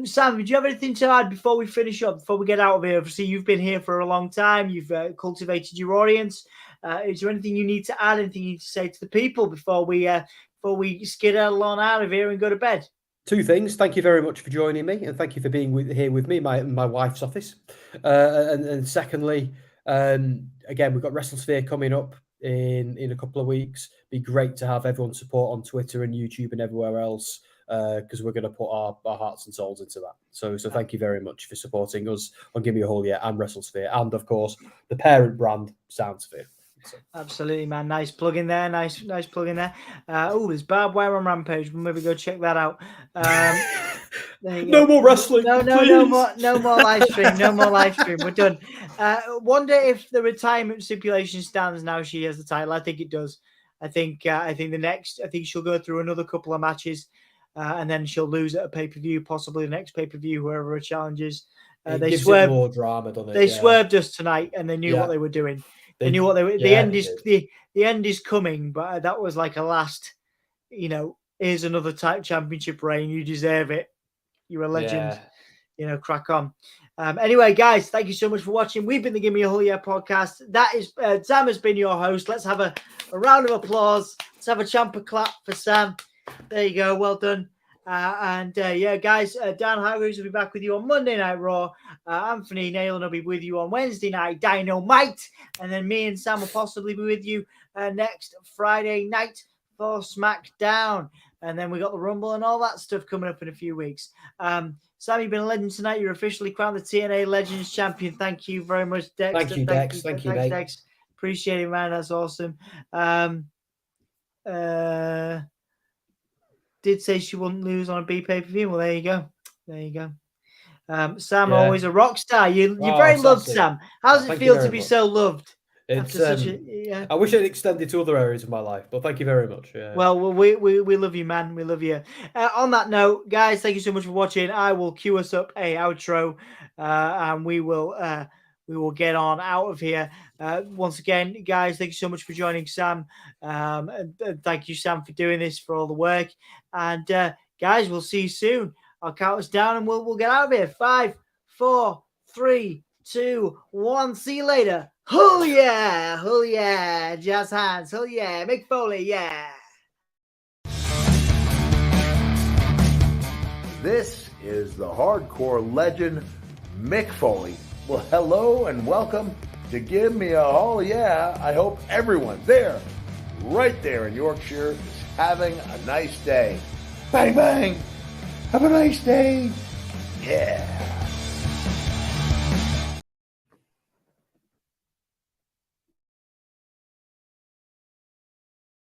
Sam, did you have anything to add before we finish up, before we get out of here? Obviously, you've been here for a long time. You've cultivated your audience. Is there anything you need to add, anything you need to say to the people before we skedaddle on out of here and go to bed? 2 things. Thank you very much for joining me, and thank you for being here with me, my wife's office. And secondly, again, we've got WrestleSphere coming up in a couple of weeks. Be great to have everyone's support on Twitter and YouTube and everywhere else, because we're going to put our hearts and souls into that. So thank you very much for supporting us on Give Me a Whole Year and WrestleSphere, and of course the parent brand Soundsphere. So. Absolutely, man. Nice plug in there. Nice plug in there. There's barbed wire on Rampage. We'll maybe go check that out. No more wrestling. No more live stream. No more live stream. We're done. Wonder if the retirement stipulation stands now she has the title. I think it does. I think she'll go through another couple of matches, and then she'll lose at a pay-per-view, possibly the next pay-per-view, whoever her challenges. They swerved more drama, doesn't it? They swerved us tonight, and they knew what they were doing. They knew what they were. The end is coming, but that was like a last. Here's another type championship reign. You deserve it. You're a legend. Crack on. Anyway, guys, thank you so much for watching. We've been the Give Me a Whole Year podcast. That is Sam has been your host. Let's have a round of applause. Let's have a champer clap for Sam. There you go. Well done. Guys, Dan Hargreaves will be back with you on Monday Night Raw. Anthony Nailan will be with you on Wednesday Night Dynamite. And then me and Sam will possibly be with you next Friday night for SmackDown. And then we got the Rumble and all that stuff coming up in a few weeks. Sam, you've been a legend tonight. You're officially crowned the TNA Legends Champion. Thank you very much, Dex. Thank you, Dex. Thank you, mate. Dex. Appreciate it, man. That's awesome. Did say she wouldn't lose on a B pay-per-view. Well, there you go. Sam, always a rock star. You're very loved, Sam. How does it feel to be so loved? It's, yeah. I wish it extended to other areas of my life, but thank you very much. Yeah. Well, we love you, man. We love you. On that note, guys, thank you so much for watching. I will cue us up a outro, and we will get on out of here. Once again, guys, thank you so much for joining Sam. And thank you, Sam, for doing this, for all the work. And guys, we'll see you soon. I'll count us down, and we'll get out of here. 5, 4, 3, 2, 1. See you later. Oh yeah, jazz hands. Oh yeah, Mick Foley, yeah. This is the hardcore legend, Mick Foley. Well, hello and welcome to Give Me a Oh Yeah. I hope everyone there, right there in Yorkshire, is having a nice day. Bang, bang. Have a nice day. Yeah.